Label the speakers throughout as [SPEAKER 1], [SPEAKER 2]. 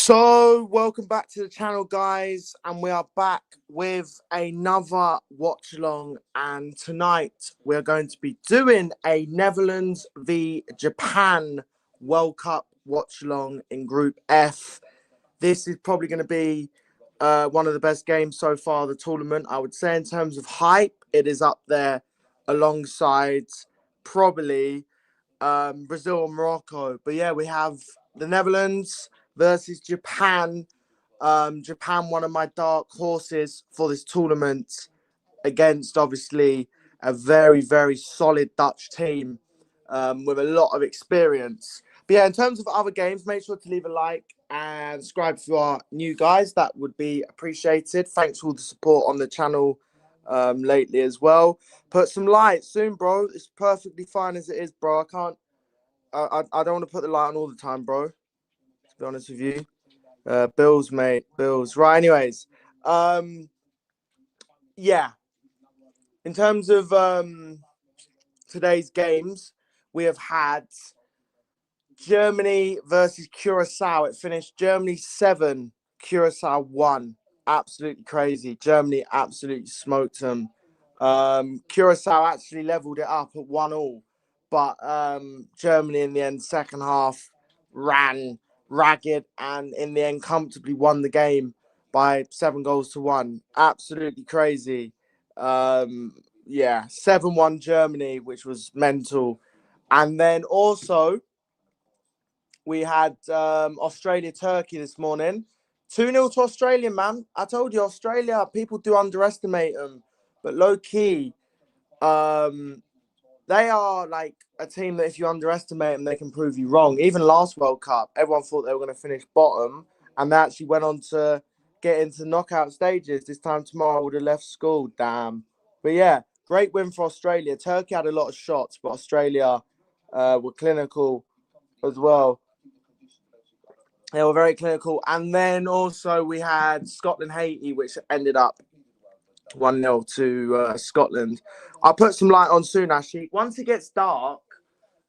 [SPEAKER 1] So, welcome back to the channel, guys, and we are back with another watch along. And tonight we're going to be doing a Netherlands v Japan World Cup watch along in Group F. This is probably going to be one of the best games so far of the tournament. I would say, in terms of hype, it is up there alongside probably Brazil and Morocco. But yeah, we have the Netherlands versus Japan. Japan, one of my dark horses for this tournament, against obviously a very, very solid Dutch team with a lot of experience. But yeah, in terms of other games, make sure to leave a like and subscribe if you are new, guys. That would be appreciated. Thanks for all the support on the channel lately as well. Put some light soon, bro. It's perfectly fine as it is, bro. I don't want to put the light on all the time, bro. To be honest with you. Bills, mate. Bills. Right, anyways. Yeah. In terms of today's games, we have had Germany versus Curacao. It finished Germany 7, Curacao 1. Absolutely crazy. Germany absolutely smoked them. Curacao actually leveled it up at 1-1. But Germany in the end, second half, ran ragged and in the end comfortably won the game by 7-1. Absolutely crazy. Yeah, 7-1 Germany, which was mental. And then also we had Australia-Turkey this morning. 2-0 to Australia, man. I told you, Australia, people do underestimate them. But low-key, they are like a team that if you underestimate them, they can prove you wrong. Even last World Cup, everyone thought they were going to finish bottom, and they actually went on to get into knockout stages. This time tomorrow, I would have left school. Damn. But yeah, great win for Australia. Turkey had a lot of shots, but Australia were clinical as well. They were very clinical. And then also we had Scotland-Haiti, which ended up 1-0 to Scotland. I'll put some light on soon, actually. Once it gets dark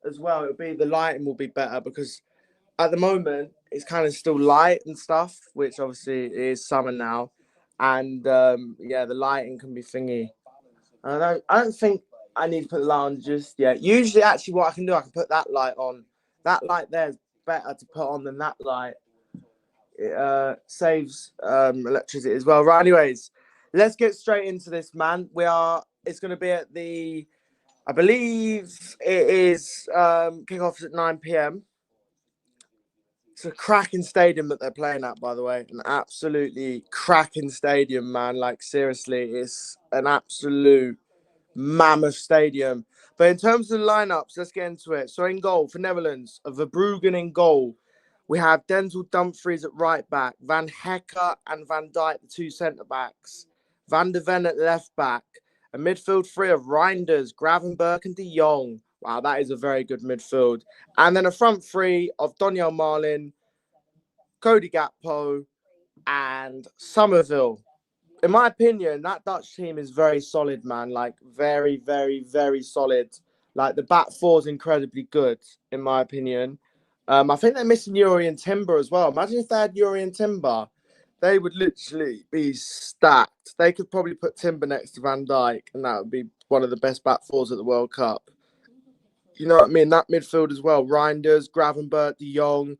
[SPEAKER 1] as well, the lighting will be better, because at the moment it's kind of still light and stuff, which obviously is summer now. And yeah, the lighting can be thingy. I don't think I need to put the light on just yet. Usually, actually, what I can do, I can put that light on. That light there is better to put on than that light. It saves electricity as well. Right, anyways, let's get straight into this, man. It's going to be at the, I believe it is, kickoff at 9 p.m. It's a cracking stadium that they're playing at, by the way. An absolutely cracking stadium, man. Like, seriously, it's an absolute mammoth stadium. But in terms of the lineups, let's get into it. So in goal for Netherlands, Verbruggen in goal. We have Denzel Dumfries at right back, Van Hecker and Van Dijk, the two centre backs, Van der Ven at left back, a midfield three of Reinders, Gravenberch and De Jong. Wow, that is a very good midfield. And then a front three of Donyell Marlin, Cody Gakpo, and Somerville. In my opinion, that Dutch team is very solid, man. Like, very, very, very solid. Like, the back four is incredibly good, in my opinion. I think they're missing Yuri and Timber as well. Imagine if they had Yuri and Timber. They would literally be stacked. They could probably put Timber next to Van Dijk, and that would be one of the best back fours at the World Cup. You know what I mean? That midfield as well. Reinders, Gravenberch, De Jong.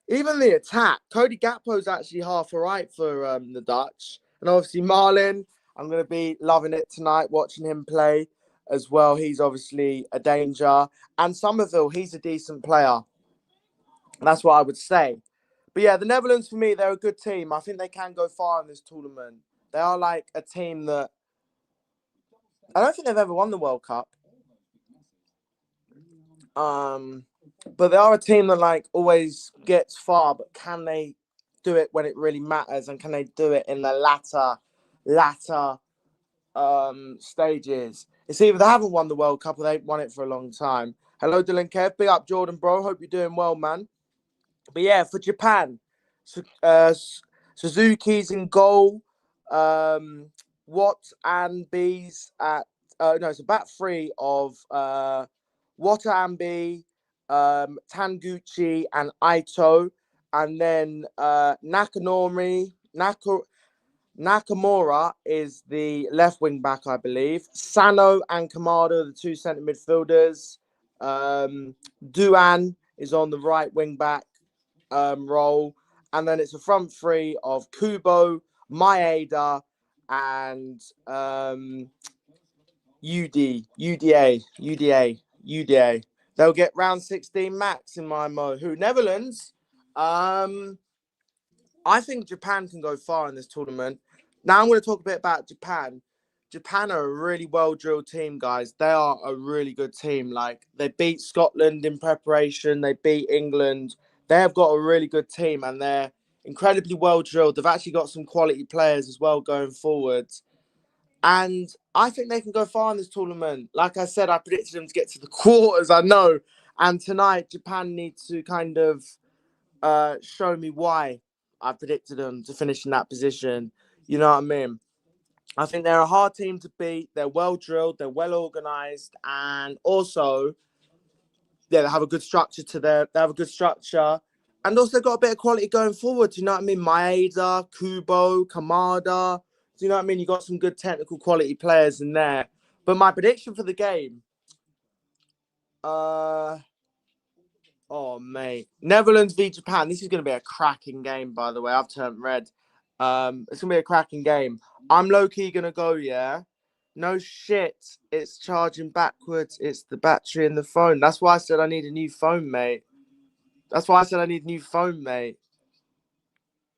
[SPEAKER 1] Even the attack. Cody Gakpo is actually half alright for the Dutch. And obviously Marlin, I'm going to be loving it tonight, watching him play as well. He's obviously a danger. And Somerville, he's a decent player. That's what I would say. But yeah, the Netherlands, for me, they're a good team. I think they can go far in this tournament. They are like a team that... I don't think they've ever won the World Cup. But they are a team that like always gets far, but can they do it when it really matters, and can they do it in the latter stages? It's either they haven't won the World Cup or they've won it for a long time. Hello, Dylan Kev. Big up, Jordan, bro. Hope you're doing well, man. But yeah, for Japan, Suzuki's in goal. Watt and B's at it's a back three of Watanabe, Tanguchi, and Aito. And then Nakamura is the left wing back, I believe. Sano and Kamada are the two centre midfielders. Duan is on the right wing back role. And then it's a front three of Kubo, Maeda, and UDA. They'll get round 16 max in my mo. Who? Netherlands? I think Japan can go far in this tournament. Now I'm going to talk a bit about Japan. Japan are a really well-drilled team, guys. They are a really good team. Like, they beat Scotland in preparation. They beat England. They have got a really good team, and they're incredibly well-drilled. They've actually got some quality players as well going forward. And I think they can go far in this tournament. Like I said, I predicted them to get to the quarters, I know. And tonight, Japan needs to kind of show me why I predicted them to finish in that position. You know what I mean? I think they're a hard team to beat. They're well drilled. They're well organized, and also, yeah, they have a good structure to their. They have a good structure, and also got a bit of quality going forward. Do you know what I mean? Maeda, Kubo, Kamada. Do you know what I mean? You got some good technical quality players in there. But my prediction for the game, oh, mate. Netherlands v Japan. This is going to be a cracking game, by the way. I've turned red. It's going to be a cracking game. I'm low-key going to go, yeah? No shit. It's charging backwards. It's the battery in the phone. That's why I said I need a new phone, mate. That's why I said I need a new phone, mate.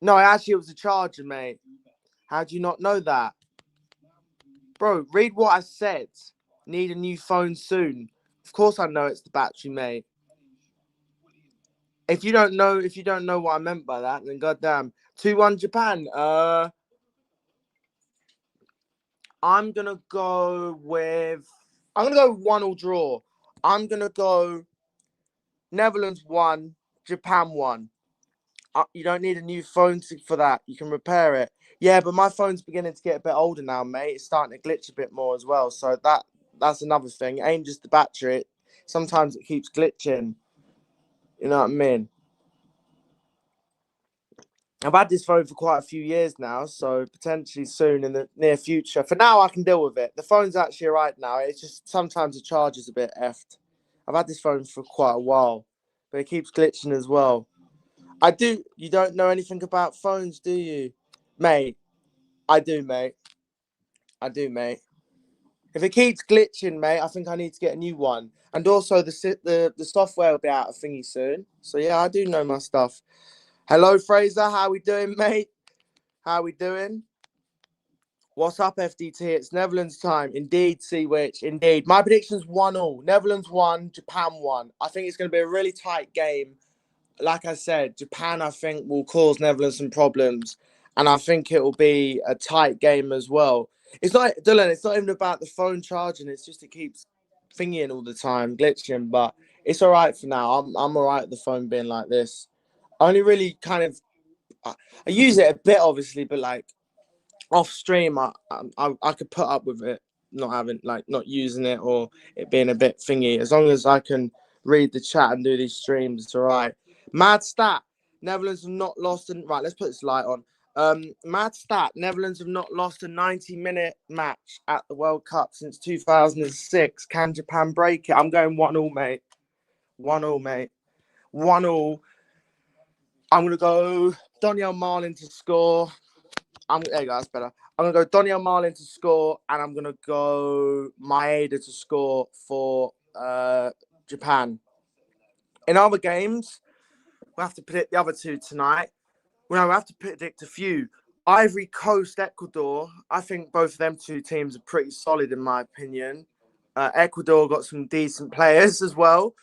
[SPEAKER 1] No, actually, it was the charger, mate. How do you not know that? Bro, read what I said. Need a new phone soon. Of course I know it's the battery, mate. If you don't know what I meant by that, then goddamn. 2-1 Japan. I'm gonna go 1-1 draw. I'm gonna go Netherlands 1, Japan 1. You don't need a new phone for that. You can repair it. Yeah, but my phone's beginning to get a bit older now, mate. It's starting to glitch a bit more as well. So that's another thing. It ain't just the battery. Sometimes it keeps glitching. You know what I mean? I've had this phone for quite a few years now, so potentially soon in the near future. For now, I can deal with it. The phone's actually all right now. It's just sometimes the charge is a bit effed. I've had this phone for quite a while, but it keeps glitching as well. I do. You don't know anything about phones, do you? Mate, I do, mate. I do, mate. If it keeps glitching, mate, I think I need to get a new one. And also, the software will be out of thingy soon. So, yeah, I do know my stuff. Hello, Fraser. How we doing, mate? How we doing? What's up, FDT? It's Netherlands time. Indeed, Seawitch. Indeed. My prediction's 1-1. Netherlands 1, Japan 1. I think it's going to be a really tight game. Like I said, Japan, I think, will cause Netherlands some problems. And I think it will be a tight game as well. It's not, Dylan, it's not even about the phone charging. It's just it keeps thingying all the time, glitching. But it's all right for now. I'm all right with the phone being like this. I only really kind of, I use it a bit, obviously, but like, off stream, I could put up with it not using it or it being a bit thingy. As long as I can read the chat and do these streams, it's all right. Mad stat: Netherlands have not lost. Right, let's put this light on. Mad stat: Netherlands have not lost a 90-minute match at the World Cup since 2006. Can Japan break it? I'm going 1-1, mate. 1-1, mate. 1-1. I'm gonna go Daniel Marlin to score. There you go, that's better. I'm going to go Daniel Marlin to score, and I'm going to go Maeda to score for Japan. In other games, we'll have to predict the other two tonight. Well, no, we have to predict a few. Ivory Coast, Ecuador. I think both of them two teams are pretty solid, in my opinion. Ecuador got some decent players as well.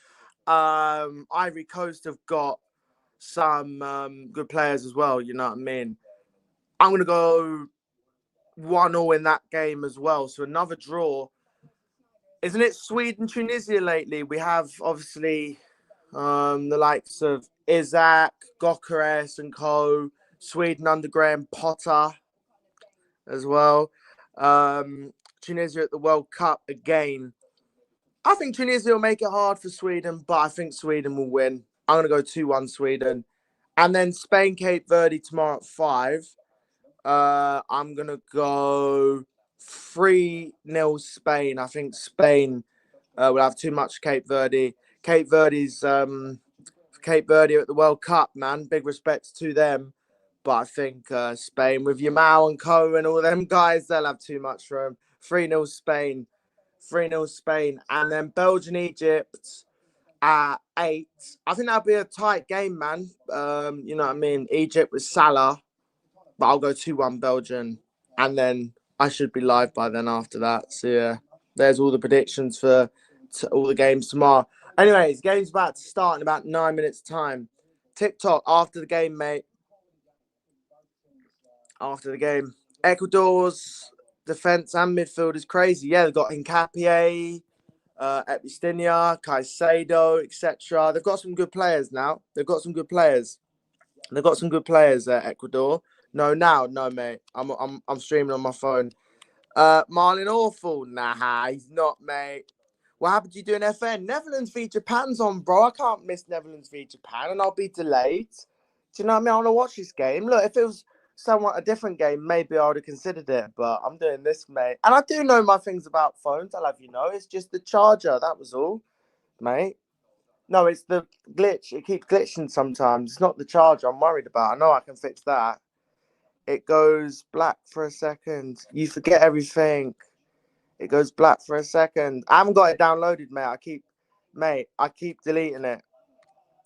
[SPEAKER 1] Ivory Coast have got some good players as well, you know what I mean? I'm going to go 1-1 in that game as well. So another draw. Isn't it Sweden, Tunisia lately? We have obviously the likes of Isaac, Gokares and co. Sweden under Graham Potter as well. Tunisia at the World Cup again. I think Tunisia will make it hard for Sweden, but I think Sweden will win. I'm going to go 2-1 Sweden. And then Spain, Cape Verde tomorrow at 5. I'm going to go 3-0 Spain. I think Spain will have too much Cape Verde. Cape Verde's Cape Verde at the World Cup, man. Big respects to them. But I think Spain, with Yamal and Co and all them guys, they'll have too much for them. 3-0 Spain. 3-0 Spain. And then Belgium, Egypt at 8. I think that'll be a tight game, man. You know what I mean? Egypt with Salah. But I'll go 2-1 Belgium. And then I should be live by then after that. So, yeah, there's all the predictions for all the games tomorrow. Anyways, game's about to start in about 9 minutes' time. TikTok after the game, mate. After the game. Ecuador's defense and midfield is crazy. Yeah, they've got Hincapié, Epistinia, Caicedo, etc. They've got some good players now. They've got some good players. Ecuador. No, mate. I'm streaming on my phone. Marlon Awful. Nah, he's not, mate. What happened to you doing FN? Netherlands v Japan's on, bro. I can't miss Netherlands v Japan, and I'll be delayed. Do you know what I mean? I want to watch this game. Look, if it was somewhat a different game, maybe I would have considered it, but I'm doing this, mate. And I do know my things about phones, I'll have you know. It's just the charger, that was all, mate. No, it's the glitch. It keeps glitching sometimes. It's not the charger I'm worried about. I know I can fix that. It goes black for a second. You forget everything. It goes black for a second. I haven't got it downloaded, mate. I keep deleting it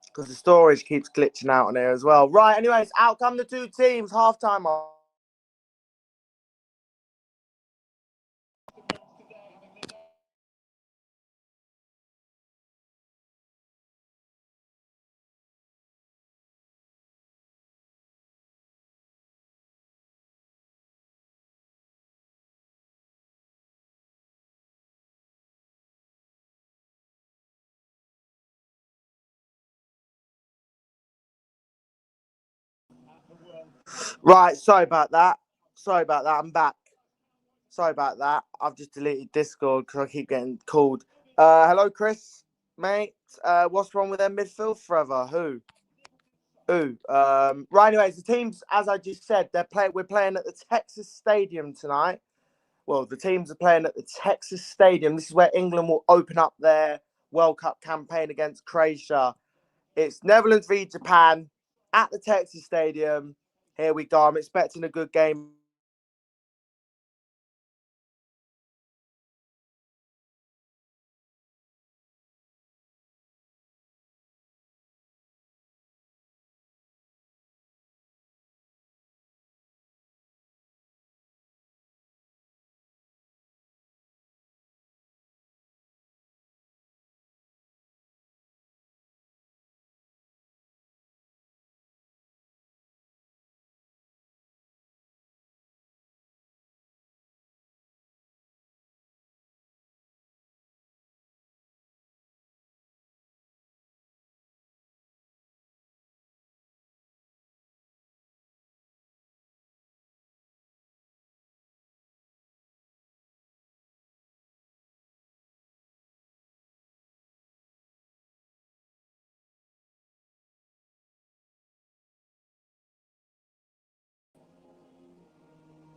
[SPEAKER 1] because the storage keeps glitching out on there as well. Right, anyways, out come the two teams. Halftime. Right, sorry about that. I'm back. Sorry about that. I've just deleted Discord because I keep getting called. Hello, Chris, mate. What's wrong with their midfield forever? Who? Right, anyways, the teams, as I just said, we're playing at the Texas Stadium tonight. Well, the teams are playing at the Texas Stadium. This is where England will open up their World Cup campaign against Croatia. It's Netherlands v Japan at the Texas Stadium. Here we go. I'm expecting a good game.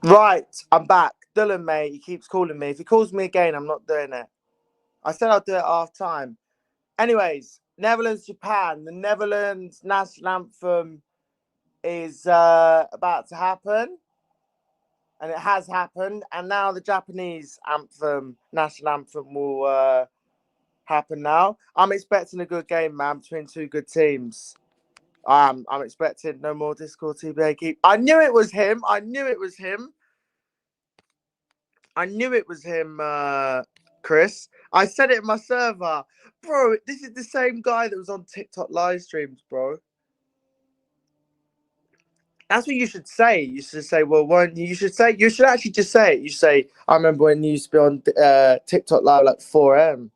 [SPEAKER 1] Right, I'm back. Dylan, mate, he keeps calling me. If he calls me again, I'm not doing it. I said I'll do it half time. Anyways, Netherlands, Japan. The Netherlands national anthem is about to happen. And it has happened. And now the Japanese national anthem will happen now. I'm expecting a good game, man, between two good teams. I'm expecting no more Discord TBA. I knew it was him. Chris. I said it in my server. Bro, this is the same guy that was on TikTok live streams, bro. That's what you should say. You should say, well, you should actually just say it. You say, I remember when you used to be on TikTok live like 4M.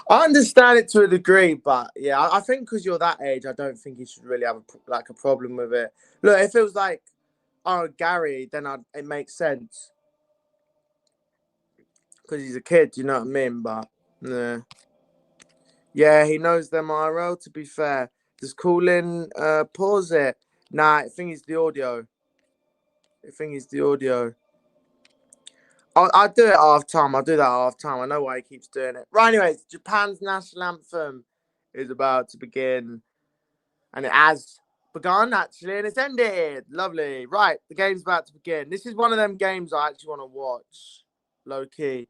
[SPEAKER 1] I understand it to a degree, but yeah, I think because you're that age, I don't think you should really have a problem with it. Look, if it was like, oh, Gary, then it makes sense because he's a kid. You know what I mean? But yeah, Yeah, he knows them IRL, to be fair. Does calling pause it? Nah, I think it's the audio. I think it's the audio. I'll do it at half time. I'll do that at half time. I know why he keeps doing it. Right, anyways, Japan's national anthem is about to begin. And it has begun, actually, and it's ended. Lovely. Right, the game's about to begin. This is one of them games I actually want to watch. Low key.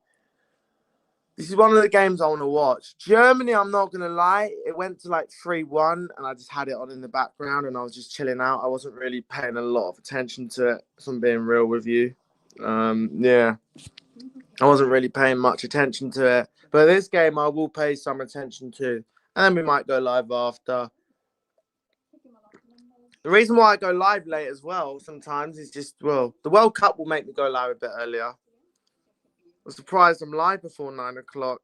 [SPEAKER 1] This is one of the games I want to watch. Germany, I'm not going to lie, it went to like 3-1, and I just had it on in the background, and I was just chilling out. I wasn't really paying a lot of attention to it, if I'm being real with you. Yeah. I wasn't really paying much attention to it. But this game, I will pay some attention to. And then we might go live after. The reason why I go live late as well sometimes is just, well, the World Cup will make me go live a bit earlier. I'm surprised I'm live before 9 o'clock.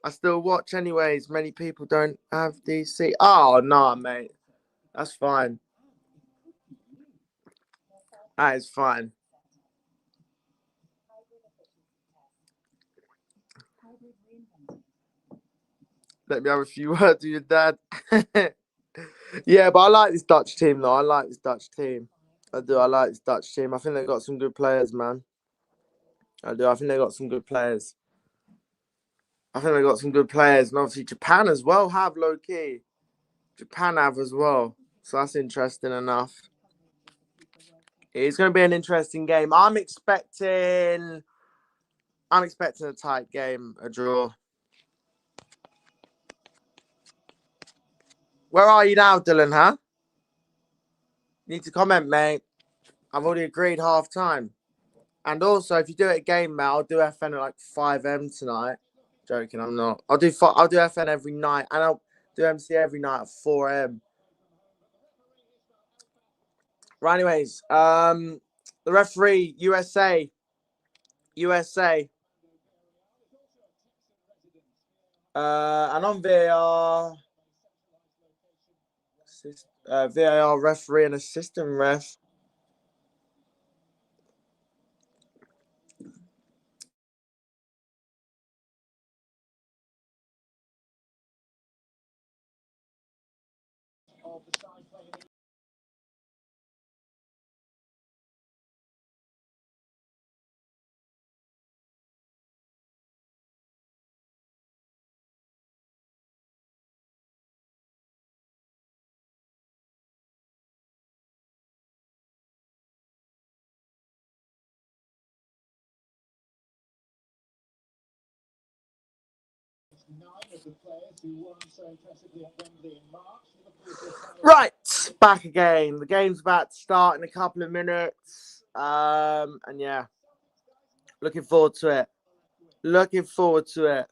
[SPEAKER 1] I still watch anyways. Many people don't have DC. Oh, nah, mate. That's fine. That is fine. Let me have a few words with your dad. Yeah, but I like this Dutch team, though. I like this Dutch team. I do. I like this Dutch team. I think they've got some good players, man. I do. I think they've got some good players. And obviously Japan as well have low key. Japan have as well. So that's interesting enough. It's going to be an interesting game. I'm expecting a tight game, a draw. Where are you now, Dylan, huh? You need to comment, mate. I've already agreed half time. And also, if you do it again, mate, I'll do FN at like 5 m tonight. Joking, I'm not. I'll do FN every night, and I'll do MC every night at 4 m. Right, anyways, the referee, USA. And on VAR, VAR referee and assistant ref. Right, back again. The game's about to start in a couple of minutes. And yeah, looking forward to it. Looking forward to it.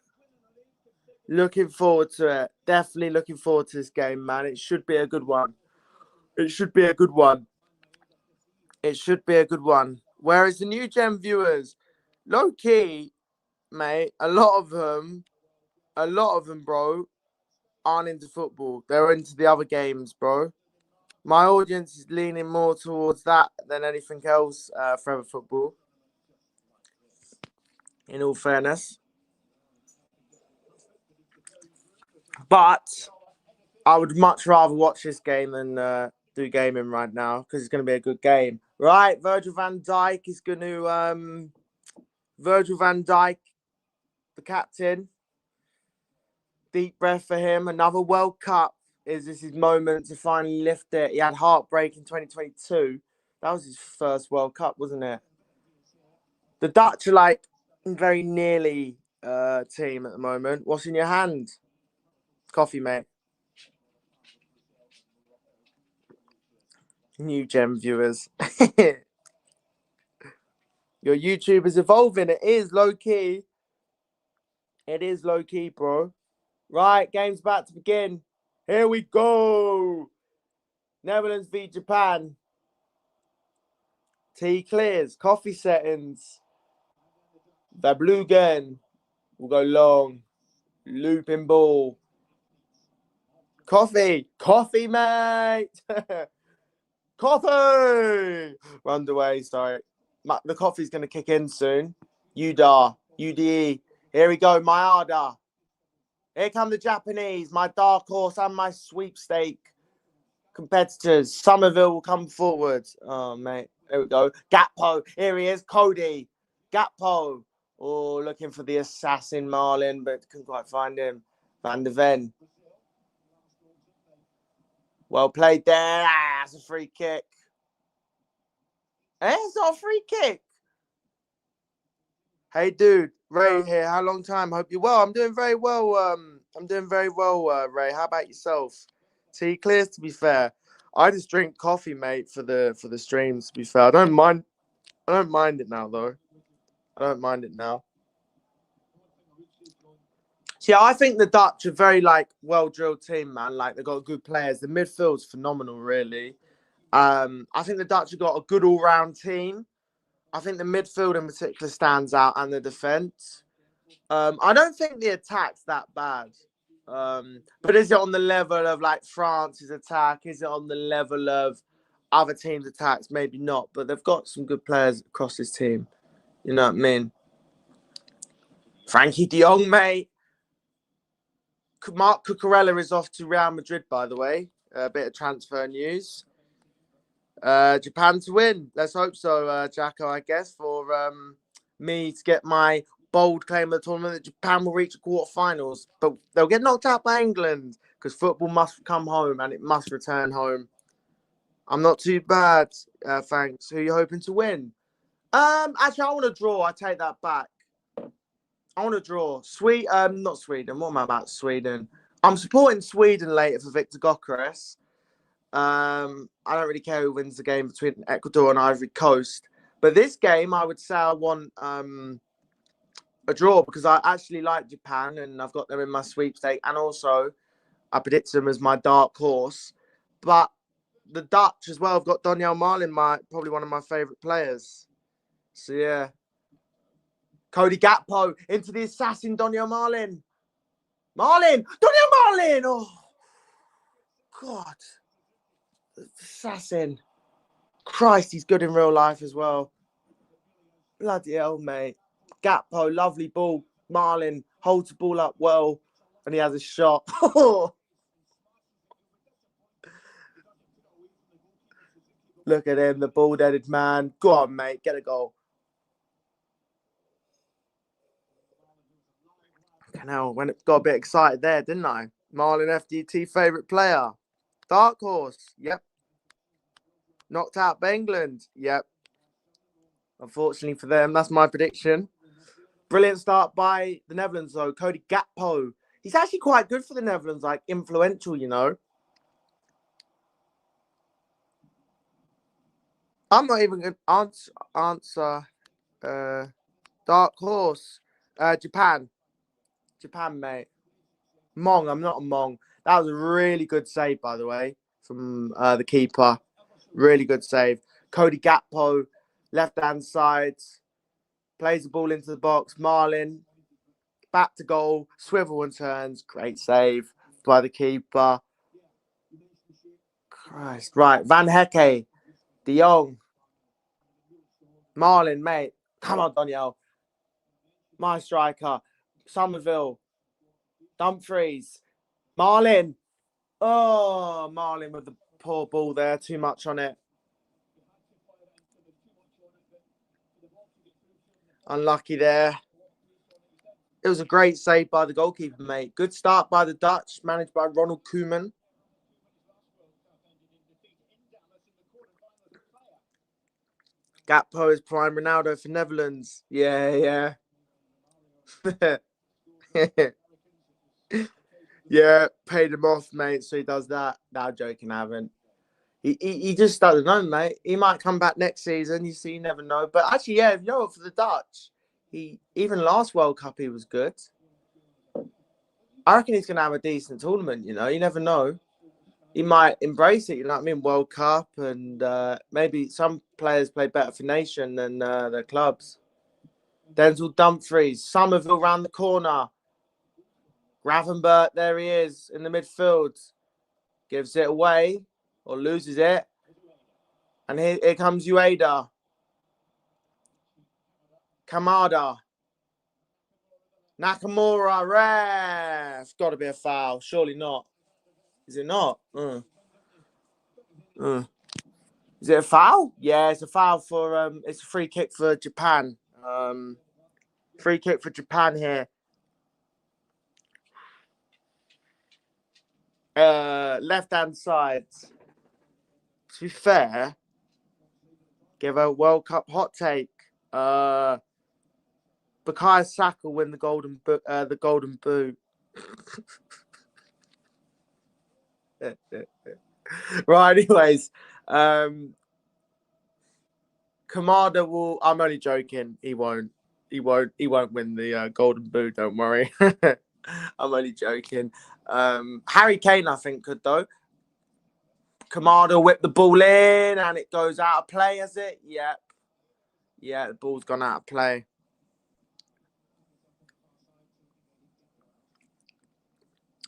[SPEAKER 1] Definitely looking forward to this game, man. It should be a good one. Whereas the new gen viewers, low key, mate, a lot of them, bro, aren't into football. They're into the other games, bro. My audience is leaning more towards that than anything else, forever football. In all fairness. But I would much rather watch this game than do gaming right now because it's going to be a good game. Right, Virgil van Dijk is going to... Virgil van Dijk, the captain. Deep breath for him. Another World Cup. Is this his moment to finally lift it? He had heartbreak in 2022. That was his first World Cup, wasn't it? The Dutch are like very nearly team at the moment. What's in your hand? Coffee, mate. New gen viewers. Your YouTube is evolving. It is low key. Bro. Right, game's about to begin. Here we go. Netherlands v Japan. Tea clears. Coffee settings. The blue gun will go long. Looping ball. Coffee, mate. Coffee. Run away. Sorry, the coffee's gonna kick in soon. UDE. Here we go. Mayada. Here come the Japanese, my dark horse and my sweepstake competitors. Somerville will come forward. Oh, mate. Here we go. Gakpo. Here he is. Cody. Gakpo. Oh, looking for the assassin Marlin, but couldn't quite find him. Van de Ven. Well played there. Ah, that's a free kick. It's not a free kick. Hey, dude. Ray here. How long time? Hope you're well. I'm doing very well. Ray. How about yourself? Tea clears, to be fair. I just drink coffee, mate, for the streams, to be fair. I don't mind it now, though. I don't mind it now. So, yeah, I think the Dutch are very, well-drilled team, man. Like, they've got good players. The midfield's phenomenal, really. I think the Dutch have got a good all-round team. I think the midfield in particular stands out, and the defence. I don't think the attack's that bad. But is it on the level of France's attack? Is it on the level of other teams' attacks? Maybe not. But they've got some good players across this team. You know what I mean? Frankie de Jong, mate. Mark Cucurella is off to Real Madrid, by the way. A bit of transfer news. Japan to win. Let's hope so, Jacko, I guess, for me to get my bold claim of the tournament that Japan will reach the quarterfinals. But they'll get knocked out by England because football must come home and it must return home. I'm not too bad, thanks. Who are you hoping to win? Actually, I want to draw. I take that back. I want to draw. Not Sweden. What am I about? Sweden. I'm supporting Sweden later for Victor Gyökeres. I don't really care who wins the game between Ecuador and Ivory Coast. But this game, I would say I want a draw because I actually like Japan and I've got them in my sweepstake. And also, I predict them as my dark horse. But the Dutch as well have got Donyell Marlin, probably one of my favourite players. So, yeah. Cody Gakpo into the assassin Donyell Marlin. Donyell Marlin! Oh, God. Assassin. Christ, he's good in real life as well. Bloody hell, mate. Gakpo, lovely ball. Marlin holds the ball up well, and he has a shot. Look at him, the bald-headed man. Go on, mate, get a goal. When it got a bit excited there, didn't I? Marlin FDT favourite player. Dark horse, yep. Knocked out by England, yep. Unfortunately for them, that's my prediction. Brilliant start by the Netherlands, though. Cody Gakpo. He's actually quite good for the Netherlands, influential, you know. I'm not even going to answer. Dark horse. Japan. Japan, mate. Mong. I'm not a Mong. That was a really good save, by the way, from the keeper. Really good save. Cody Gakpo, left-hand side. Plays the ball into the box. Marlin, back to goal. Swivel and turns. Great save by the keeper. Christ. Right. Van Hecke. De Jong. Marlin, mate. Come on, Donyell. My striker. Somerville. Dumfries. Marlin. Oh, Marlin with the poor ball there. Too much on it. Unlucky there. It was a great save by the goalkeeper, mate. Good start by the Dutch, managed by Ronald Koeman. Gakpo is prime Ronaldo for Netherlands. Yeah. Yeah, paid him off, mate, so he does that. No, joking, I haven't. He just doesn't know, mate. He might come back next season. You never know. But actually, yeah, for the Dutch, even last World Cup, he was good. I reckon he's going to have a decent tournament, you never know. He might embrace it, you know what I mean? World Cup, and maybe some players play better for nation than their clubs. Denzel Dumfries, Somerville round the corner. Gravenberch, there he is in the midfield. Gives it away or loses it. And here comes Ueda. Kamada. Nakamura, ref. Got to be a foul. Surely not. Is it not? Is it a foul? Yeah, it's a foul for it's a free kick for Japan. Free kick for Japan here. Left hand side. To be fair, give a World Cup hot take. Bukayo Saka will win the golden boot. Right, anyways. Kamada will. I'm only joking. He won't. He won't win the golden boot. Don't worry. I'm only joking. Harry Kane, I think, could though. Kamada whip the ball in, and it goes out of play. Has it? Yep. Yeah, the ball's gone out of play.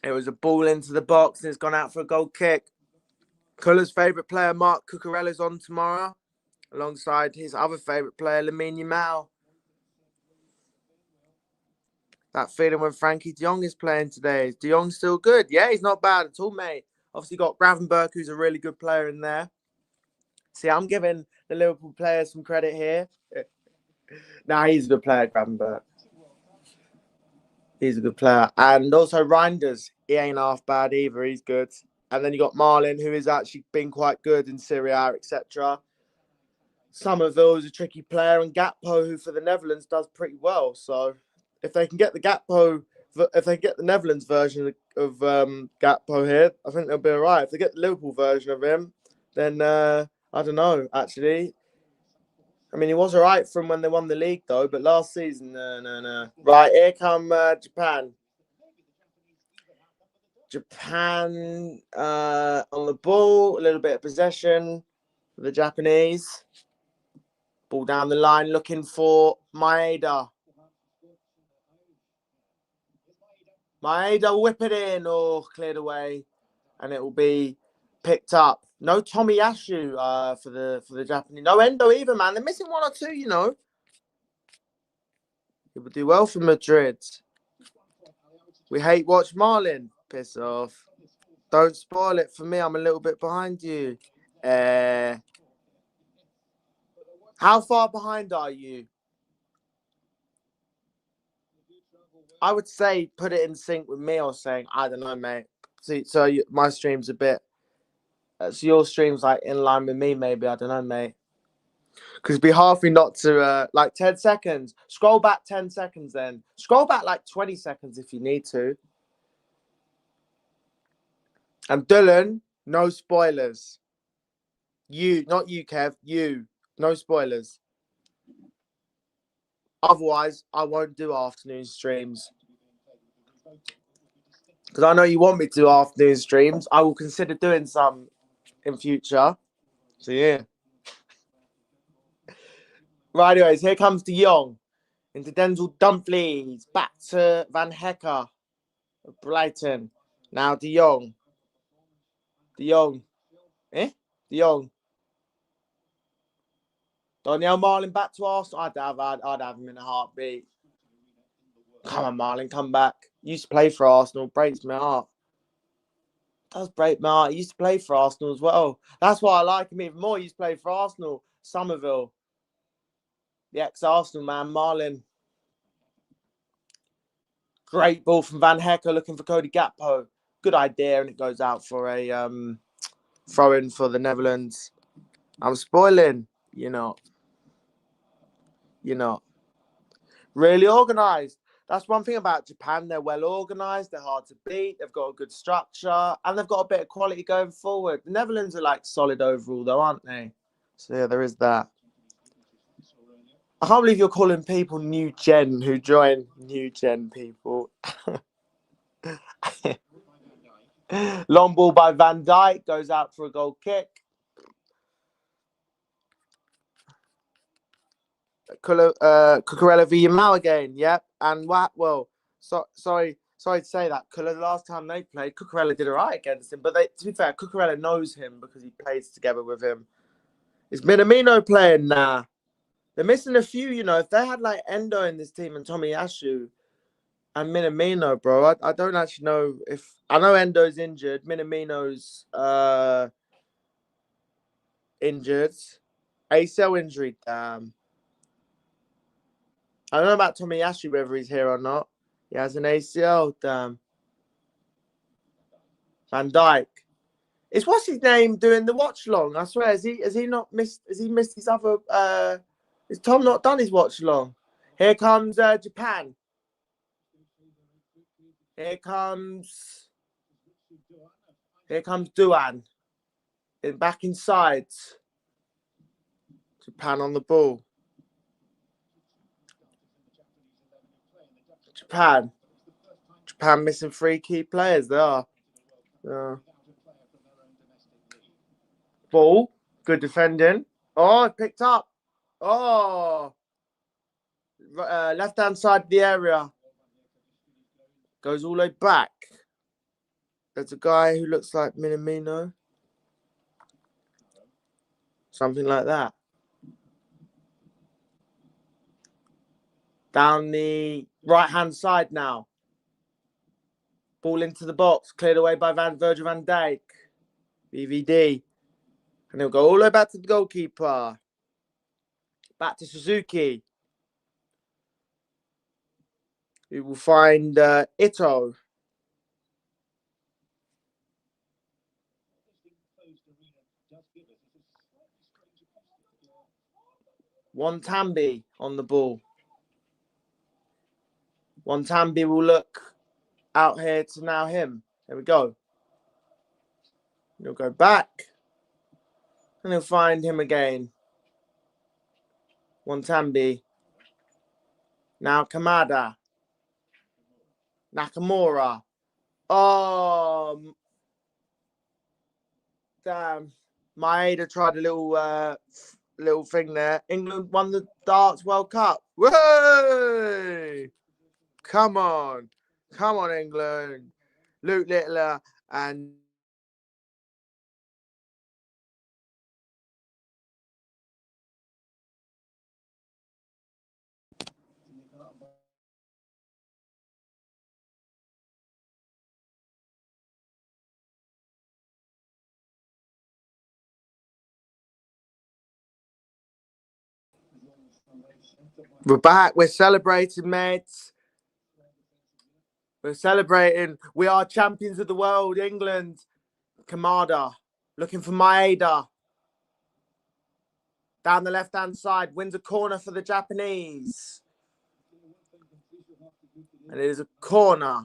[SPEAKER 1] It was a ball into the box, and it's gone out for a goal kick. Culler's favourite player, Mark Cucurella's on tomorrow, alongside his other favourite player, Lamine Yamal. That feeling when Frankie de Jong is playing today. Is de Jong still good? Yeah, he's not bad at all, mate. Obviously got Gravenberch, who's a really good player in there. See, I'm giving the Liverpool players some credit here. Nah, he's a good player, Gravenberch. He's a good player. And also Reinders, he ain't half bad either. He's good. And then you got Marlin, who has actually been quite good in Serie A, etc. Somerville is a tricky player, and Gakpo, who for the Netherlands does pretty well. So if they can get the Netherlands version of Gakpo here, I think they'll be all right. If they get the Liverpool version of him, then I don't know, actually. I mean, he was all right from when they won the league, though, but last season, no. Right, here come Japan. Japan on the ball, a little bit of possession for the Japanese. Ball down the line, looking for Maeda. Maeda whip it in, or cleared away, and it will be picked up. No Tomiyasu for the Japanese. No Endo either, man. They're missing one or two, you know. It would do well for Madrid. We hate Watch Marlin. Piss off. Don't spoil it for me. I'm a little bit behind you. How far behind are you? I would say put it in sync with me or saying, I don't know, mate. See, so my stream's a bit... so your stream's like in line with me, maybe. I don't know, mate. Because it'd be hard for me not to... like 10 seconds. Scroll back 10 seconds then. Scroll back like 20 seconds if you need to. And Dylan, no spoilers. You, not you, Kev. You, no spoilers. Otherwise, I won't do afternoon streams. Because I know you want me to do afternoon streams. I will consider doing some in future. So, yeah. Right, anyways, here comes De Jong. Into Denzel Dumfries. Back to Van Hecker of Brighton. Now De Jong. De Jong. De Jong. Daniel Marlin back to Arsenal. I'd have him in a heartbeat. Come on, Marlin, come back. Used to play for Arsenal. Breaks my heart. Does break my heart. He used to play for Arsenal as well. That's why I like him even more. He used to play for Arsenal. Somerville. The ex-Arsenal man, Marlin. Great ball from Van Hecker looking for Cody Gakpo. Good idea, and it goes out for a throw-in for the Netherlands. I'm spoiling. You're not. Really organised. That's one thing about Japan. They're well organised. They're hard to beat. They've got a good structure. And they've got a bit of quality going forward. The Netherlands are like solid overall, though, aren't they? So, yeah, there is that. I can't believe you're calling people new gen who join new gen people. Long ball by Van Dijk. Goes out for a goal kick. Cucurella v Yamal again. Yep. And sorry to say that. The last time they played, Cucurella did all right against him. But to be fair, Cucurella knows him because he plays together with him. Is Minamino playing now? They're missing a few, you know. If they had like Endo in this team and Tomiyasu, And Minamino, bro. I don't actually know if I know Endo's injured. Minamino's injured. ACL injury, damn. I don't know about Tomiyasu, whether he's here or not. He has an ACL, damn. Van Dijk. It's what's his name doing the watch long? I swear, has he not missed? Has he missed his other? Has Tom not done his watch long? Here comes Japan. Here comes Duan. Back inside. Japan on the ball. Japan missing 3 key players. They are. Yeah. Ball. Good defending. Oh, picked up. Oh. Left-hand side of the area. Goes all the way back. There's a guy who looks like Minamino. Something like that. Down the right-hand side now. Ball into the box. Cleared away by Virgil van Dijk. VVD. And he'll go all the way back to the goalkeeper. Back to Suzuki. We will find Ito. Wantambi on the ball. Wantambi will look out here to now him. There we go. He'll go back. And he'll find him again. Wantambi. Now Kamada. Nakamura. Oh, damn. Maeda tried a little thing there. England won the Darts World Cup. Whey! Come on, England. Luke Littler and we're back. We're celebrating, mates. We're celebrating. We are champions of the world, England. Kamada looking for Maeda. Down the left-hand side, wins a corner for the Japanese. And it is a corner.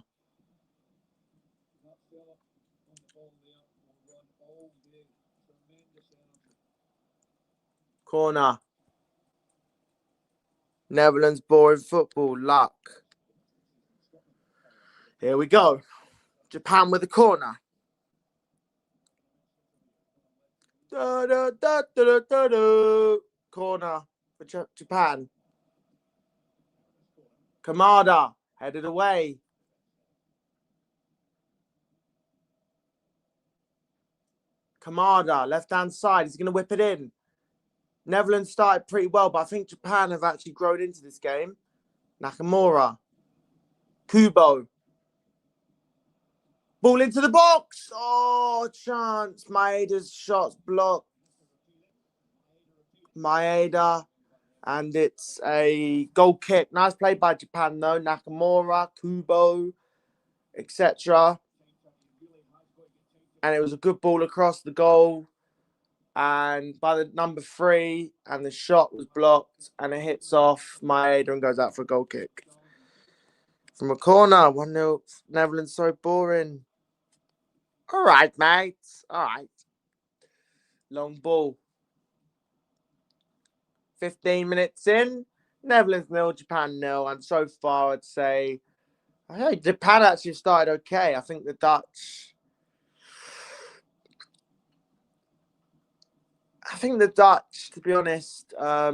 [SPEAKER 1] Corner. Netherlands boring football. Luck. Here we go. Japan with a corner. Da, da, da, da, da, da, da. Corner for Japan. Kamada headed away. Kamada, left-hand side. He's going to whip it in. Netherlands started pretty well, but I think Japan have actually grown into this game. Nakamura. Kubo. Ball into the box. Oh, chance. Maeda's shot's blocked. Maeda. And it's a goal kick. Nice play by Japan, though. Nakamura, Kubo, etc. And it was a good ball across the goal. And by the number 3, and the shot was blocked, and it hits off Maeda and goes out for a goal kick. From a corner, 1-0. Netherlands so boring. All right, mate. All right. Long ball. 15 minutes in. Netherlands 0, Japan 0. And so far, I'd say Japan actually started okay. I think the Dutch, to be honest, I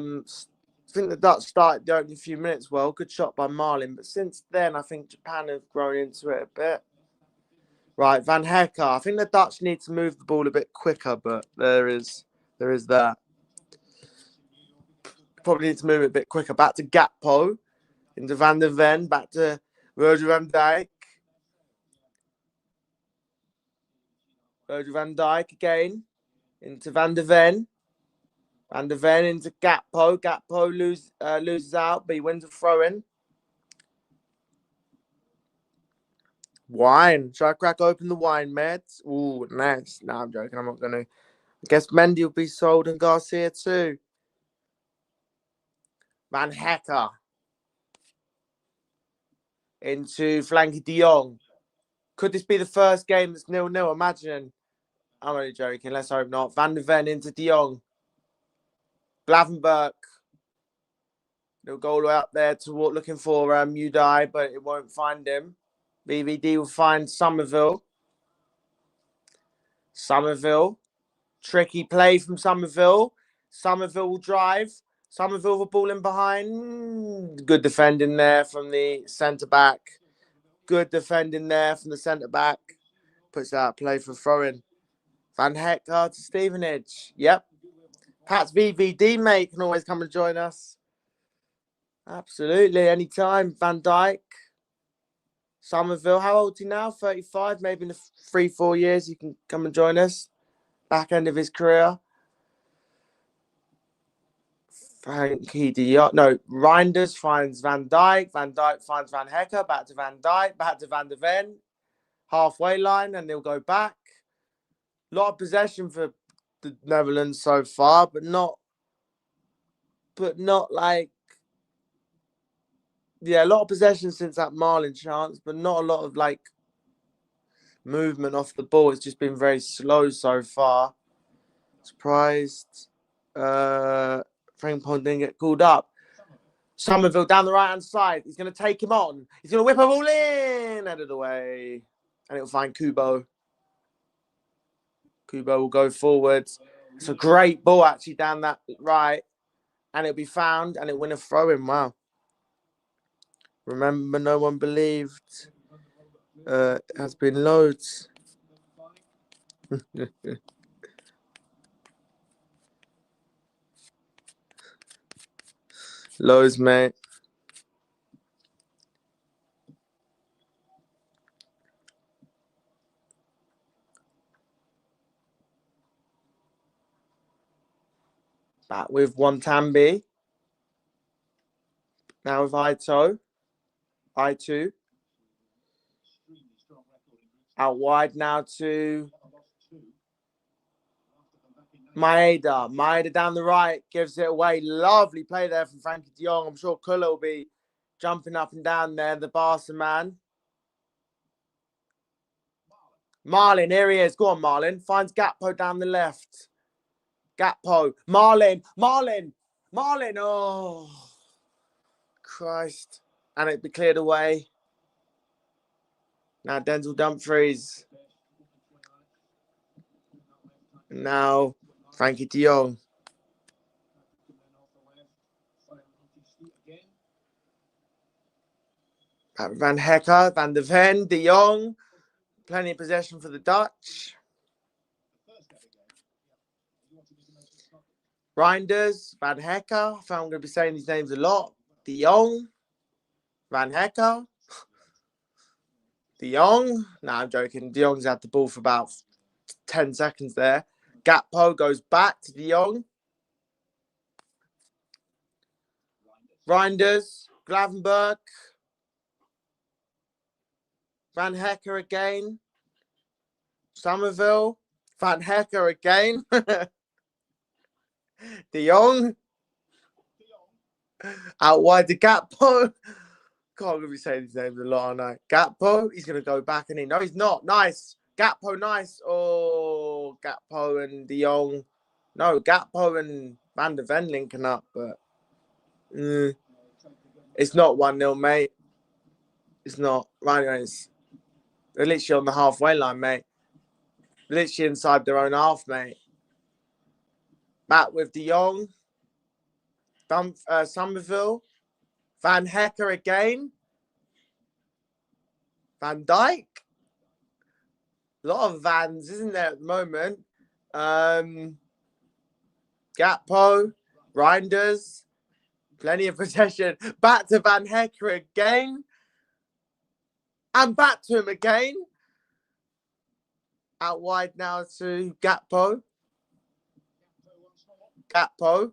[SPEAKER 1] think the Dutch started the opening few minutes well. Good shot by Marlin. But since then, I think Japan have grown into it a bit. Right, Van Hecker. I think the Dutch need to move the ball a bit quicker, but there is that. Probably need to move it a bit quicker. Back to Gakpo. Into Van der Ven. Back to Virgil van Dijk. Virgil van Dijk again. Into Van de Ven. Van de Ven into Gakpo. Gakpo loses out, but he wins a throw-in. Wine. Shall I crack open the wine, mate? Ooh, nice. No, I'm joking. I'm not going to. I guess Mendy will be sold and Garcia too. Van Hecker. Into Flanky de Jong. Could this be the first game that's 0-0? Imagine. I'm only joking. Let's hope not. Van de Ven into de Jong. Blavenberg. They'll go all the way up there to looking for Udai, but it won't find him. VVD will find Somerville. Somerville. Tricky play from Somerville. Somerville will drive. Somerville will ball in behind. Good defending there from the centre-back. Good defending there from the centre-back. Puts out play for throwing. Van Hecker to Stevenage. Yep. Pat's VVD, mate, can always come and join us. Absolutely, anytime. Van Dijk. Somerville, how old is he now? 35, maybe in 3-4 years he can come and join us. Back end of his career. Frankie de Jong. No, Reinders finds Van Dijk. Van Dijk finds Van Hecker. Back to Van Dijk. Back to Van de Ven. Halfway line, and they'll go back. A lot of possession for the Netherlands so far, but not like. Yeah, a lot of possession since that Marlin chance, but not a lot of like movement off the ball. It's just been very slow so far. Surprised Frank Pond didn't get called up. Somerville down the right-hand side. He's going to take him on. He's going to whip a ball in. Out of the way. And it'll find Kubo. Kubo will go forward. It's a great ball actually down that right. And it'll be found and it'll win a throw-in. Wow. Remember, no one believed. It has been loads. Loads, mate. Back with Wantambi. Now with Ito. I2. Out wide now to Maeda. Maeda down the right. Gives it away. Lovely play there from Frankie de Jong. I'm sure Kula will be jumping up and down there. The Barca man. Marlin, here he is. Go on, Marlin. Finds Gakpo down the left. Gakpo. Marlin. Oh, Christ. And it'd be cleared away. Now Denzel Dumfries. Now Frankie de Jong. Van Hecker, Van de Ven, de Jong. Plenty of possession for the Dutch. Reinders, Van Hecker. I found I'm going to be saying these names a lot. De Jong. Van Hecker. De Jong. No, I'm joking. De Jong's had the ball for about 10 seconds there. Gakpo goes back to de Jong. Reinders. Glavenberg. Van Hecker again. Somerville. Van Hecker again. De Jong. Out wide to Gakpo. God, I'm going to be saying these names a lot, aren't I? Gakpo. He's going to go back and in. No, he's not. Nice. Gakpo, nice. Oh, Gakpo and de Jong. No, Gakpo and Van de Ven linking up, but it's not 1-0, mate. It's not. Right, they're literally on the halfway line, mate. Literally inside their own half, mate. Back with de Jong. Somerville. Van Hecker again. Van Dijk. A lot of Vans, isn't there, at the moment? Gakpo. Reinders. Plenty of possession. Back to Van Hecker again. And back to him again. Out wide now to Gakpo. Gakpo.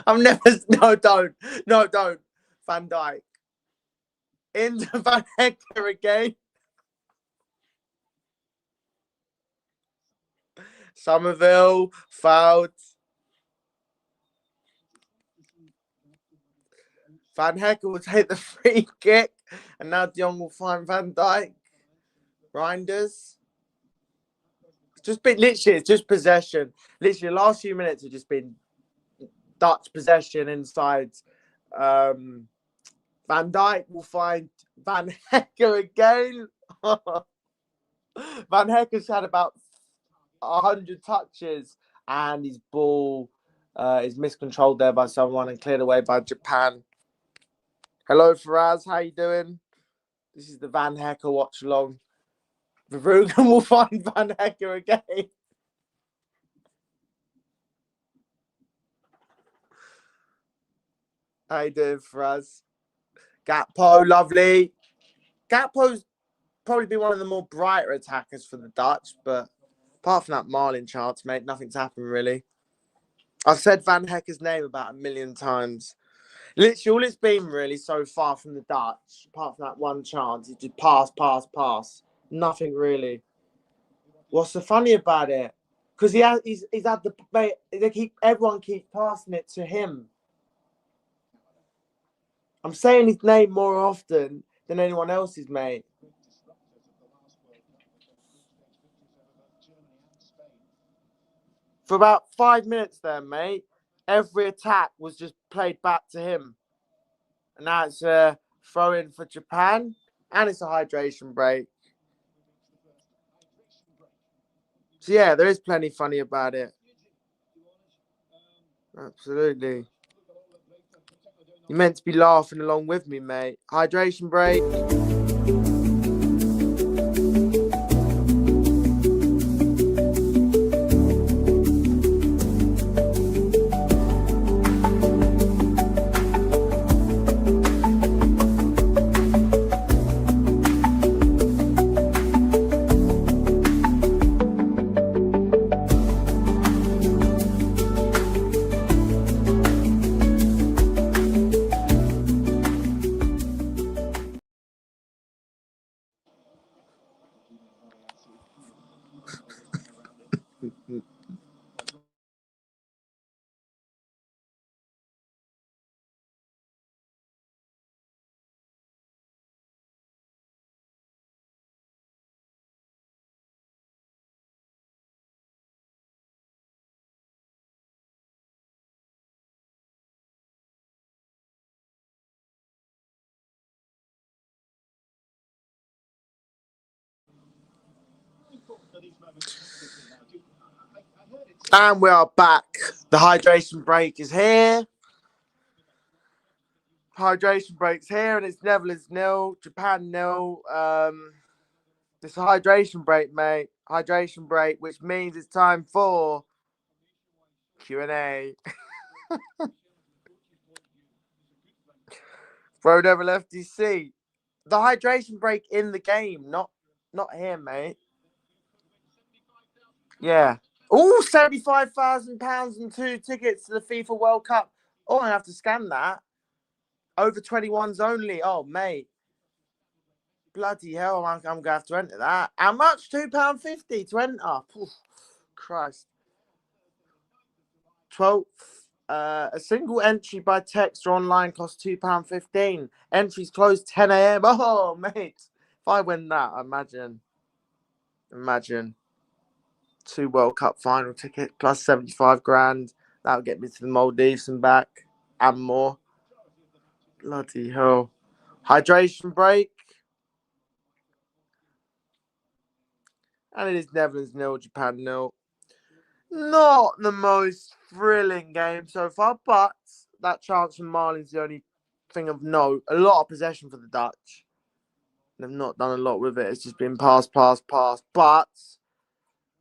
[SPEAKER 1] I've never. No, don't. No, don't. Van Dijk. Into Van Hector again. Somerville fouled. Van Hector will take the free kick. And now De Jong will find Van Dijk. Reinders. Just been literally, it's just possession. Literally, the last few minutes have just been Dutch possession inside. Van Dijk will find Van Hector again. Van Hector's had about 100 touches, and his ball is miscontrolled there by someone and cleared away by Japan. Hello, Faraz. How you doing? This is the Van Hector watch along. Verrugen will find Van Hector again. How you doing, Faraz? Gakpo, lovely. Gakpo's probably been one of the more brighter attackers for the Dutch, but apart from that Marlin chance, mate, nothing's happened really. I've said Van Hecker's name about 1,000,000 times. Literally, all it's been really so far from the Dutch, apart from that one chance, is just pass. Nothing really. What's so funny about it? Because he's had the mate. Everyone keeps passing it to him. I'm saying his name more often than anyone else's, mate. For about 5 minutes there, mate, every attack was just played back to him. And now it's a throw in for Japan, and it's a hydration break. So, yeah, there is plenty funny about it. Absolutely. You're meant to be laughing along with me, mate. Hydration break. And we are back. The hydration break is here. Hydration break's here, and it's Netherlands 0, Japan 0. It's a hydration break, mate. Hydration break, which means it's time for Q&A. Bro never left his seat. The hydration break in the game, not here, mate. Yeah. Oh, £75,000 and 2 tickets to the FIFA World Cup. Oh, I have to scan that. Over 21s only. Oh, mate. Bloody hell, I'm going to have to enter that. How much? £2.50 to enter. Oof, Christ. 12th. A single entry by text or online costs £2.15. Entries close 10 a.m. Oh, mate. If I win that, imagine 2 World Cup final tickets plus 75 grand. That'll get me to the Maldives and back and more. Bloody hell. Hydration break. And it is Netherlands 0, Japan 0. Not the most thrilling game so far, but that chance from Marlin's the only thing of note. A lot of possession for the Dutch. They've not done a lot with it. It's just been pass. But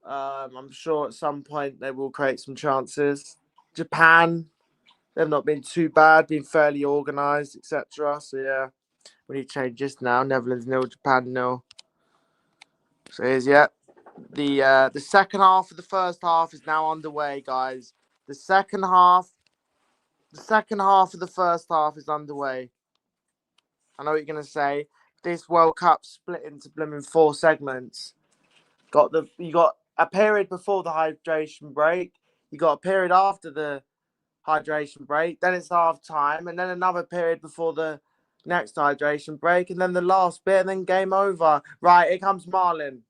[SPEAKER 1] I'm sure at some point they will create some chances. Japan, they've not been too bad, been fairly organised, etc. So, yeah. We need to change this now. Netherlands 0, Japan 0. So here's the second half of the first half is now underway, guys. The second half of the first half is underway. I know what you're gonna say. This World Cup split into blooming 4 segments. You got a period before the hydration break. You got a period after the hydration break. Then it's half time, and then another period before the next hydration break, and then the last bit, and then game over. Right, here comes Marlin.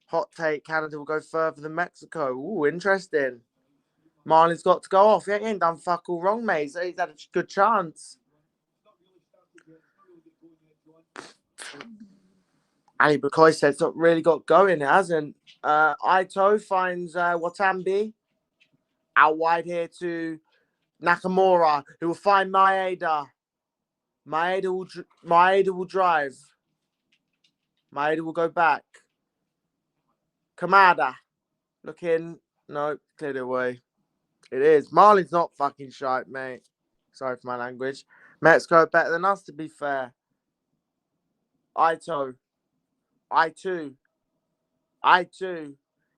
[SPEAKER 1] Hot take: Canada will go further than Mexico. Ooh, interesting. Marlin's got to go off. He ain't done fuck all wrong, mate. So he's had a good chance. Ali Bukoy said it's not really got going, it hasn't. Ito finds Watambi out wide here to Nakamura, who will find Maeda. Maeda will drive. Maeda will go back. Kamada looking. No, cleared it away. It is. Marlin's not fucking shite, mate. Sorry for my language. Mexico better than us, to be fair. Ito. I2.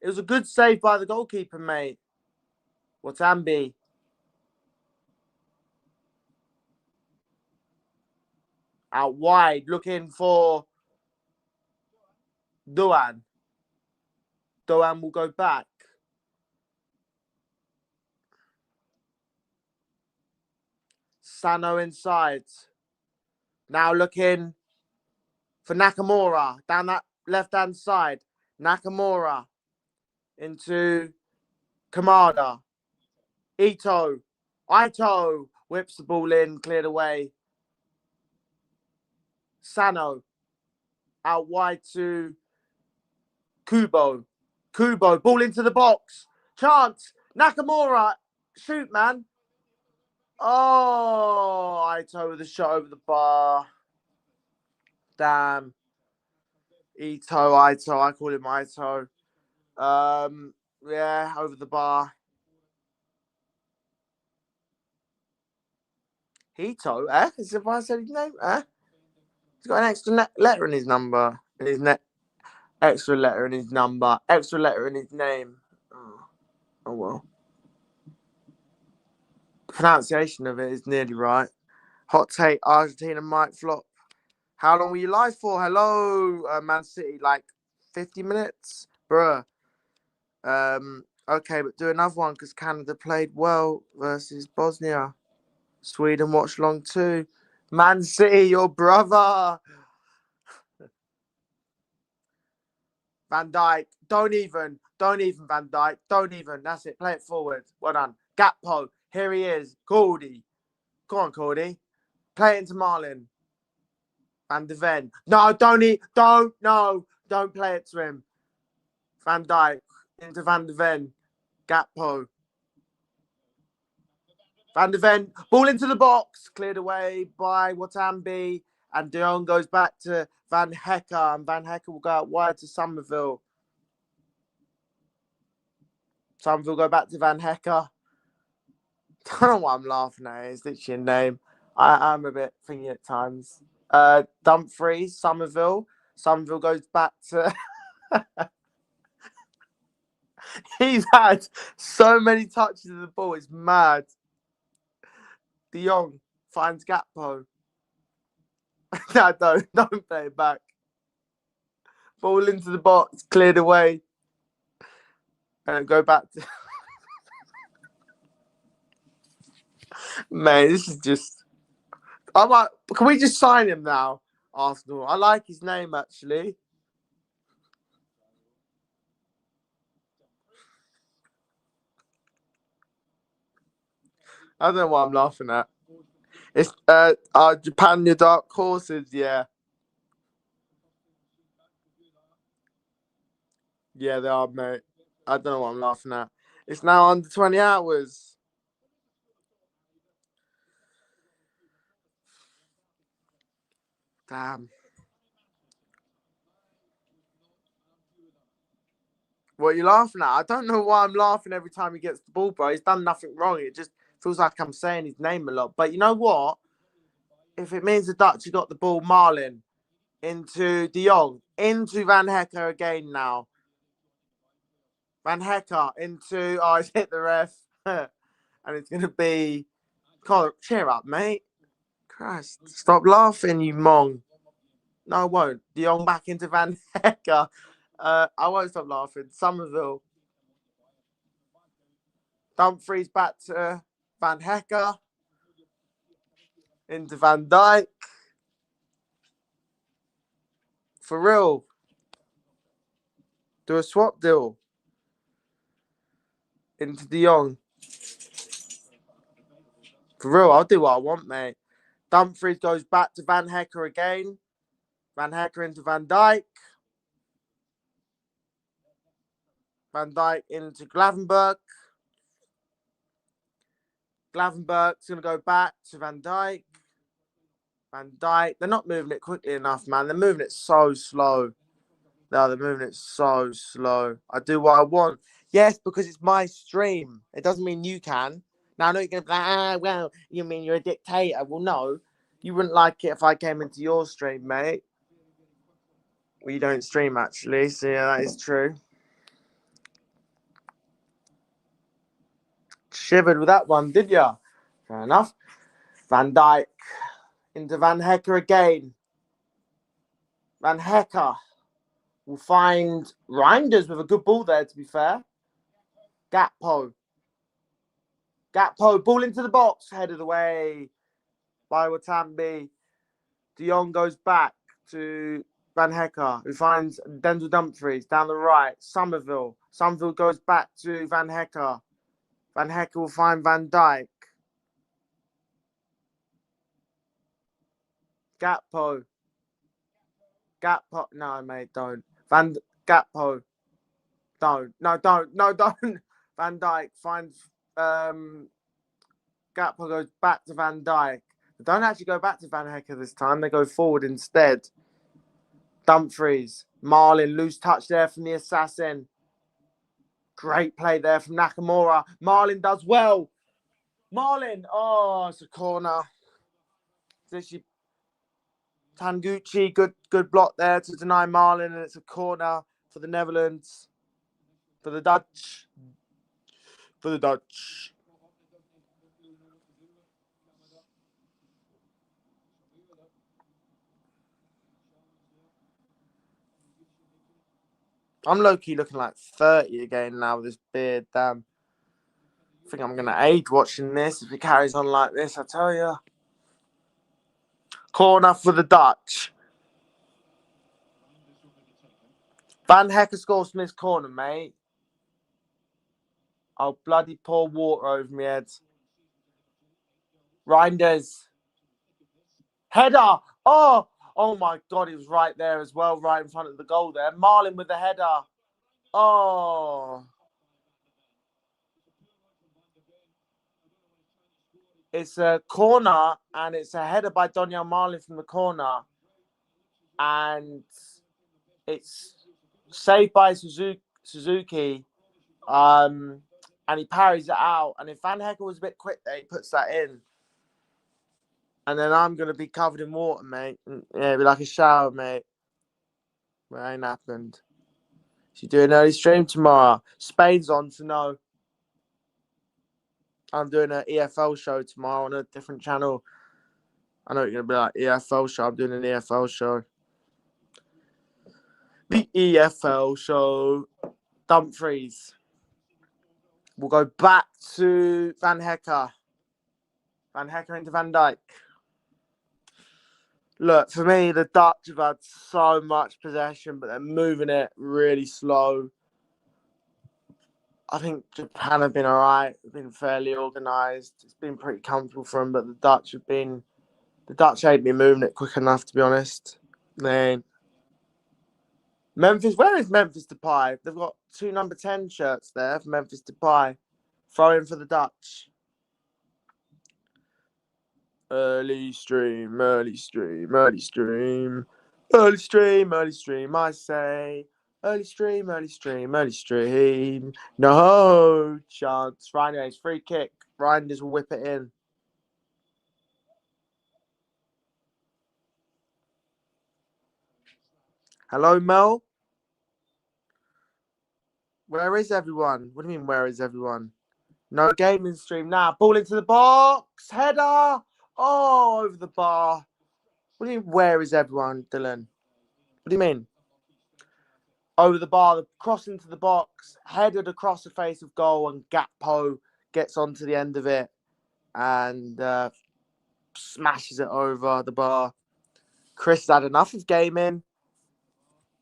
[SPEAKER 1] It was a good save by the goalkeeper, mate. Watambi. Out wide, looking for Doan. Doan will go back. Sano inside. Now looking for Nakamura down that left-hand side. Nakamura into Kamada. Ito whips the ball in, cleared away. Sano out wide to Kubo. Ball into the box. Chance. Nakamura. Shoot, man. Oh, Ito with a shot over the bar. Damn. Ito. I call him Ito. Yeah, over the bar. Hito, Is if I said his name, He's got an extra letter in his number. In his extra letter in his number. Extra letter in his name. Oh well. The pronunciation of it is nearly right. Hot take, Argentina might flop. How long were you live for? Hello, Man City. Like 50 minutes? Bruh. Okay, but do another one because Canada played well versus Bosnia. Sweden Watchalong too. Man City, your brother. Van Dijk. Don't even Van Dijk. Don't even. That's it. Play it forward. Well done. Gakpo. Here he is. Cordy. Go on, Cordy. Play it into Marlin. Van de Ven. No, don't play it to him. Van Dijk. Into Van de Ven. Gakpo. Van de Ven. Ball into the box. Cleared away by Watambi. And De Jong goes back to Van Hecker. And Van Hecker will go out wide to Somerville. Somerville go back to Van Hecker. I don't know what I'm laughing at. It's literally a name. I'm a bit thingy at times. Dumfries, Somerville. Somerville goes back to... He's had so many touches of the ball. It's mad. De Jong finds Gakpo. No, don't play it back. Ball into the box, cleared away. And go back to... Man, this is just... Can we just sign him now, Arsenal? I like his name, actually. I don't know what I'm laughing at. It's Japan, your dark horses, yeah. Yeah, they are, mate. I don't know what I'm laughing at. It's now under 20 hours. Damn. What are you laughing at? I don't know why I'm laughing every time he gets the ball, bro. He's done nothing wrong. It just feels like I'm saying his name a lot. But you know what? If it means the Dutch have got the ball, Marlin into De Jong, into Van Hecker again now. Van Hecker into, oh, he's hit the ref. And it's going to be, Colin, cheer up, mate. Christ, stop laughing, you mong. No, I won't. De Jong back into Van Hecker. I won't stop laughing. Somerville. Dumfries back to Van Hecker. Into Van Dijk. For real. Do a swap deal. Into De Jong. For real, I'll do what I want, mate. Dumfries goes back to Van Hecker again. Van Hecker into Van Dijk. Van Dijk into Glavenberg. Glavenberg's going to go back to Van Dijk. Van Dijk. They're not moving it quickly enough, man. They're moving it so slow. No, they're moving it so slow. I do what I want. Yes, because it's my stream. It doesn't mean you can. Now, I know you're going to be like, well, you mean you're a dictator. Well, no. You wouldn't like it if I came into your stream, mate. Well, you don't stream, actually. So, yeah, that is true. Shivered with that one, did ya? Fair enough. Van Dijk into Van Hecker again. Van Hecker will find Reinders with a good ball there, to be fair. Gakpo. Gakpo, ball into the box, headed away by Watambi. De Jong goes back to Van Hecker, who finds Denzel Dumfries down the right. Somerville. Somerville goes back to Van Hecker. Van Hecker will find Van Dijk. Gakpo. Gakpo. No, mate, don't. Gakpo. Don't. No, don't. No, don't. Van Dijk finds Gakpo goes back to Van Dijk. They don't actually go back to Van Hecker this time. They go forward instead. Dumfries. Marlin, loose touch there from the assassin. Great play there from Nakamura. Marlin does well. Marlin. Oh, it's a corner. Tanguchi, good block there to deny Marlin, and it's a corner for the Netherlands. For the Dutch. For the Dutch. I'm low-key looking like 30 again now with this beard. Damn. I think I'm going to age watching this if it carries on like this, I tell you. Corner for the Dutch. Van Hecker scores from this corner, mate. I'll bloody pour water over my head. Reinders. Header. Oh my God, he was right there as well, right in front of the goal there. Marlin with the header. Oh. It's a corner, and it's a header by Donyell Marlin from the corner. And it's saved by Suzuki. And he parries it out. And if Van Hecker was a bit quick there, he puts that in. And then I'm going to be covered in water, mate. Yeah, it'll be like a shower, mate. Well, it ain't happened. She's doing an early stream tomorrow. Spain's on to know. I'm doing an EFL show tomorrow on a different channel. I know you're going to be like, EFL show. I'm doing an EFL show. The EFL show. Dumfries. We'll go back to Van Hecker. Van Hecker into Van Dijk. Look, for me, the Dutch have had so much possession, but they're moving it really slow. I think Japan have been all right. They've been fairly organised. It's been pretty comfortable for them, but the Dutch ain't been moving it quick enough, to be honest. Memphis, where is Memphis Depay? They've got 2 number 10 shirts there for Memphis Depay. Throw in for the Dutch. Early stream, I say. Early stream. No chance. Anyways, free kick. Reinders will whip it in. Hello, Mel. Where is everyone? What do you mean, where is everyone? No gaming stream now. Ball into the box. Header. Oh, over the bar. What do you mean, where is everyone, Dylan? What do you mean? Over the bar, the cross into the box, headed across the face of goal, and Gakpo gets onto the end of it and smashes it over the bar. Chris has had enough of gaming.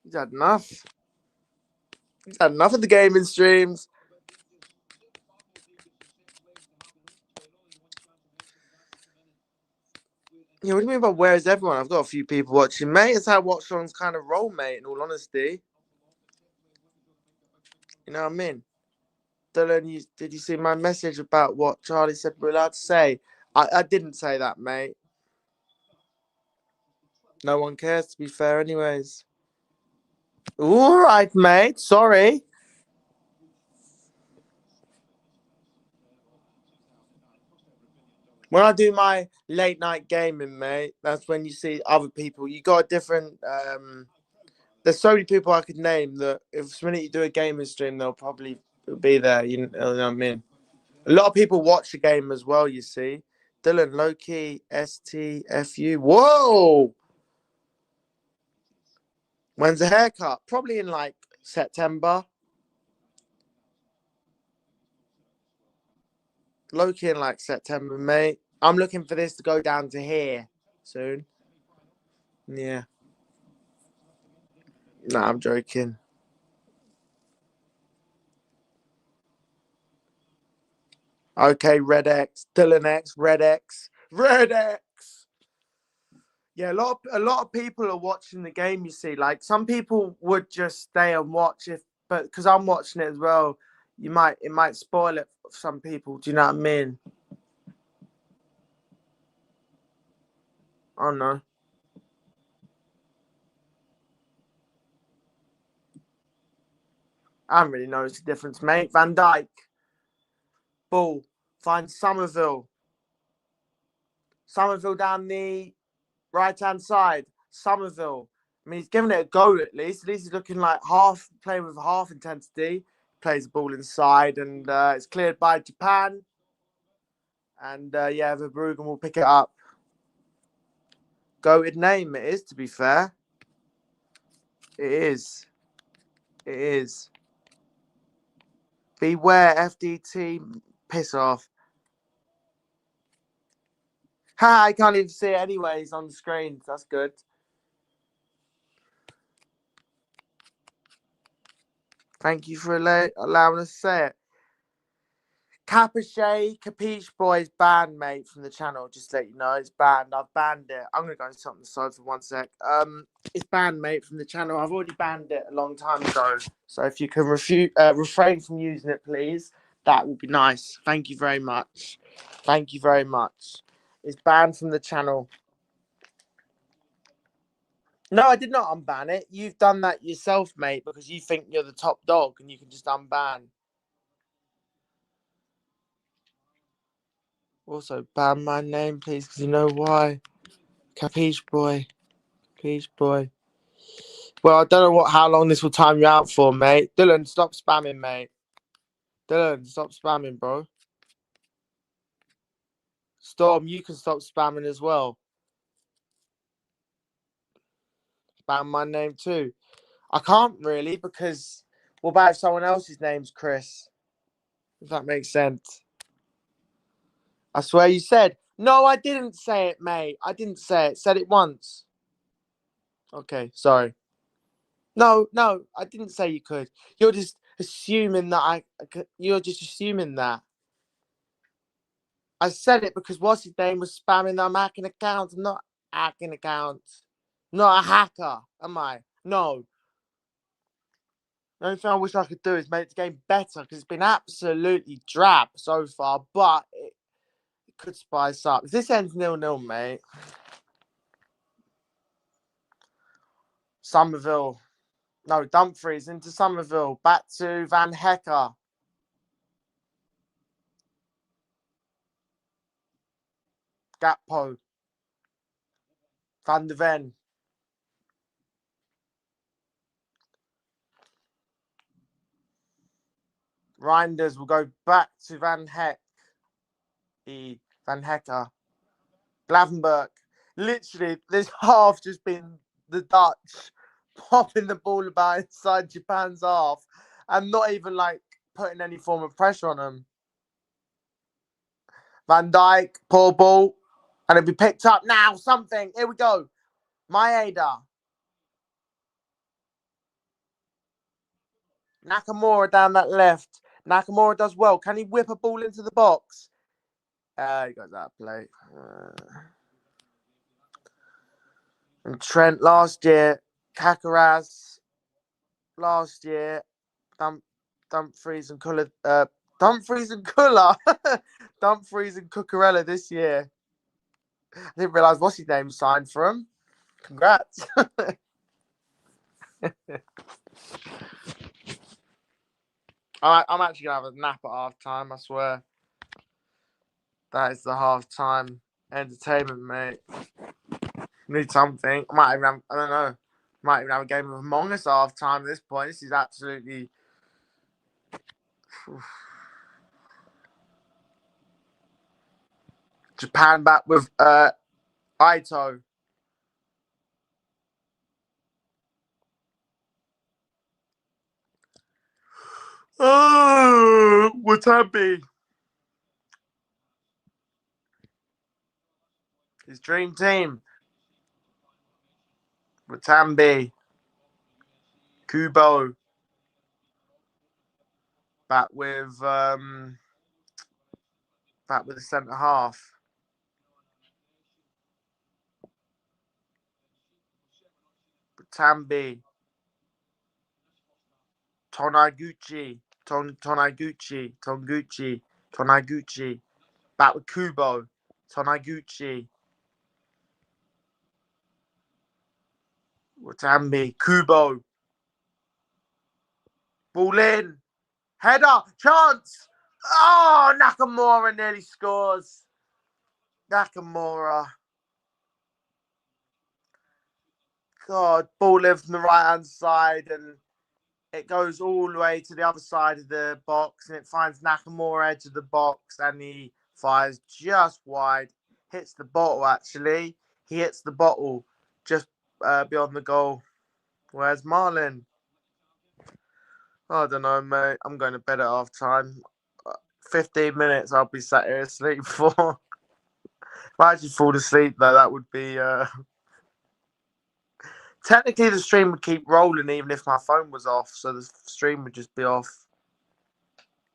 [SPEAKER 1] He's had enough. He's had enough of the gaming streams. Yeah, what do you mean by where is everyone? I've got a few people watching, mate. It's how Watchalong's kind of roll, mate, in all honesty. You know what I mean? Dylan, did you see my message about what Charlie said we're allowed to say? I didn't say that, mate. No one cares, to be fair, anyways. All right, mate. Sorry. When I do my late night gaming, mate, that's when you see other people. You got a different. There's so many people I could name that if the minute you do a gaming stream, they'll probably be there. You know what I mean? A lot of people watch the game as well. You see, Dylan, low key, STFU. Whoa! When's the haircut? Probably in like September. Low key in like September, mate. I'm looking for this to go down to here soon. Yeah. Nah, I'm joking. Okay, Red X, Dylan X, Red X, Red X. Yeah, a lot of people are watching the game. You see, like some people would just stay and watch if, but because I'm watching it as well, it might spoil it for some people. Do you know what I mean? I don't know. I don't really notice the difference, mate. Van Dyke, ball, finds Somerville. Somerville down the right hand side. Somerville. I mean, he's giving it a go at least. At least he's looking like half playing with half intensity. Plays the ball inside, and it's cleared by Japan. And yeah, Verbruggen will pick it up. Goated name it is, to be fair. It is. It is. Beware, FDT. Piss off. Ha! I can't even see it anyways on the screen. That's good. Thank you for allowing us to say it. Capuchet, Capiche Boy is banned, mate, from the channel. Just to let you know, it's banned. I've banned it. I'm gonna go and something aside for 1 sec. It's banned, mate, from the channel. I've already banned it a long time ago. So if you can refrain from using it, please, that would be nice. Thank you very much. Thank you very much. It's banned from the channel. No, I did not unban it. You've done that yourself, mate, because you think you're the top dog and you can just unban. Also, ban my name, please, because you know why. Capiche Boy. Capiche Boy. Well, I don't know how long this will time you out for, mate. Dylan, stop spamming, mate. Dylan, stop spamming, bro. Storm, you can stop spamming as well. Spam my name too. I can't really because what about if someone else's name's Chris? If that makes sense. I swear you said. No, I didn't say it, mate. I didn't say it. Said it once. Okay, sorry. No, I didn't say you could. You're just assuming that you're just assuming that. I said it because what's his name was spamming. I'm hacking accounts. I'm not hacking accounts. I'm not a hacker, am I? No. The only thing I wish I could do is make the game better because it's been absolutely drab so far, but it could spice up. If this ends 0-0, mate. Somerville. No, Dumfries into Somerville. Back to Van Hecker. Gakpo. Van de Ven. Reinders will go back to Van Heck. Van Hecker. Blavenberg. Literally, this half just been the Dutch popping the ball about inside Japan's half and not even like putting any form of pressure on them. Van Dijk, poor ball. And it'll be picked up now. Something. Here we go. Maeda. Nakamura down that left. Nakamura does well. Can he whip a ball into the box? He got that play. And Trent last year. Kakaraz last year. Dumfries and Culler. Dumfries and Culler. Dumfries and Cucurella this year. I didn't realise what's his name signed for him. Congrats. I'm actually going to have a nap at half time, I swear. That is the half time entertainment, mate. Need something. I might even have, I don't know. Might even have a game of Among Us at half time at this point. This is absolutely. Japan back with Aito. Oh, Watabe. His dream team. Watambi. Kubo. Back with the centre half. Watambi. Tonaguchi. Tonaguchi. Back with Kubo. Tonaguchi. Watambi. Kubo. Ball in. Header. Chance. Oh, Nakamura nearly scores. Nakamura. God, ball in from the right-hand side and it goes all the way to the other side of the box and it finds Nakamura edge of the box and he fires just wide. Hits the bottle, actually. He hits the bottle just beyond the goal. Where's Marlin? I don't know, mate. I'm going to bed at half time. 15 minutes I'll be sat here asleep for. If I actually fall asleep, though, that would be... Technically, the stream would keep rolling even if my phone was off, so the stream would just be off.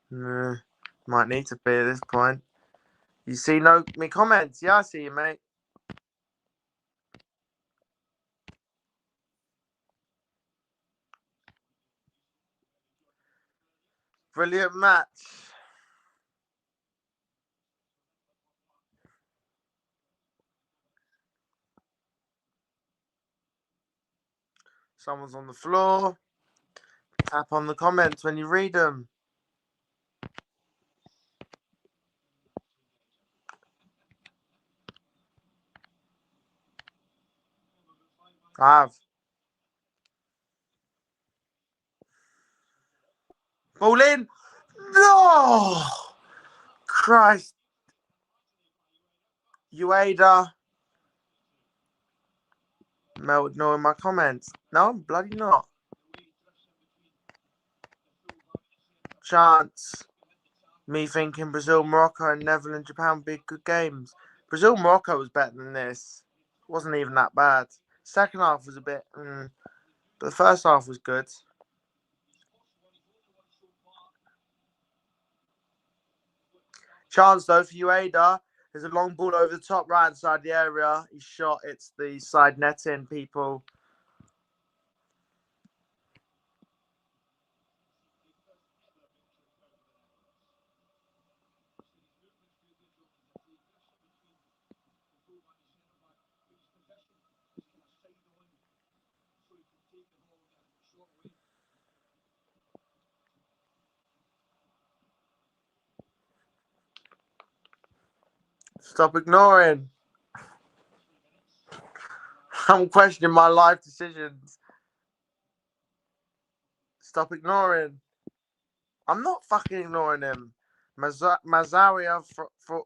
[SPEAKER 1] Might need to be at this point. You see me comments? Yeah, I see you, mate. Brilliant match. Someone's on the floor. Tap on the comments when you read them. I have. Ball in. No! Christ. Ueda. Mel ignoring my comments. No, I'm bloody not. Chance. Me thinking Brazil, Morocco, and Netherlands, Japan would be good games. Brazil, Morocco was better than this. It wasn't even that bad. Second half was a bit, but the first half was good. Chance though for Ueda. There's a long ball over the top right hand side of the area. He shot. It's the side netting, people. Stop ignoring. I'm questioning my life decisions. Stop ignoring. I'm not fucking ignoring him. Mazaria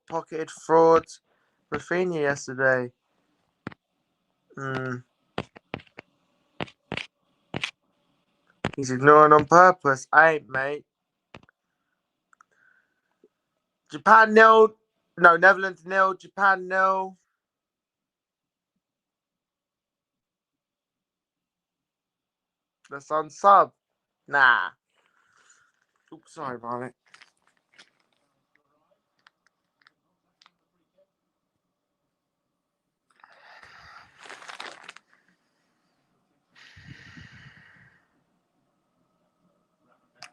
[SPEAKER 1] pocketed fraud Rafinha yesterday. He's ignoring on purpose. I ain't, mate. Japan nil. No, Netherlands nil. Japan nil. That's on sub. Nah. Oops, sorry about it.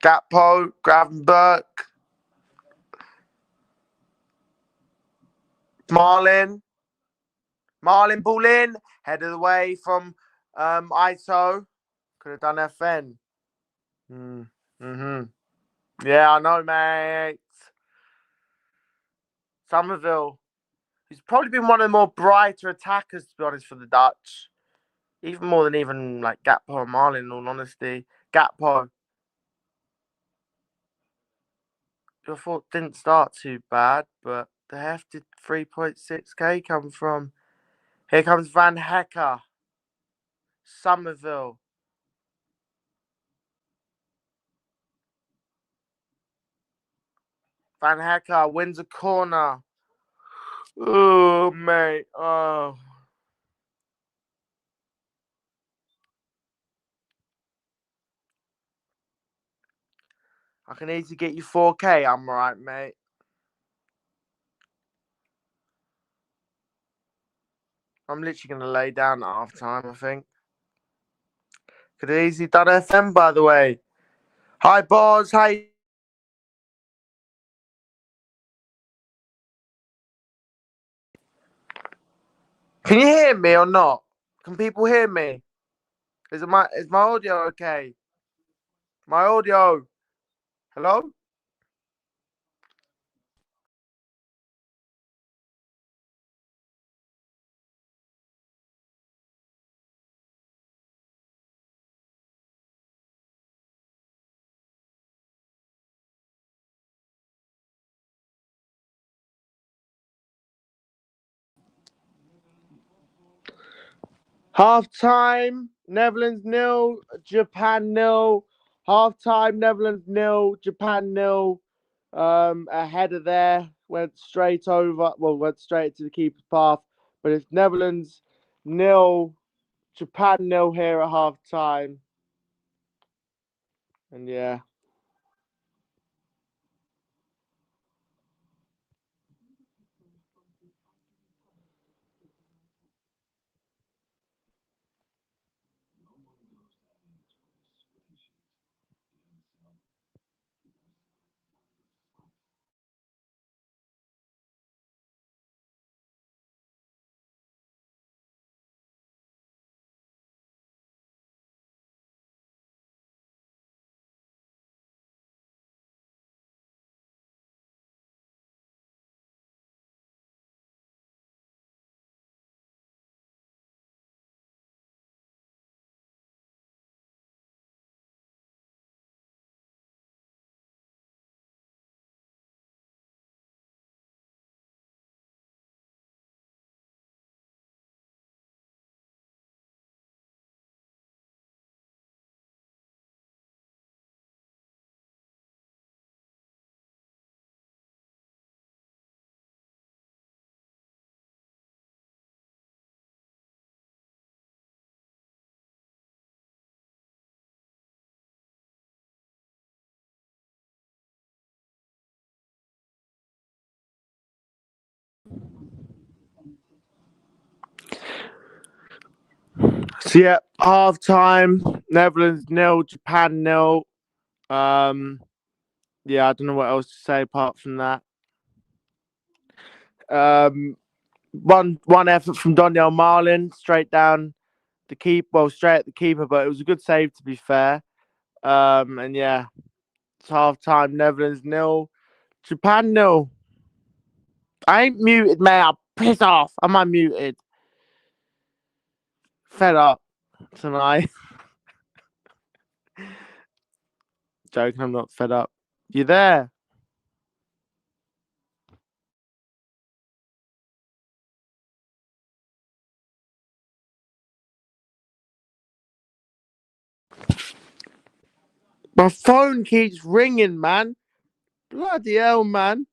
[SPEAKER 1] Gakpo, Gravenberg, Marlin ball in, head of the way from Ito. Could have done FN. Yeah, I know, mate. Somerville. He's probably been one of the more brighter attackers, to be honest, for the Dutch. Even more than even like Gakpo and Marlin, in all honesty. Gakpo, I thought didn't start too bad, but the hefty 3.6k come from. Here comes Van Hecker. Somerville. Van Hecker wins a corner. Oh, mate. Oh. I can easily get you 4k. I'm alright, mate. I'm literally going to lay down at half time, I think. Could have easily done FM, by the way. Hi, Boz. Hey. Can you hear me or not? Can people hear me? Is my audio okay? My audio. Hello? Half time, Netherlands nil, Japan nil. Half time, Netherlands nil, Japan nil. Ahead of there, went straight to the keeper's path. But it's Netherlands nil, Japan nil here at half time. And yeah. So yeah, half time, Netherlands nil, Japan nil. Yeah, I don't know what else to say apart from that. One effort from Daniel Marlin, straight down straight at the keeper, but it was a good save to be fair. And yeah, it's half time, Netherlands nil, Japan nil. I ain't muted, mate. I'll piss off. Am I muted? Fed up tonight. Joking, I'm not fed up. You there? My phone keeps ringing, man. Bloody hell, man.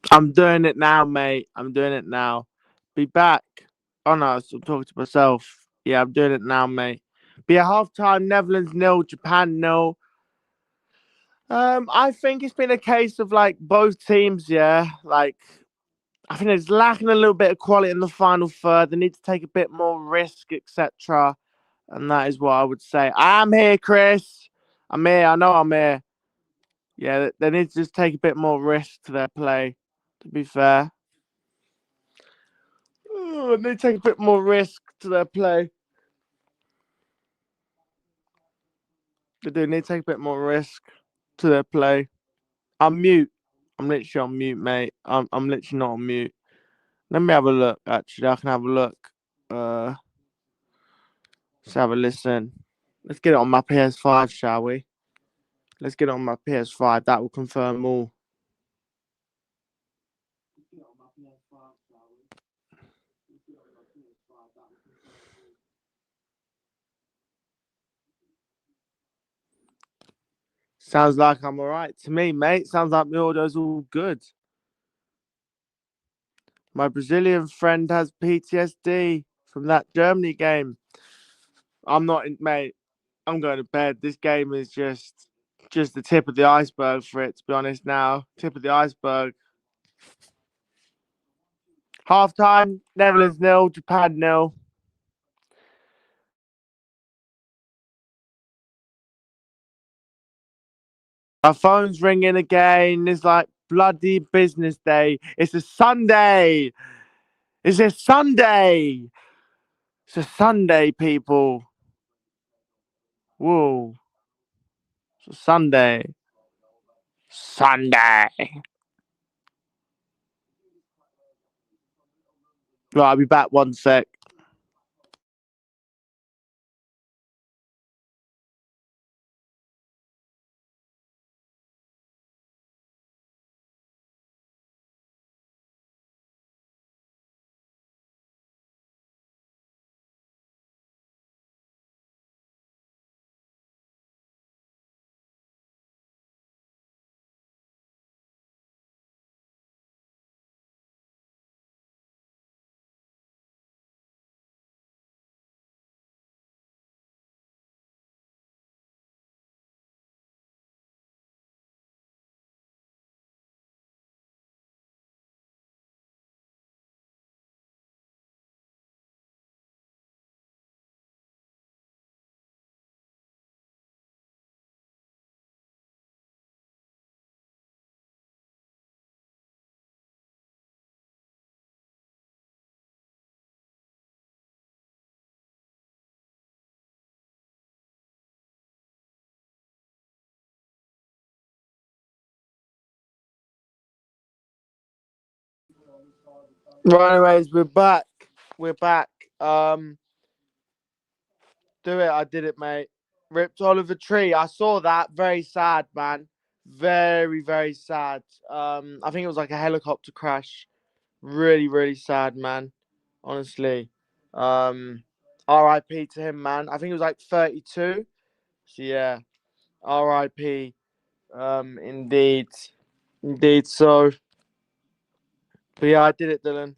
[SPEAKER 1] I'm doing it now, mate. I'm doing it now. Be back. Oh no, I'm still talking to myself. Yeah, I'm doing it now, mate. Be a half time. Netherlands nil, Japan nil. I think it's been a case of like both teams. Yeah, like I think it's lacking a little bit of quality in the final third. They need to take a bit more risk, etc. And that is what I would say. I'm here, Chris. I'm here. I know I'm here. Yeah, they need to just take a bit more risk to their play. To be fair, they take a bit more risk to their play. They do need to take a bit more risk to their play. I'm mute. I'm literally on mute, mate. I'm literally not on mute. Let me have a look. Actually, I can have a look. Let's have a listen. Let's get it on my PS5, shall we? Let's get it on my PS5. That will confirm all. Sounds like I'm all right to me, mate. Sounds like my audio's all good. My Brazilian friend has PTSD from that Germany game. I'm not, mate. I'm going to bed. This game is just the tip of the iceberg for it. To be honest, now tip of the iceberg. Half time, Netherlands nil, Japan nil. My phone's ringing again. It's like bloody business day. It's a Sunday. It's a Sunday. It's a Sunday, people. Whoa. It's a Sunday. Sunday. Right, I'll be back 1 sec. Right, anyways, we're back. We're back. Do it. I did it, mate. Ripped Oliver Tree. I saw that. Very sad, man. Very, very sad. I think it was like a helicopter crash. Really, really sad, man. Honestly. Um, R.I.P. to him, man. I think it was like 32. So yeah, R.I.P. Indeed, indeed. So, but yeah, I did it, Dylan.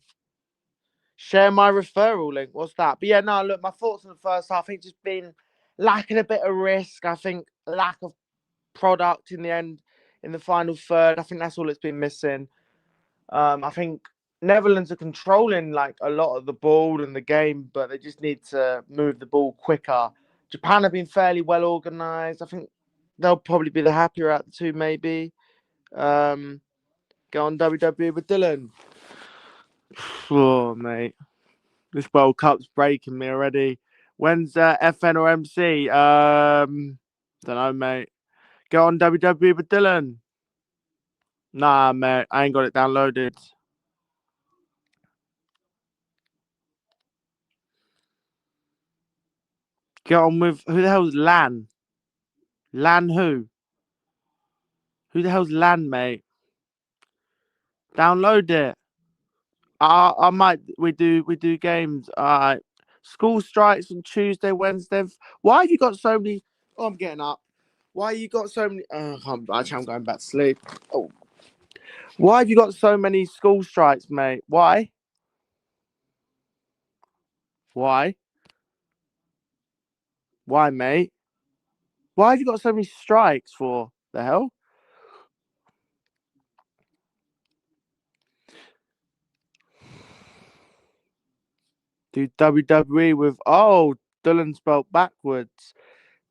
[SPEAKER 1] Share my referral link. What's that? But yeah, no, look, my thoughts on the first half. I think just been lacking a bit of risk. I think lack of product in the end, in the final third. I think that's all it's been missing. I think Netherlands are controlling like a lot of the ball and the game, but they just need to move the ball quicker. Japan have been fairly well organised. I think they'll probably be the happier out of the two, maybe. Um, Go on WWE with Dylan. Oh, mate. This World Cup's breaking me already. When's FN or MC? Don't know, mate. Go on WWE with Dylan. Nah, mate. I ain't got it downloaded. Get on with who the hell's Lan? Lan who? Who the hell's Lan, mate? Download it. I might. We do games. Alright. School strikes on Tuesday, Wednesday. Why have you got so many? Oh, I'm getting up. Why you got so many? Actually, I'm going back to sleep. Oh, why have you got so many school strikes, mate? Why? Why? Why, mate? Why have you got so many strikes for? The hell? Do WWE with Dylan spelt backwards.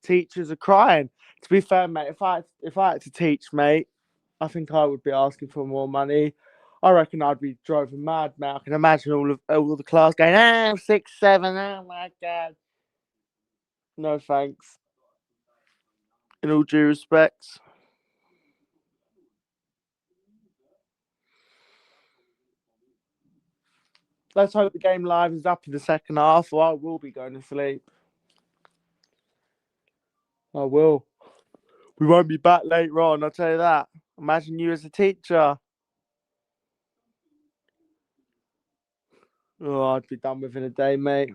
[SPEAKER 1] Teachers are crying. To be fair, mate, if I had to teach, mate, I think I would be asking for more money. I reckon I'd be driving mad, mate. I can imagine all the class going, 6, 7, oh my god. No thanks. In all due respects. Let's hope the game live is up in the second half, or I will be going to sleep. I will. We won't be back later on, I'll tell you that. Imagine you as a teacher. Oh, I'd be done within a day, mate.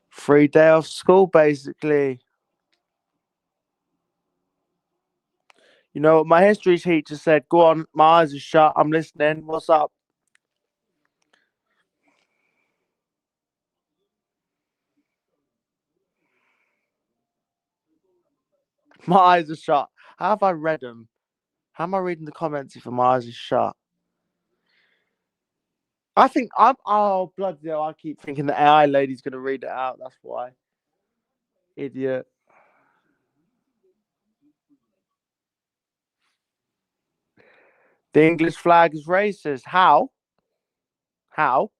[SPEAKER 1] Free day off school, basically. You know what my history teacher said? Go on, my eyes are shut. I'm listening. What's up? My eyes are shut. How have I read them? How am I reading the comments if my eyes are shut? I think I'm. Oh, bloody hell. I keep thinking the AI lady's going to read it out. That's why. Idiot. The English flag is racist. How? How?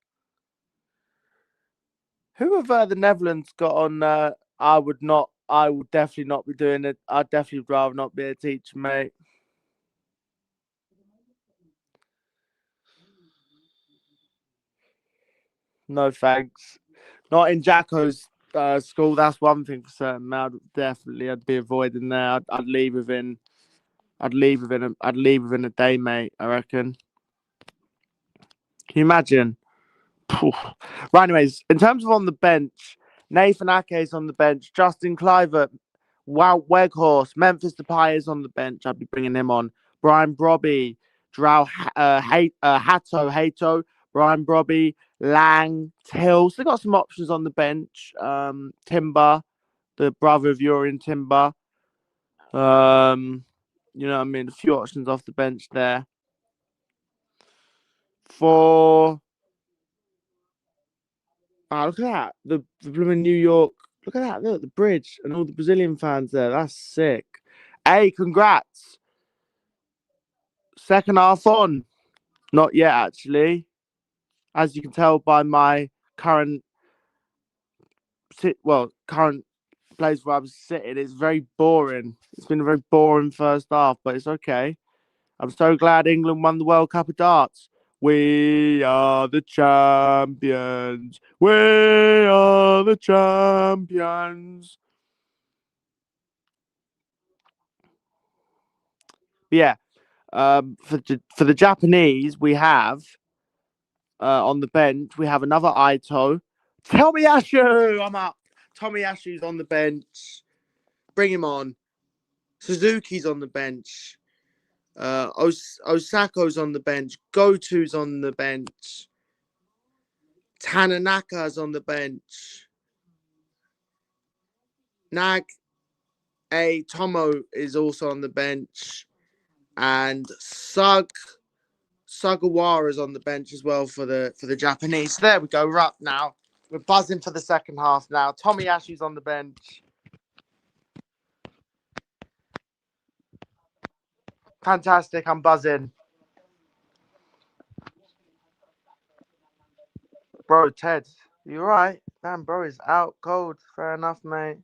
[SPEAKER 1] Who have the Netherlands got on? I would not. I would definitely not be doing it. I'd definitely rather not be a teacher, mate. No thanks. Not in Jacko's school. That's one thing for certain. I'd be avoiding there. I'd leave within. I'd leave within a day, mate. I reckon. Can you imagine? Right, anyways, in terms of on the bench, Nathan Ake's on the bench, Justin Clivert, Wout Weghorst, Memphis Depay is on the bench. I'd be bringing him on. Brian Brobby, Hato, Brian Brobby, Lang, Till. So they got some options on the bench. Timber, the brother of Urian Timber. You know what I mean? A few options off the bench there. For look at that. The blooming New York. Look at that. Look, the bridge and all the Brazilian fans there. That's sick. Hey, congrats. Second half on. Not yet, actually. As you can tell by my current place where I'm sitting, it's very boring. It's been a very boring first half, but it's okay. I'm so glad England won the World Cup of Darts. We are the champions. We are the champions. But yeah, for the Japanese, we have on the bench, we have another Ito. Tomiyasu, I'm up. Tomiyasu's on the bench. Bring him on. Suzuki's on the bench. Osako's on the bench. Goto's on the bench. Tananaka's on the bench. Nag A Tomo is also on the bench. And Sugawara's on the bench as well for the Japanese. So there we go. We're up now. We're buzzing for the second half now. Tomiyasu's on the bench. Fantastic. I'm buzzing. Bro, Ted, you right? Damn, bro is out cold. Fair enough, mate.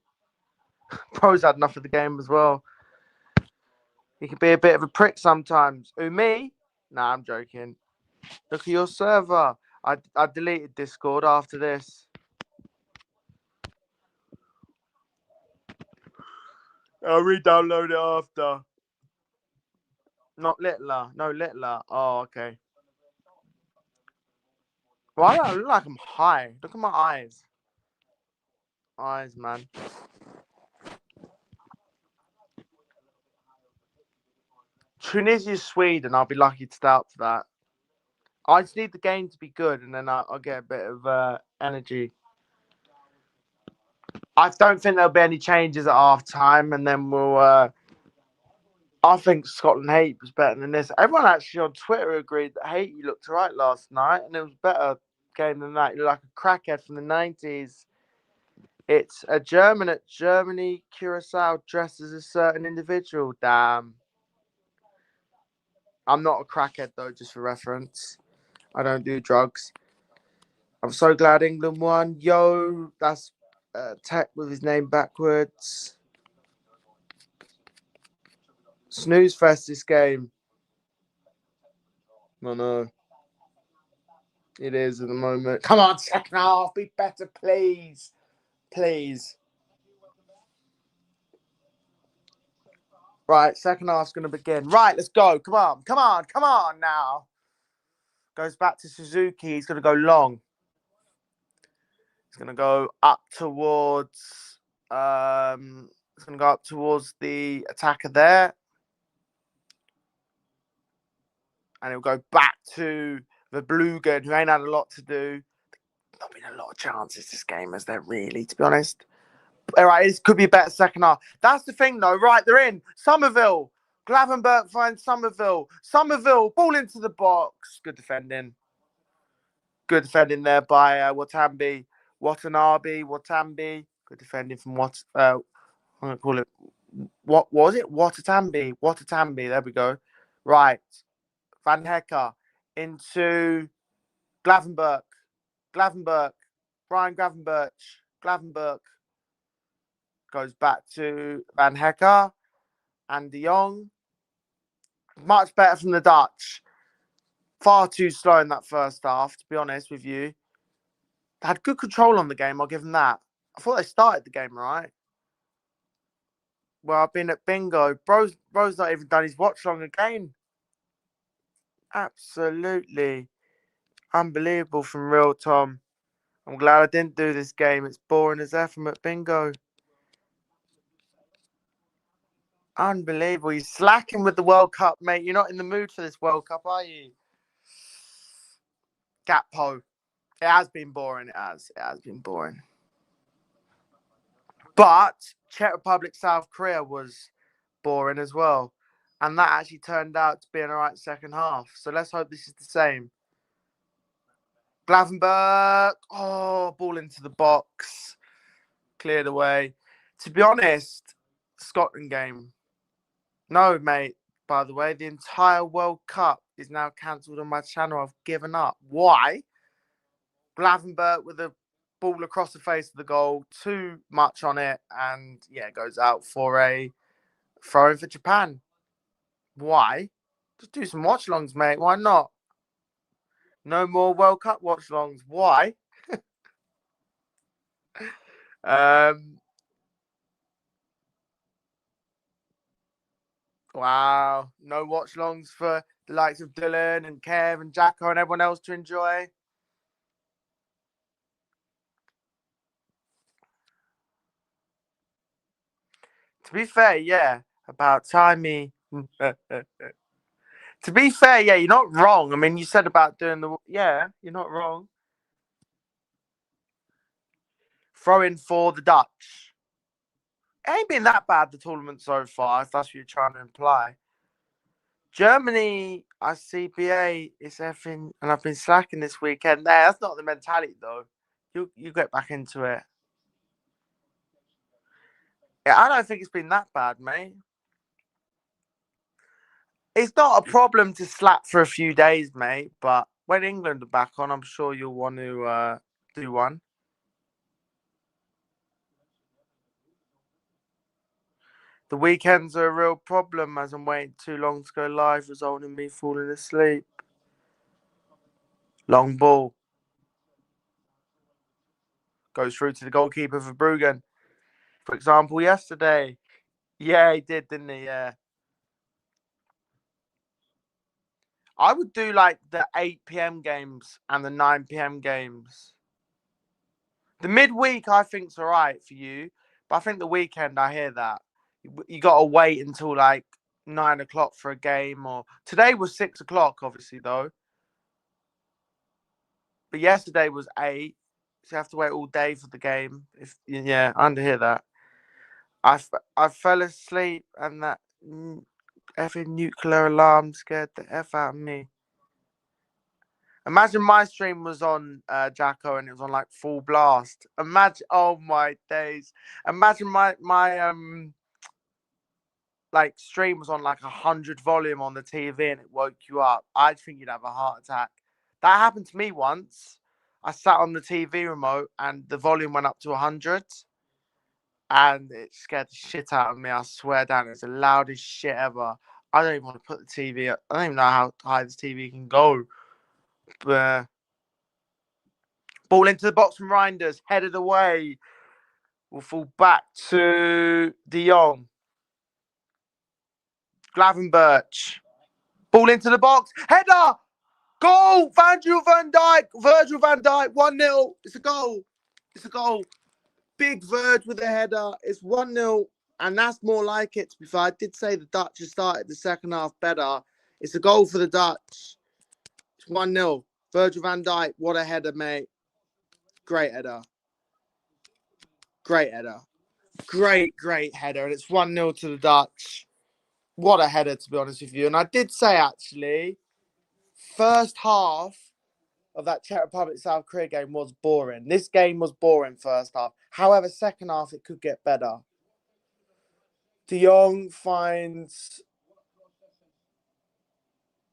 [SPEAKER 1] Bro's had enough of the game as well. He can be a bit of a prick sometimes. Who, me? Nah, I'm joking. Look at your server. I deleted Discord after this. I'll re-download it after. Not Littler. No, Littler. Oh, okay. Why do I look like I'm high? Look at my eyes. Eyes, man. Tunisia, Sweden. I'll be lucky to start for that. I just need the game to be good, and then I'll get a bit of energy. I don't think there'll be any changes at half time, and then we'll. I think Scotland Haiti was better than this. Everyone actually on Twitter agreed that Haiti looked right last night, and it was a better game than that. You look like a crackhead from the 90s. It's a German at Germany, Curacao dressed as a certain individual. Damn. I'm not a crackhead, though, just for reference. I don't do drugs. I'm so glad England won. Yo, that's Tech with his name backwards. Snooze fest this game. No. It is at the moment. Come on, second half. Be better, please. Please. Right, second half's going to begin. Right, let's go. Come on now. Goes back to Suzuki. He's going to go long. He's going to go up towards. He's going to go up towards the attacker there, and he'll go back to the Blugan, who ain't had a lot to do. Not been a lot of chances this game, has there really? To be honest. All right, this could be a better second half. That's the thing, though. Right, they're in. Somerville. Glavenberg finds Somerville. Somerville, ball into the box. Good defending. Good defending there by Watanabe. Watanabe. Good defending from I'm going to call it. What was it? Watatambi. There we go. Right. Van Hecker into Glavenberg. Brian Glavenberg goes back to Van Hecker and De Jong. Much better from the Dutch. Far too slow in that first half, to be honest with you. They had good control on the game, I'll give them that. I thought they started the game right. Well, I've been at bingo. Bro's not even done his watchalong again. Absolutely unbelievable from real Tom. I'm glad I didn't do this game. It's boring as F from at bingo. Unbelievable. You're slacking with the World Cup, mate. You're not in the mood for this World Cup, are you? Gakpo. It has been boring. It has been boring. But Czech Republic, South Korea was boring as well. And that actually turned out to be an alright second half. So let's hope this is the same. Glavenberg. Oh, ball into the box. Cleared away. To be honest, Scotland game. No, mate. By the way, the entire World Cup is now cancelled on my channel. I've given up. Why? Glavenberg with a ball across the face of the goal, too much on it, and yeah, goes out for a throw in for Japan. Why? Just do some watchalongs, mate. Why not? No more World Cup watchalongs. Why? Um. Wow. No watchalongs for the likes of Dylan and Kev and Jacko and everyone else to enjoy. To be fair, yeah. About timey. To be fair, yeah, you're not wrong. I mean, you said about doing the you're not wrong. Throwing for the Dutch. It ain't been that bad the tournament so far, if that's what you're trying to imply. Germany, I see BA is effing, and I've been slacking this weekend. There, that's not the mentality though. You get back into it. Yeah, I don't think it's been that bad, mate. It's not a problem to slack for a few days, mate. But when England are back on, I'm sure you'll want to do one. The weekends are a real problem as I'm waiting too long to go live, resulting in me falling asleep. Long ball goes through to the goalkeeper for Bruggen. For example, yesterday. Yeah, he did, didn't he? Yeah. I would do like the 8 p.m. games and the 9 p.m. games. The midweek, I think's all right for you, but I think the weekend, I hear that you got to wait until like 9 o'clock for a game. Or today was 6 o'clock, obviously though, but yesterday was 8, so you have to wait all day for the game. If yeah, I hear that. I fell asleep and that effing nuclear alarm scared the f out of me. Imagine my stream was on Jacko and it was on like full blast. Imagine, oh my days. Imagine my like stream was on like 100 volume on the TV and it woke you up. I'd think you'd have a heart attack. That happened to me once. I sat on the TV remote and the volume went up to 100 and it scared the shit out of me. I swear down, it's the loudest shit ever. I don't even want to put the TV up. I don't even know how high this TV can go. But ball into the box from Reinders, headed away. Will fall back to De Jong. Glavenberch. Ball into the box. Header! Goal! Virgil van Dijk. 1-0. It's a goal. It's a goal. Big Verge with a header. It's 1-0. And that's more like it, to be fair. I did say the Dutch have started the second half better. It's a goal for the Dutch. It's 1-0. Virgil van Dijk. What a header, mate. Great header. Great header. Great header. And it's 1-0 to the Dutch. What a header, to be honest with you. And I did say, actually, first half of that Czech Republic South Korea game was boring. This game was boring first half. However, second half, it could get better. De Jong finds...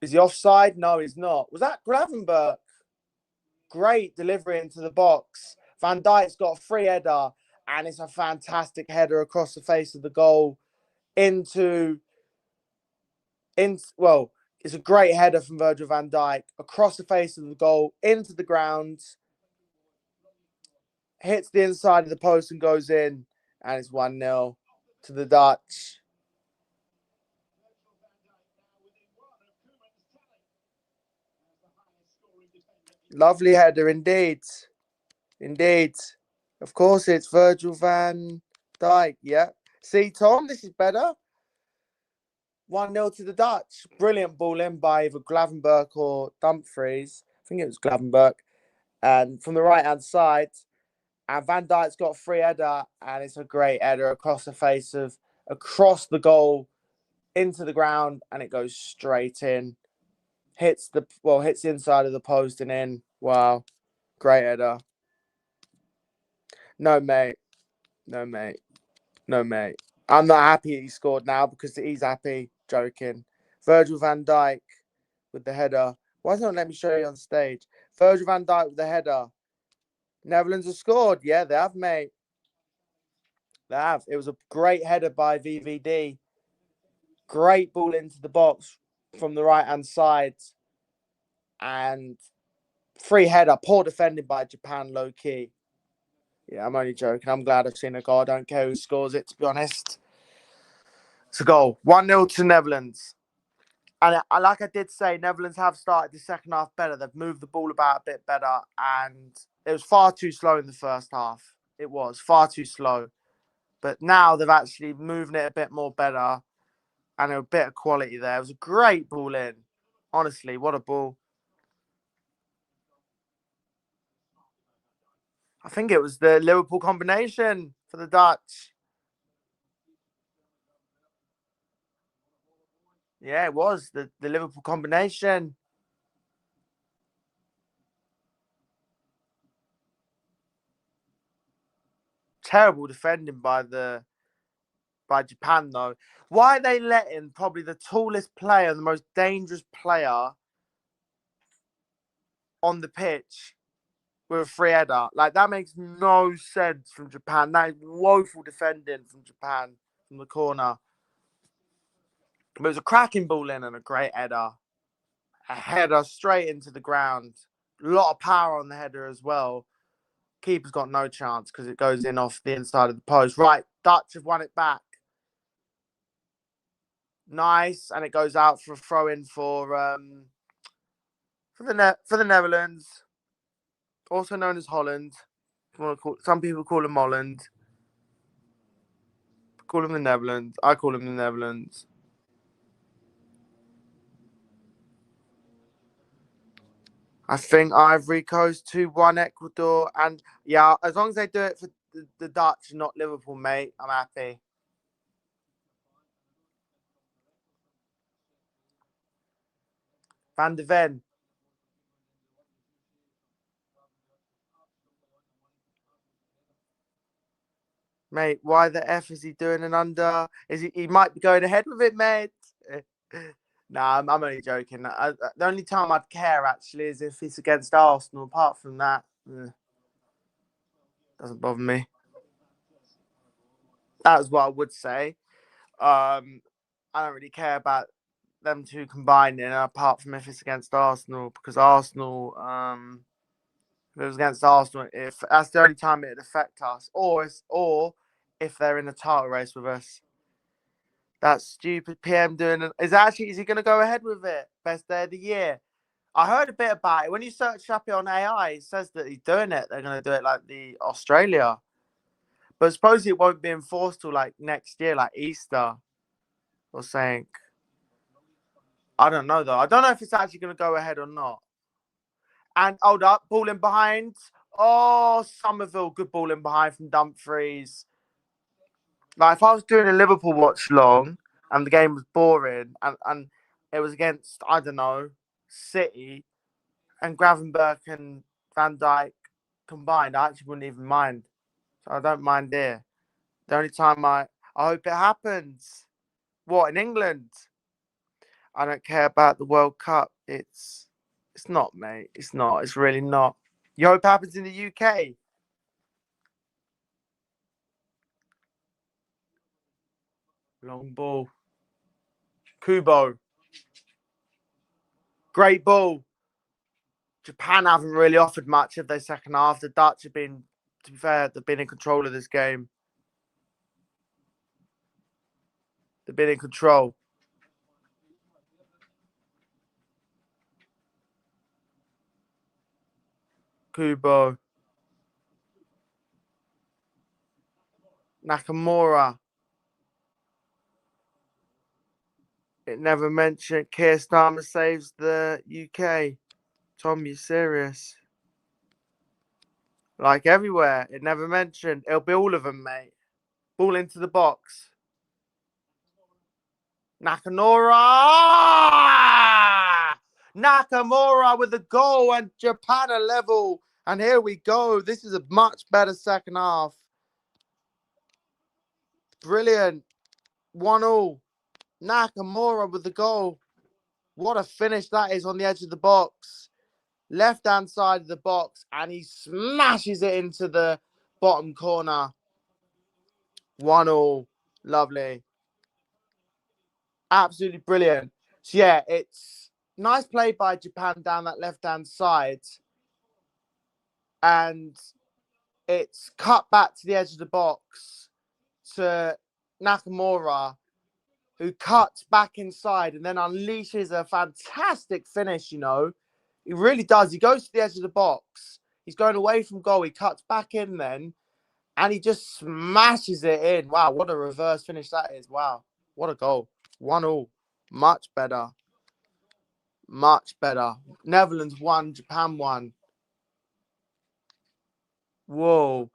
[SPEAKER 1] Is he offside? No, he's not. Was that Gravenberg? Great delivery into the box. Van Dijk's got a free header, and it's a fantastic header across the face of the goal into... Well, it's a great header from Virgil van Dijk across the face of the goal into the ground, hits the inside of the post and goes in, and it's 1-0 to the Dutch. Lovely header indeed. Indeed. Of course, it's Virgil van Dijk. Yeah. See, Tom, this is better. 1-0 to the Dutch. Brilliant ball in by either Glavenberg or Dumfries. I think it was Glavenberg. And from the right-hand side, and Van Dijk's got a free header, and it's a great header across the goal into the ground, and it goes straight in. Hits the inside of the post and in. Wow, great header. No, mate. No, mate. No, mate. I'm not happy he scored now because he's happy. Joking. Virgil van Dijk with the header. Why don't let me show you on stage? Virgil van Dijk with the header. Netherlands have scored. Yeah, they have, mate. They have. It was a great header by VVD. Great ball into the box from the right-hand side. And free header. Poor defending by Japan, low-key. Yeah, I'm only joking. I'm glad I've seen a goal. I don't care who scores it, to be honest. It's a goal. 1-0 to Netherlands. And like I did say, Netherlands have started the second half better. They've moved the ball about a bit better. And it was far too slow in the first half. It was far too slow. But now they've actually moved it a bit more better. And a bit of quality there. It was a great ball in. Honestly, what a ball. I think it was the Liverpool combination for the Dutch. Yeah, it was the Liverpool combination. Terrible defending by Japan, though. Why are they letting probably the tallest player, the most dangerous player on the pitch with a free header? Like, that makes no sense from Japan. That is woeful defending from Japan from the corner. But it was a cracking ball in and a great header. A header straight into the ground. A lot of power on the header as well. Keeper's got no chance because it goes in off the inside of the post. Right, Dutch have won it back. Nice, and it goes out for a throw in for the Netherlands, also known as Holland. Some people call him Holland. Call him the Netherlands. I call him the Netherlands. I think Ivory Coast 2-1 Ecuador, and yeah, as long as they do it for the Dutch and not Liverpool, mate, I'm happy. Van de Ven. Mate, why the F is he doing an under? He might be going ahead with it, mate. Nah, I'm only joking. The only time I'd care actually is if it's against Arsenal. Apart from that, doesn't bother me. That's what I would say. I don't really care about them two combining, apart from if it's against Arsenal, because Arsenal, if it was against Arsenal, if that's the only time it'd affect us, or if they're in the title race with us. That stupid PM doing it. Is he going to go ahead with it? Best day of the year. I heard a bit about it. When you search up it on AI, it says that he's doing it. They're going to do it like the Australia. But supposedly it won't be enforced till like next year, like Easter or something. I don't know though. I don't know if it's actually going to go ahead or not. And hold up, ball in behind. Oh, Somerville, good ball in behind from Dumfries. Like if I was doing a Liverpool watch long and the game was boring and it was against, I don't know, City and Gravenberch and Van Dijk combined, I actually wouldn't even mind. So I don't mind there. The only time I hope it happens. What, in England? I don't care about the World Cup. It's not, mate. It's not. It's really not. You hope it happens in the UK? Long ball. Kubo. Great ball. Japan haven't really offered much of their second half. The Dutch have been, to be fair, they've been in control of this game. They've been in control. Kubo. Nakamura. It never mentioned Keir Starmer saves the UK. Tom, you serious? Like everywhere. It never mentioned. It'll be all of them, mate. Ball into the box. Nakamura! Nakamura with the goal and Japan are level. And here we go. This is a much better second half. Brilliant. 1-1. Nakamura with the goal. What a finish that is on the edge of the box. Left-hand side of the box, and he smashes it into the bottom corner. 1-1. Lovely. Absolutely brilliant. So, yeah, it's nice play by Japan down that left-hand side. And it's cut back to the edge of the box to Nakamura, who cuts back inside and then unleashes a fantastic finish, you know. He really does. He goes to the edge of the box. He's going away from goal. He cuts back in then, and he just smashes it in. Wow, what a reverse finish that is. Wow, what a goal. 1-1. Much better. Much better. Netherlands 1, Japan 1. Whoa.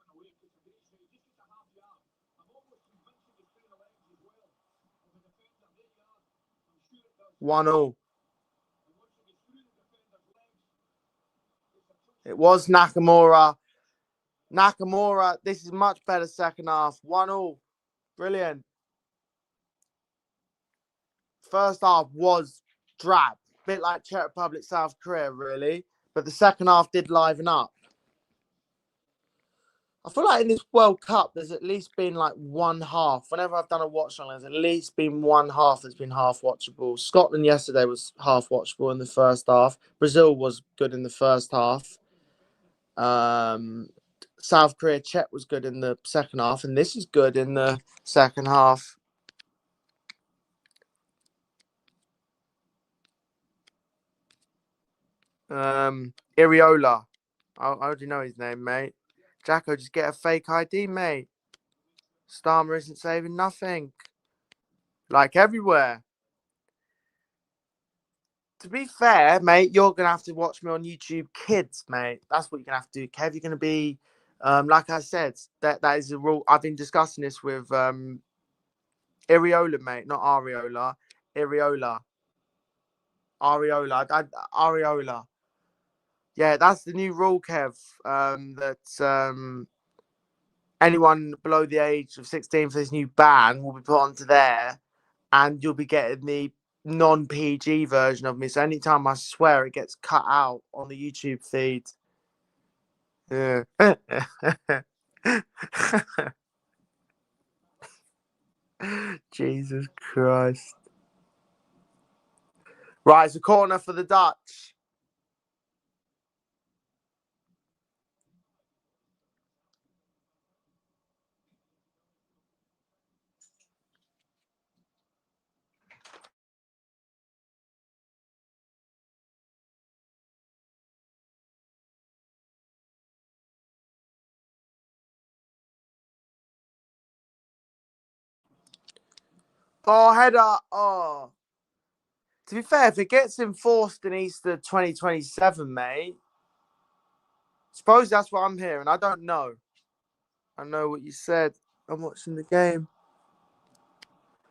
[SPEAKER 1] One all. It was Nakamura. Nakamura, this is much better second half. 1-1. Brilliant. First half was drab. Bit like Czech Republic, South Korea, really. But the second half did liven up. I feel like in this World Cup, there's at least been like one half. Whenever I've done a watch on, there's at least been one half that's been half watchable. Scotland yesterday was half watchable in the first half. Brazil was good in the first half. South Korea, Czech was good in the second half, and this is good in the second half. Iriola. I already know his name, mate. Jacko, just get a fake ID, mate. Starmer isn't saving nothing. Like everywhere. To be fair, mate, you're going to have to watch me on YouTube Kids, mate. That's what you're going to have to do, Kev. You're going to be, like I said, that is a rule. I've been discussing this with Iriola, mate, not Ariola. Iriola. Ariola. Yeah, that's the new rule, Kev. That anyone below the age of 16 for this new ban will be put onto there, and you'll be getting the non-PG version of me. So anytime I swear, it gets cut out on the YouTube feed. Yeah. Jesus Christ. Right, it's a corner for the Dutch. Oh, header. Oh. To be fair, if it gets enforced in Easter 2027, mate, suppose that's what I'm hearing. I don't know. I know what you said. I'm watching the game.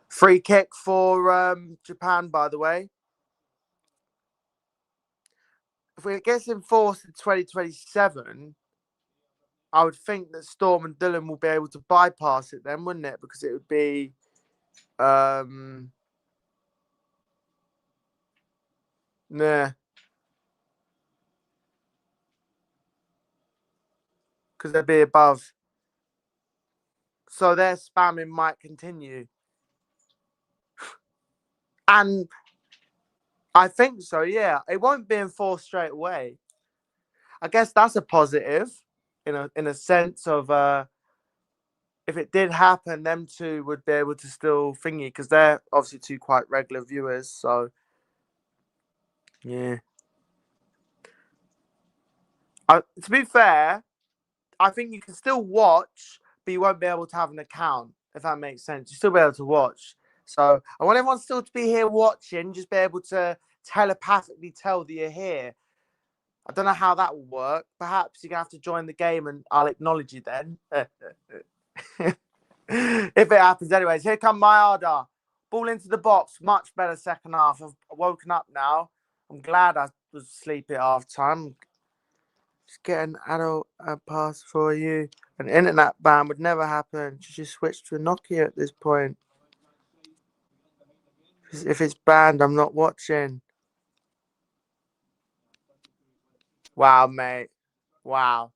[SPEAKER 1] Free kick for Japan, by the way. If it gets enforced in 2027, I would think that Storm and Dylan will be able to bypass it then, wouldn't it? Because it would be nah. Because they'd be above. So their spamming might continue. And I think so, yeah. It won't be enforced straight away. I guess that's a positive in a sense of if it did happen, them two would be able to still thingy because they're obviously two quite regular viewers. So yeah. To be fair, I think you can still watch, but you won't be able to have an account, if that makes sense. You'll still be able to watch. So I want everyone still to be here watching, just be able to telepathically tell that you're here. I don't know how that will work. Perhaps you're going to have to join the game and I'll acknowledge you then. If it happens anyways. Here come Mayada. Ball into the box. Much better second half. I've woken up now. I'm glad I was asleep at half time. Just get an adult pass for you. An internet ban would never happen. She just switched to a Nokia at this point. If it's banned, I'm not watching. Wow, mate. Wow.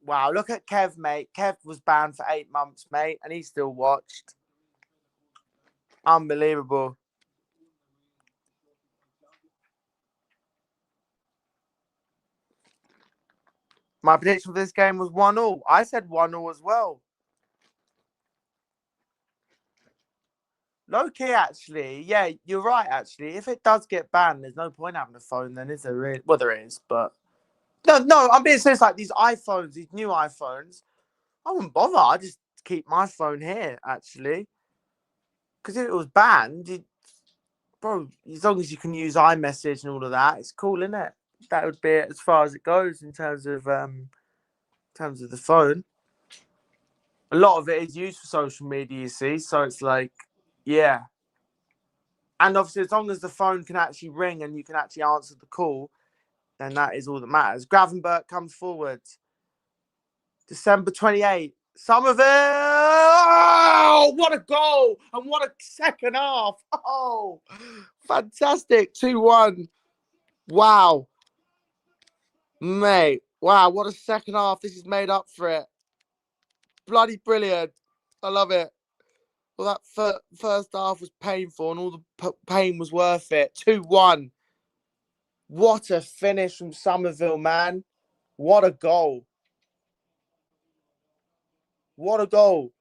[SPEAKER 1] Wow. Look at Kev, mate. Kev was banned for 8 months, mate, and he still watched. Unbelievable. My prediction for this game was 1-1. I said 1-1 as well. Low key, actually. Yeah, you're right, actually. If it does get banned, there's no point having a phone then, is there really? Well, there is, but. No, I'm being serious. Like these iPhones, these new iPhones, I wouldn't bother. I just keep my phone here, actually. Because if it was banned, bro, as long as you can use iMessage and all of that, it's cool, isn't it? That would be it as far as it goes in terms of the phone. A lot of it is used for social media, you see. So it's like, yeah. And obviously, as long as the phone can actually ring and you can actually answer the call, then that is all that matters. Gravenberg comes forward. December 28th. Somerville! Oh, what a goal! And what a second half! Oh, fantastic. 2-1. Wow. Mate. Wow, what a second half. This is made up for it. Bloody brilliant. I love it. Well, that first half was painful and all the pain was worth it. 2-1. What a finish from Somerville, man. What a goal. What a goal.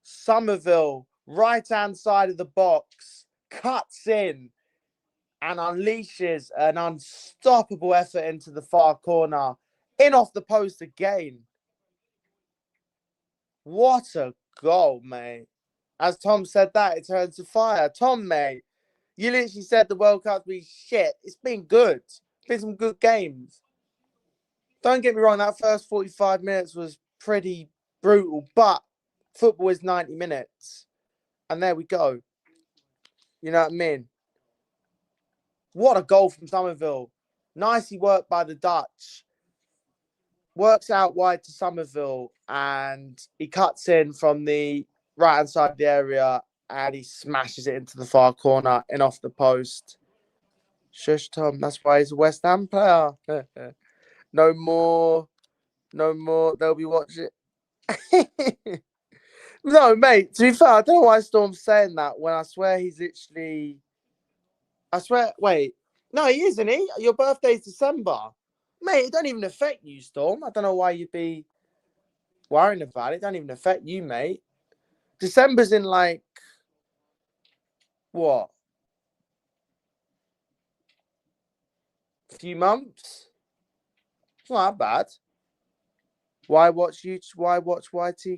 [SPEAKER 1] Somerville, right-hand side of the box, cuts in and unleashes an unstoppable effort into the far corner. In off the post again. What a goal, mate. As Tom said that, it turned to fire. Tom, mate, you literally said the World Cup's been shit. It's been good. It's been some good games. Don't get me wrong, that first 45 minutes was pretty brutal, but football is 90 minutes. And there we go. You know what I mean? What a goal from Somerville. Nicely worked by the Dutch. Works out wide to Somerville and he cuts in from the right-hand side of the area and he smashes it into the far corner and off the post. Shush, Tom. That's why he's a West Ham player. No more. No more. They'll be watching. No, mate. To be fair, I don't know why Storm's saying that when I swear he's literally. I swear. Wait. No, he isn't he? Your birthday's December. Mate, it don't even affect you, Storm. I don't know why you'd be worrying about it. It don't even affect you, mate. December's in like. What? A few months? It's not that bad. Why watch YT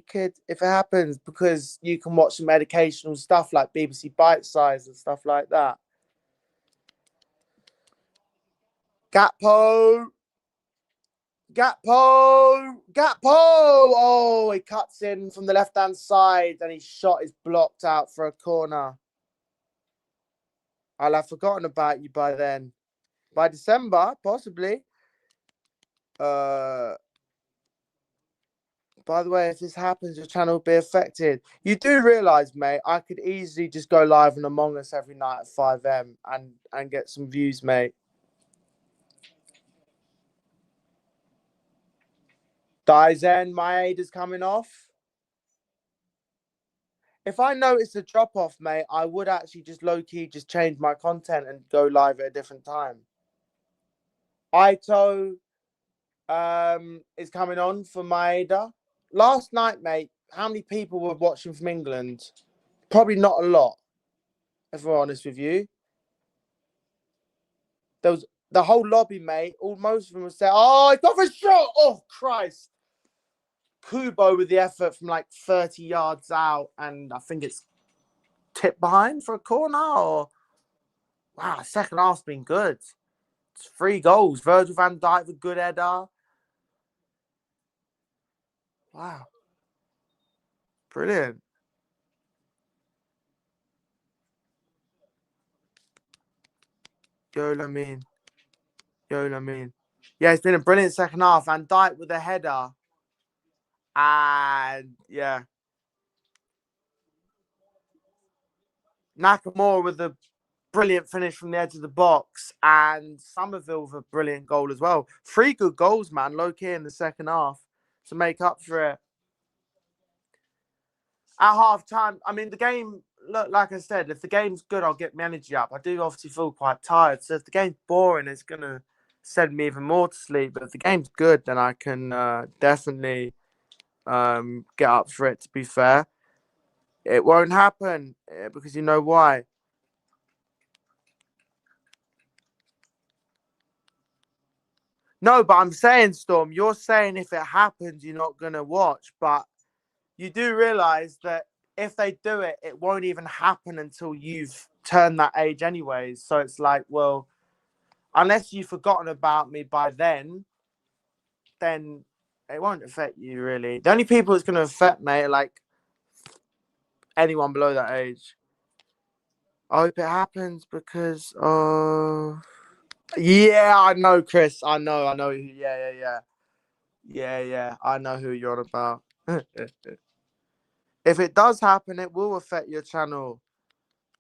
[SPEAKER 1] Kid if it happens? Because you can watch some educational stuff like BBC Bite Size and stuff like that. Gatpo! Oh, he cuts in from the left-hand side and his shot is blocked out for a corner. I'll have forgotten about you by then. By December, possibly. By the way, if this happens, your channel will be affected. You do realise, mate, I could easily just go live on Among Us every night at 5 a.m. and get some views, mate. Daizen, my aid is coming off. If I noticed a drop-off, mate, I would actually just low-key just change my content and go live at a different time. Aito is coming on for Maeda. Last night, mate, how many people were watching from England? Probably not a lot, if we're honest with you. There was the whole lobby, mate. Most of them were saying, "Oh, it's off a shot!" Oh, Christ! Kubo with the effort from like 30 yards out, and I think it's tipped behind for a corner. Or wow, second half's been good. It's 3 goals. Virgil van Dijk with a good header. Wow, brilliant. Yo, Lamine. Yeah, it's been a brilliant second half. Van Dijk with a header. And yeah. Nakamura with a brilliant finish from the edge of the box, and Somerville with a brilliant goal as well. 3 good goals, man, low key in the second half to make up for it. At half time, I mean, the game, look, like I said, if the game's good, I'll get my energy up. I do obviously feel quite tired. So if the game's boring, it's going to send me even more to sleep. But if the game's good, then I can definitely get up for it, to be fair. It won't happen because you know why. No, but I'm saying, Storm, you're saying if it happens, you're not going to watch. But you do realize that if they do it, it won't even happen until you've turned that age anyways. So it's like, well, unless you've forgotten about me by then it won't affect you really. The only people it's going to affect, mate, are like anyone below that age. I hope it happens because, yeah, I know, Chris. I know. Yeah. I know who you're on about. If it does happen, it will affect your channel.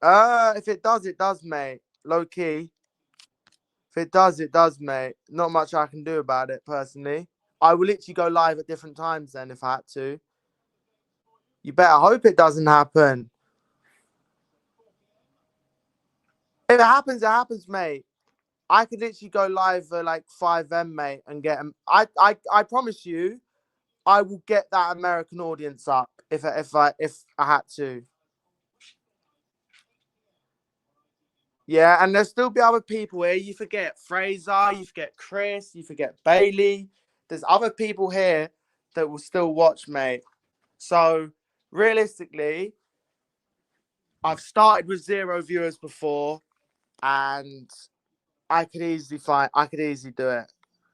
[SPEAKER 1] If it does, mate. Low key. If it does, mate. Not much I can do about it personally. I will literally go live at different times then if I had to. You better hope it doesn't happen. If it happens, mate. I could literally go live for like 5M, mate, and get them. I promise you, I will get that American audience up if I had to. Yeah, and there'll still be other people here. You forget Fraser, you forget Chris, you forget Bailey. There's other people here that will still watch, mate. So realistically, I've started with 0 viewers before, and I could easily do it,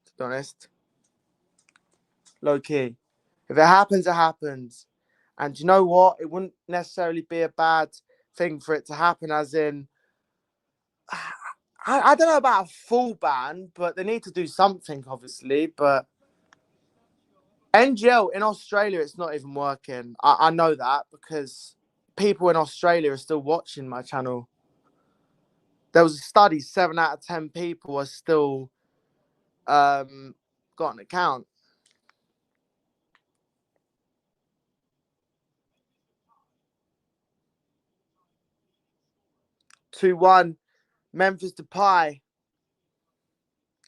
[SPEAKER 1] to be honest. Low key. If it happens, it happens. And you know what? It wouldn't necessarily be a bad thing for it to happen, as in, I don't know about a full ban, but they need to do something, obviously. But NGL in Australia, it's not even working. I know that because people in Australia are still watching my channel. There was a study, 7 out of 10 people are still got an account. 2-1, Memphis Depay.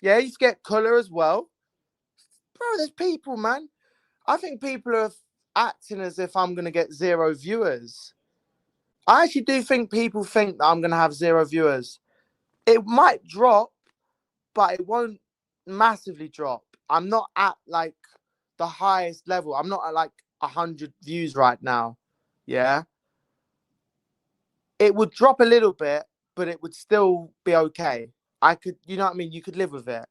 [SPEAKER 1] Yeah, you get Colour as well. Bro, there's people, man. I think people are acting as if I'm going to get 0 viewers. I actually do think people think that I'm going to have 0 viewers. It might drop, but it won't massively drop. I'm not at like the highest level. I'm not at like 100 views right now. Yeah. It would drop a little bit, but it would still be okay. I could, you know what I mean? You could live with it.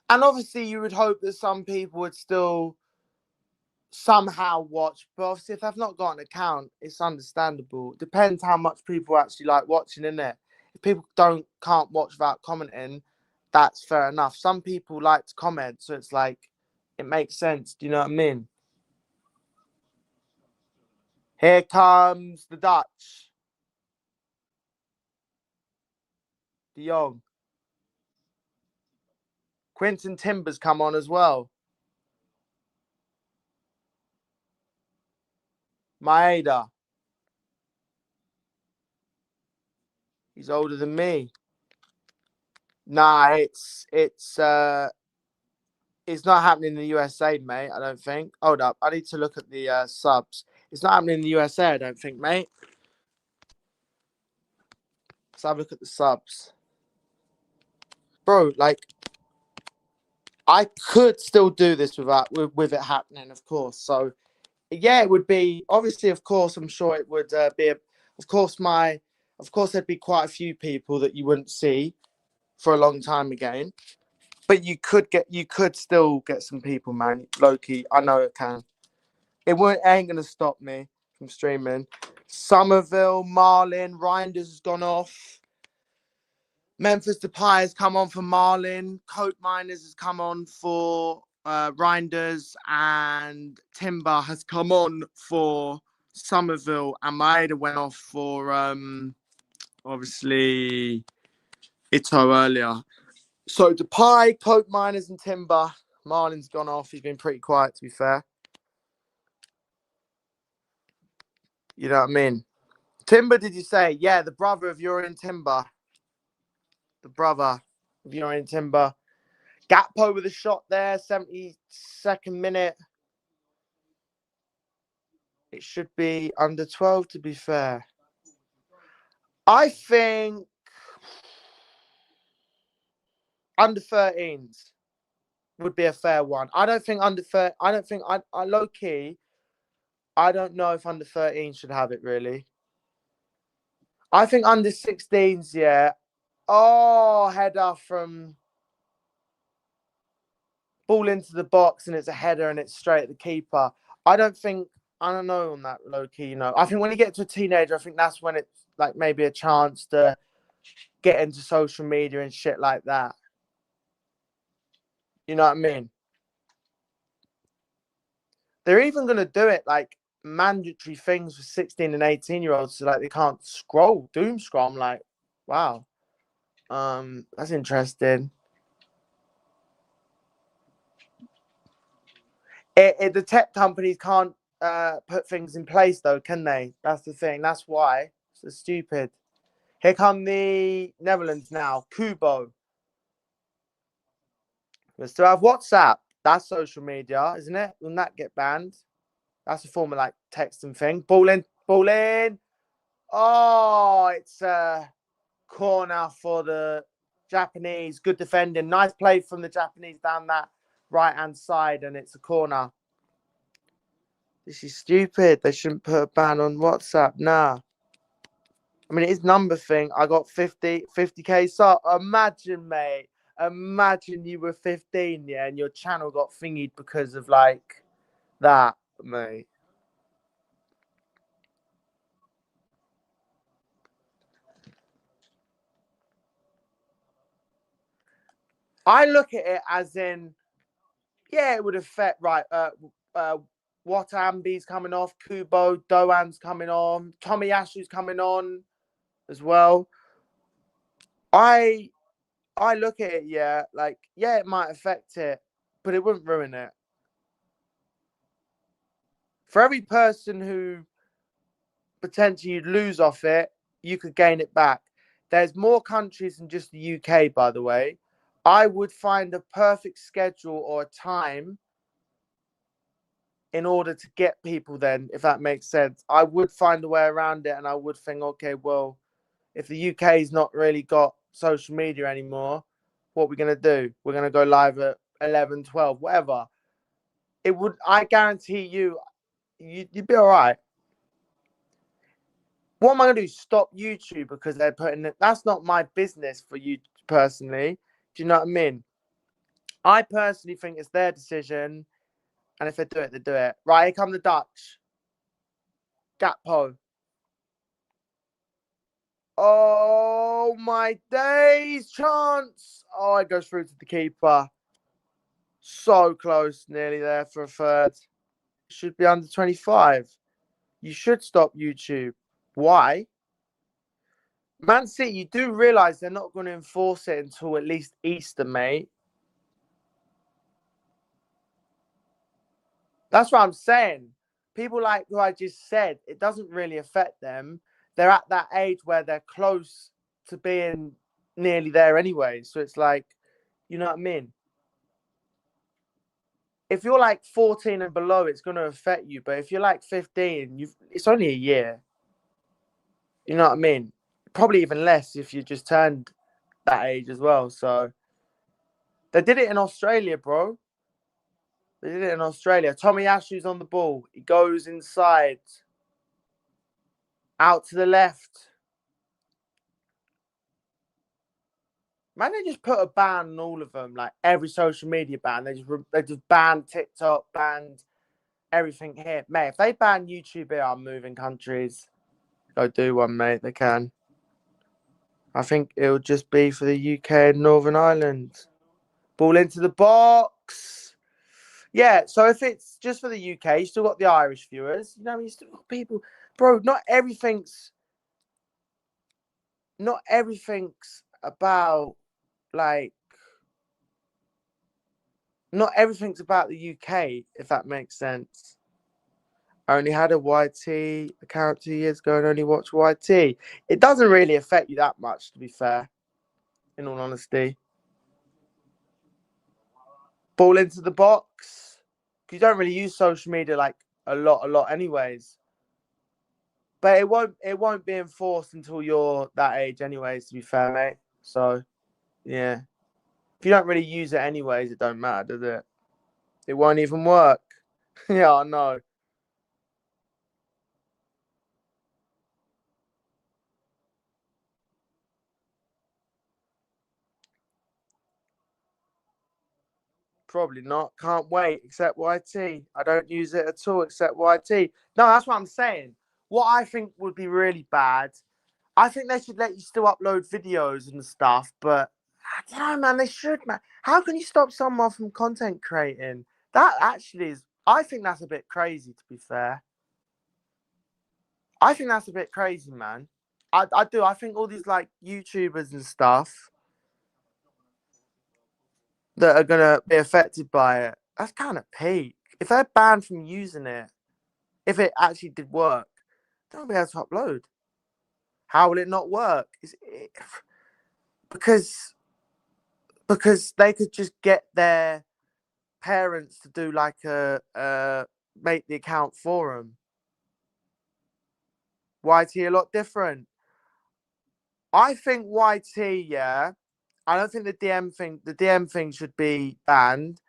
[SPEAKER 1] And obviously, you would hope that some people would still somehow watch, but obviously, if they've not got an account, it's understandable. It depends how much people actually like watching, innit? If people can't watch without commenting, that's fair enough. Some people like to comment, so it's like it makes sense. Do you know what I mean? Here comes the Dutch, De Jong. Quinton Timber's come on as well. Maeda. He's older than me. Nah, it's not happening in the USA, mate. I don't think. Hold up, I need to look at the subs. It's not happening in the USA, I don't think, mate. Let's have a look at the subs, bro. Like, I could still do this with it happening, of course. So, yeah, it would be obviously, of course. I'm sure it would be. Of course, there'd be quite a few people that you wouldn't see for a long time again. But you could still get some people, man. Loki, I know it can. Ain't gonna stop me from streaming. Somerville, Marlin, Reinders has gone off. Memphis Depay has come on for Marlin. Coat Miners has come on for Reinders, and Timber has come on for Somerville, and Maeda went off for obviously Ito earlier. So Depay, Cope Miners, and Timber. Marlin's gone off. He's been pretty quiet, to be fair. You know what I mean? Timber, did you say? Yeah, the brother of Urian Timber. The brother of Urian Timber. Gakpo with a shot there, 72nd minute. It should be under 12, to be fair. I think under 13s would be a fair one. I don't think under 30. I don't think I low key. I don't know if under 13 should have it really. I think under 16s, yeah. Oh, header from ball into the box and it's a header and it's straight at the keeper. I don't know on that low key, you know. I think when you get to a teenager, I think that's when it's like maybe a chance to get into social media and shit like that. You know what I mean? They're even going to do it like mandatory things for 16 and 18-year-olds so like they can't doom scroll. I'm like, wow. That's interesting. The tech companies can't put things in place though, can they? That's the thing. That's why. It's stupid. Here come the Netherlands now. Kubo. We still have WhatsApp. That's social media, isn't it? Wouldn't that get banned? That's a form of like texting thing. Ball in, ball in. Oh, it's a corner for the Japanese. Good defending. Nice play from the Japanese down that right-hand side, and it's a corner. This is stupid. They shouldn't put a ban on WhatsApp. Nah. I mean, it is number thing. I got 50K. So imagine, mate. Imagine you were 15, yeah, and your channel got thingied because of like that, mate. I look at it as in, yeah, it would affect, right, Watambi's coming off, Kubo, Doan's coming on, Tomiyasu's coming on as well. I look at it, yeah, like, yeah, it might affect it, but it wouldn't ruin it. For every person who potentially you'd lose off it, you could gain it back. There's more countries than just the UK, by the way. I would find a perfect schedule or a time in order to get people then, if that makes sense. I would find a way around it and I would think, okay, well, if the UK's not really got social media anymore, what are we going to do? We're going to go live at 11, 12, whatever. It would, I guarantee you'd be all right. What am I going to do? Stop YouTube because they're putting it? That's not my business for you personally. Do you know what I mean? I personally think it's their decision. And if they do it, they do it. Right, here come the Dutch. Gakpo. Oh, my days. Chance. Oh, it goes through to the keeper. So close. Nearly there for a third. Should be under 25. You should stop YouTube. Why? Man City, you do realise they're not going to enforce it until at least Easter, mate. That's what I'm saying. People like who I just said, it doesn't really affect them. They're at that age where they're close to being nearly there anyway. So it's like, you know what I mean? If you're like 14 and below, it's going to affect you. But if you're like 15, it's only a year. You know what I mean? Probably even less if you just turned that age as well. So they did it in Australia, bro. They did it in Australia. Tomiyasu's on the ball. He goes inside. Out to the left. Man, they just put a ban on all of them. Like every social media ban. They just banned TikTok, banned everything here. Mate, if they ban YouTube here, I'm moving countries. Go do one, mate. They can. I think it'll just be for the UK and Northern Ireland. Ball into the box. Yeah, so if it's just for the UK, you still got the Irish viewers. You know, you still got people, bro. Not everything's about like not everything's about the UK, if that makes sense. I only had a YT account 2 years ago and only watched YT. It doesn't really affect you that much, to be fair, in all honesty. Ball into the box. You don't really use social media like a lot anyways. But it won't be enforced until you're that age anyways, to be fair, mate. So yeah. If you don't really use it anyways, it don't matter, does it? It won't even work. Yeah, I know. Probably not. Can't wait, except YT. I don't use it at all except YT. No, that's what I'm saying. What I think would be really bad, I think they should let you still upload videos and stuff, but I don't know, man. They should, man. How can you stop someone from content creating? That actually is, I think that's a bit crazy, to be fair. I think that's a bit crazy, man. I do. I think all these like YouTubers and stuff that are gonna be affected by it, that's kind of peak. If they're banned from using it, if it actually did work, they'll be able to upload. How will it not work? Because because they could just get their parents to do like a make the account for them. YT a lot different. I think YT, yeah. I don't think the DM thing should be banned,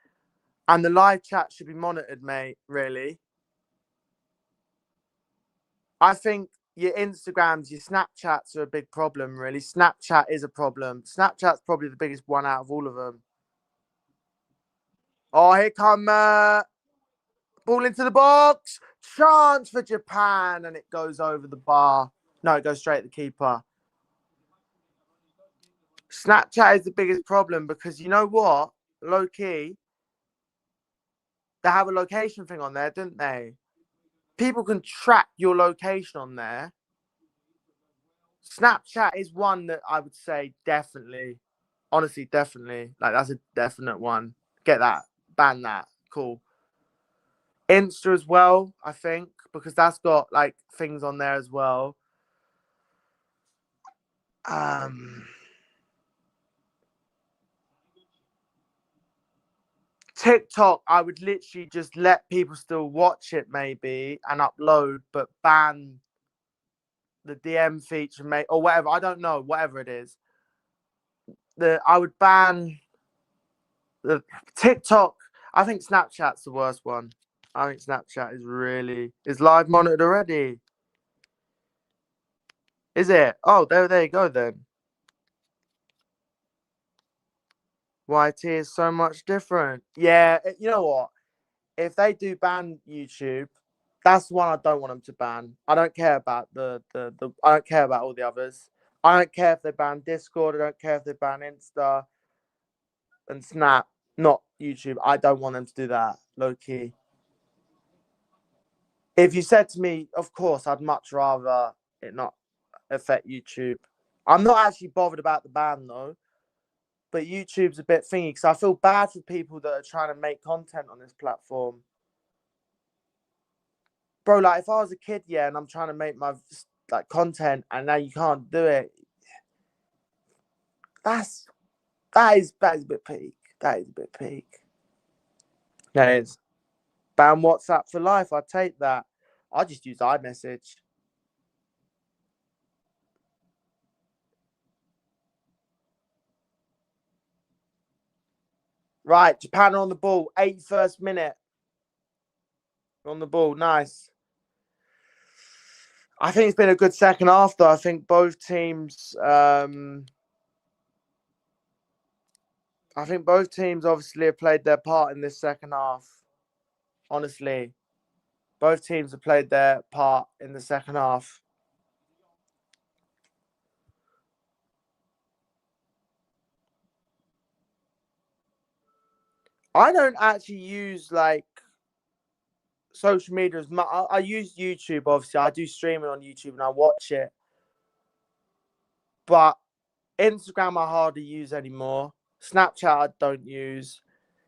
[SPEAKER 1] and the live chat should be monitored, mate. Really, I think your Instagrams, your Snapchats are a big problem. Really, Snapchat is a problem. Snapchat's probably the biggest one out of all of them. Oh, here come ball into the box. Chance for Japan, and it goes over the bar. No, it goes straight at the keeper. Snapchat is the biggest problem because you know what? Low key, they have a location thing on there, didn't they? People can track your location on there. Snapchat is one that I would say definitely, honestly, definitely. Like that's a definite one. Get that, ban that. Cool. Insta as well, I think, because that's got like things on there as well. Um, TikTok, I would literally just let people still watch it maybe and upload, but ban the DM feature, mate, or whatever. I don't know, whatever it is. I would ban the TikTok. I think Snapchat's the worst one. I think Snapchat is live monitored already. Is it? Oh, there you go then. YT is so much different. Yeah, you know what? If they do ban YouTube, that's the one I don't want them to ban. I don't care about the I don't care about all the others. I don't care if they ban Discord. I don't care if they ban Insta and Snap, not YouTube. I don't want them to do that, low key. If you said to me, of course, I'd much rather it not affect YouTube. I'm not actually bothered about the ban though, but YouTube's a bit thingy because I feel bad for people that are trying to make content on this platform. Bro, like if I was a kid, yeah, and I'm trying to make my like content and now you can't do it, that's that is a bit peak. That is a bit peak. That is. Ban WhatsApp for life. I take that. I just use iMessage. Right, Japan are on the ball. 81st minute. On the ball. Nice. I think it's been a good second half, though. I think both teams. I think both teams obviously have played their part in this second half. Honestly, both teams have played their part in the second half. I don't actually use like social media as much. I use YouTube, obviously. I do streaming on YouTube and I watch it. But Instagram I hardly use anymore. Snapchat I don't use.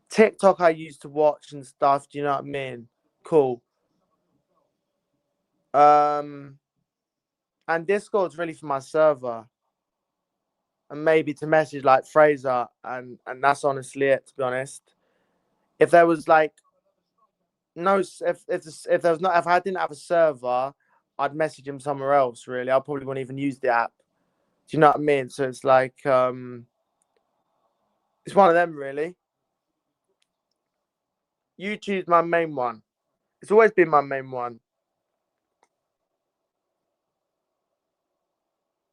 [SPEAKER 1] TikTok I used to watch and stuff. Do you know what I mean? Cool. Um, and Discord's really for my server and maybe to message like Fraser, and that's honestly it. To be honest, if there was like no, if there was not, if I didn't have a server, I'd message him somewhere else. Really, I probably wouldn't even use the app. Do you know what I mean? So it's like it's one of them really. YouTube's my main one. It's always been my main one.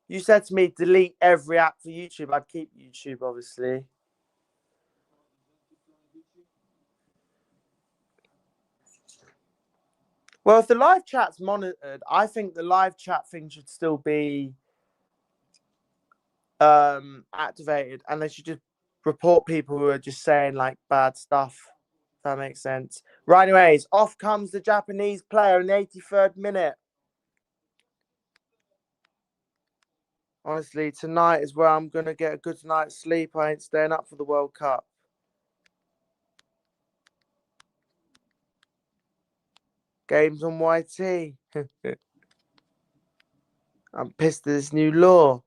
[SPEAKER 1] You said to me, delete every app for YouTube. I'd keep YouTube, obviously. Well, if the live chat's monitored, I think the live chat thing should still be activated, and they should just report people who are just saying like bad stuff. If that makes sense. Right, anyways, off comes the Japanese player in the 83rd minute. Honestly, tonight is where I'm gonna get a good night's sleep. I ain't staying up for the World Cup. Games on YT. I'm pissed at this new law.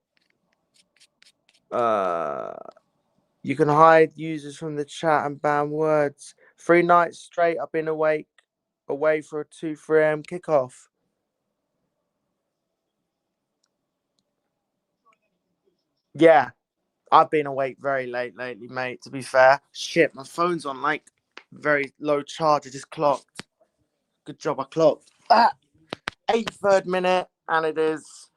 [SPEAKER 1] You can hide users from the chat and ban words. 3 nights straight, I've been away for a 2-3 a.m. kickoff. Yeah, I've been awake very late lately, mate, to be fair. Shit, my phone's on like very low charge. I just clocked. Good job I clocked. 83rd minute, and it is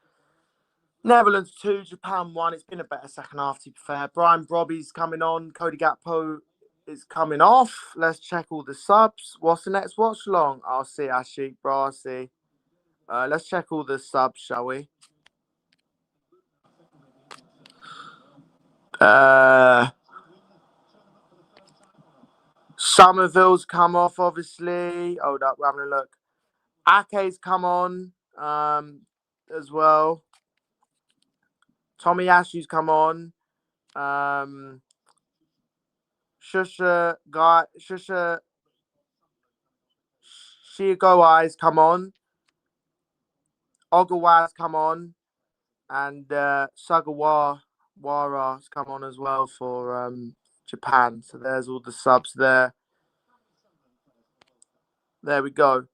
[SPEAKER 1] Netherlands 2, Japan 1. It's been a better second half, to be fair. Brian Brobby's coming on. Cody Gakpo is coming off. Let's check all the subs. What's the next watch along? I'll see, Ashik, bro. I'll see. Let's check all the subs, shall we? Somerville's come off, obviously. Hold up, we're having a look. Ake's come on as well. Tommy Ashu's come on. Shusha Shiagoai's come on. Ogawa's come on. And Sagawara's come on as well for Japan. So there's all the subs there. There we go.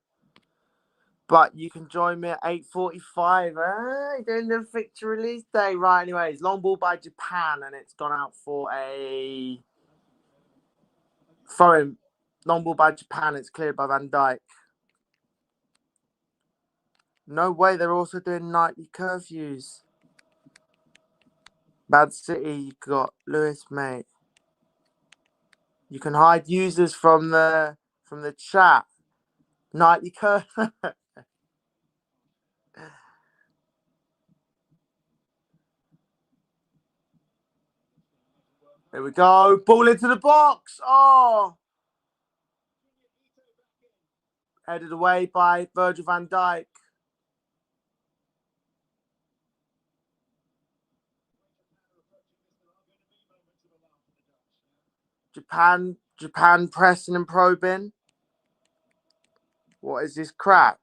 [SPEAKER 1] But you can join me at 8:45. Doing the fixture release day. Right, anyways, long ball by Japan, and it's gone out for a throw-in. Long ball by Japan, it's cleared by Van Dijk. No way, they're also doing nightly curfews. Bad City, you got Lewis, mate. You can hide users from the chat. Nightly curfew. There we go. Ball into the box. Oh. Headed away by Virgil van Dijk. Japan pressing and probing. What is this crap?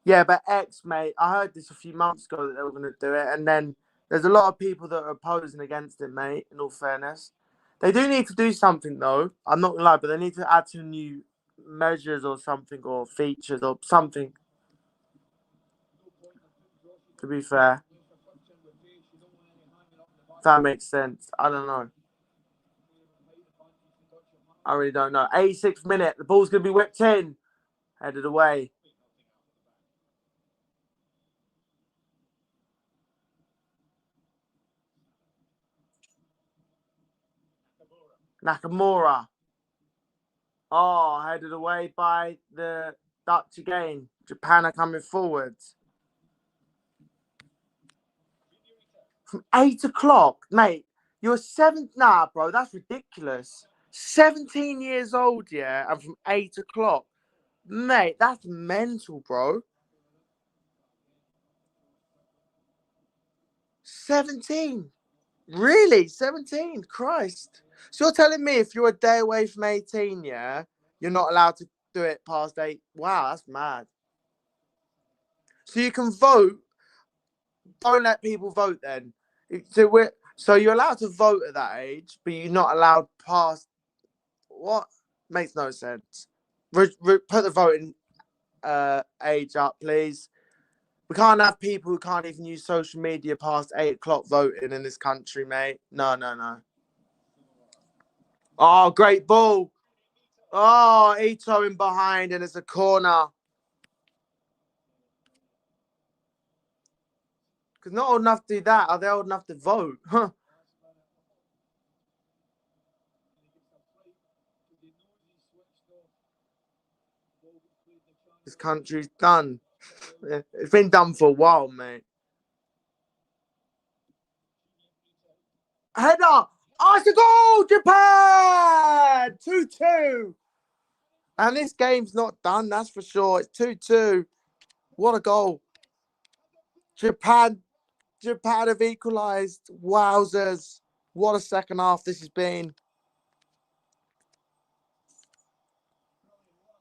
[SPEAKER 1] Yeah, but X, mate, I heard this a few months ago that they were going to do it. And then there's a lot of people that are opposing against it, mate, in all fairness. They do need to do something, though. I'm not going to lie, but they need to add some new measures or something, or features or something, to be fair. If that makes sense. I don't know. I really don't know. 86th minute. The ball's going to be whipped in. Headed away. Nakamura. Oh, headed away by the Dutch again. Japan are coming forwards. From 8 o'clock, mate. You're 7th. Nah, bro, that's ridiculous. 17 years old, yeah, and from 8 o'clock. Mate, that's mental, bro. 17. Really? 17? Christ. So you're telling me if you're a day away from 18, yeah, you're not allowed to do it past 8? Wow, that's mad. So you can vote. Don't let people vote then. So you're allowed to vote at that age, but you're not allowed past what? Makes no sense. Put the voting age up, please. We can't have people who can't even use social media past 8 o'clock voting in this country, mate. No, no, no. Oh, great ball. Oh, Ito in behind, and it's a corner. Because not old enough to do that. Are they old enough to vote? Huh. This country's done. It's been done for a while, mate. Header! Oh, it's a goal! Japan! 2-2. And this game's not done, that's for sure. It's 2-2. What a goal. Japan have equalised. Wowzers. What a second half this has been.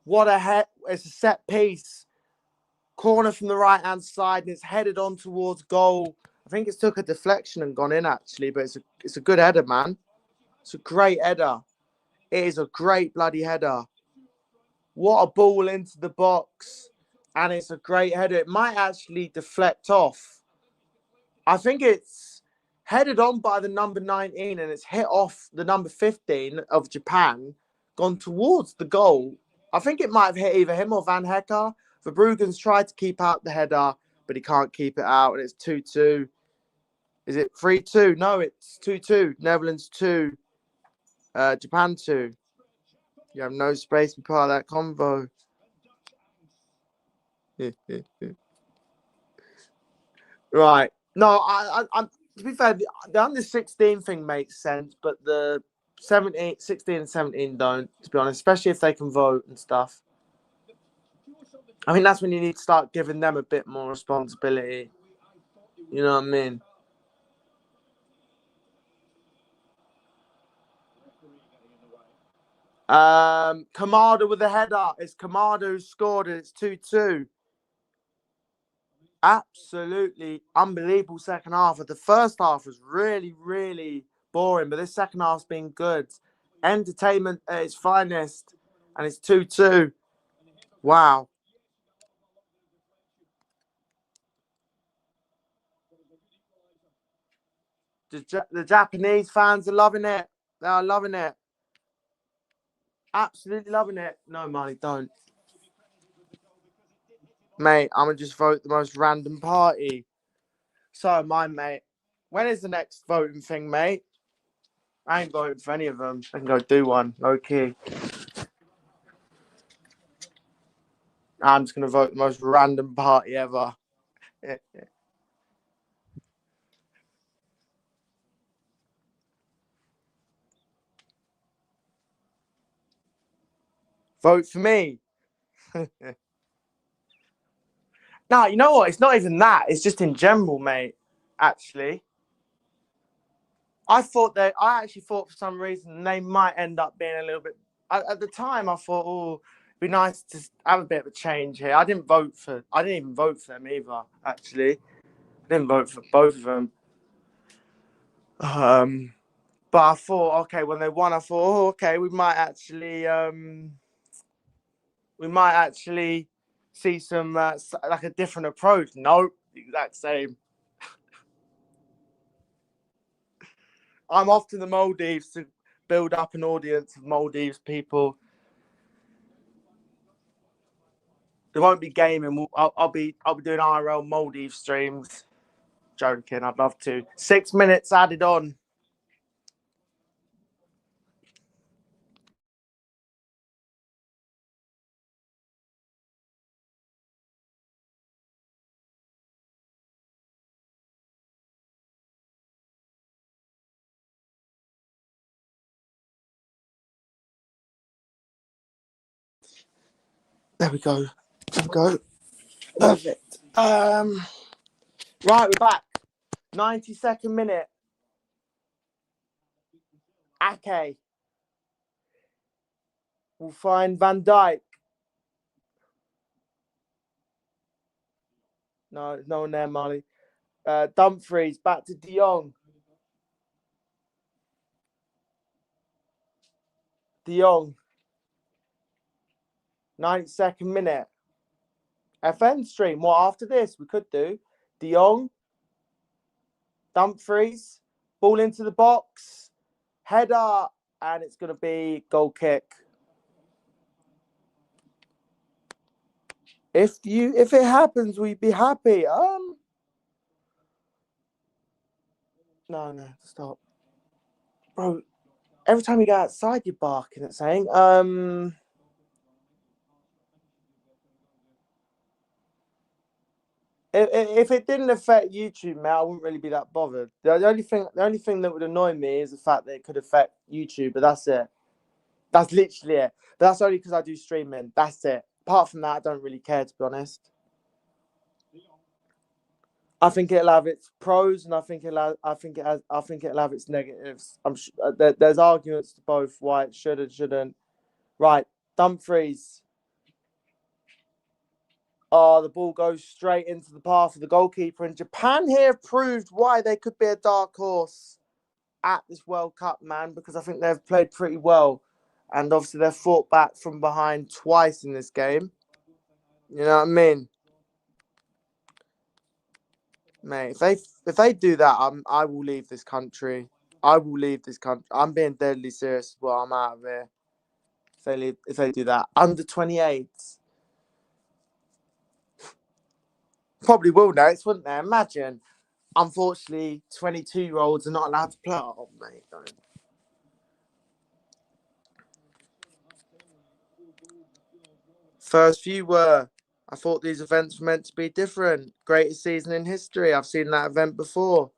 [SPEAKER 1] What a head. It's a set piece. Corner from the right-hand side, and it's headed on towards goal. I think it's took a deflection and gone in, actually, but it's a good header, man. It's a great header. It is a great bloody header. What a ball into the box. And it's a great header. It might actually deflect off. I think it's headed on by the number 19 and it's hit off the number 15 of Japan, gone towards the goal. I think it might have hit either him or Van Hecker. Verbruggen's tried to keep out the header, but he can't keep it out, and it's 2-2. Is it 3-2? No, it's 2-2. Netherlands 2, Japan 2. You have no space to be part of that convo. Right. No, I'm to be fair, the under 16 thing makes sense, but the 17, 16 and 17 don't, to be honest, especially if they can vote and stuff. I think that's when you need to start giving them a bit more responsibility. You know what I mean? Kamada with a header. It's Kamada who scored and it's 2-2. Absolutely unbelievable second half. The first half was really, really boring, but this second half's been good. Entertainment at its finest, and it's 2-2. Wow. The Japanese fans are loving it. They are loving it. Absolutely loving it. No, money, don't. Mate, I'm going to just vote the most random party. So am I, mate. When is the next voting thing, mate? I ain't voting for any of them. I can go do one, low key. I'm just going to vote the most random party ever. Vote for me. No, you know what? It's not even that. It's just in general, mate. Actually, I actually thought for some reason they might end up being a little bit. At the time, I thought, oh, it'd be nice to have a bit of a change here. I didn't even vote for them either. Actually, I didn't vote for both of them. But I thought, okay, when they won, I thought, oh, okay, we might actually see some like a different approach. Nope, the exact same. I'm off to the Maldives to build up an audience of Maldives people. There won't be gaming. I'll be doing IRL Maldives streams. Joking. I'd love to. 6 minutes added on. There we go. There we go. Perfect. Right, we're back. 92nd minute. Ake will find Van Dijk. No, there's no one there, Marley. Dumfries back to De Jong. De Jong. 92nd minute. FN stream. What after this? We could do. De Jong. Dumfries. Ball into the box. Header. And it's going to be goal kick. If it happens, we'd be happy. No, stop. Bro, every time you go outside, you're barking at saying. If it didn't affect YouTube, mate, I wouldn't really be that bothered. The only thing that would annoy me is the fact that it could affect YouTube, but that's it. That's literally it. But that's only because I do streaming. That's it. Apart from that, I don't really care, to be honest. I think it'll have its pros, and I think it'll have its negatives. I'm sure there's arguments to both why it should and shouldn't. Right, Dumfries. Oh, the ball goes straight into the path of the goalkeeper. And Japan here have proved why they could be a dark horse at this World Cup, man, because I think they've played pretty well. And obviously they've fought back from behind twice in this game. You know what I mean? Mate, if they do that, I will leave this country. I will leave this country. I'm being deadly serious. Well, I'm out of here. If they do that. Under 28s. Probably will next, wouldn't they? Imagine. Unfortunately, 22-year-olds are not allowed to play. Oh, mate, don't. First few were. I thought these events were meant to be different. Greatest season in history. I've seen that event before.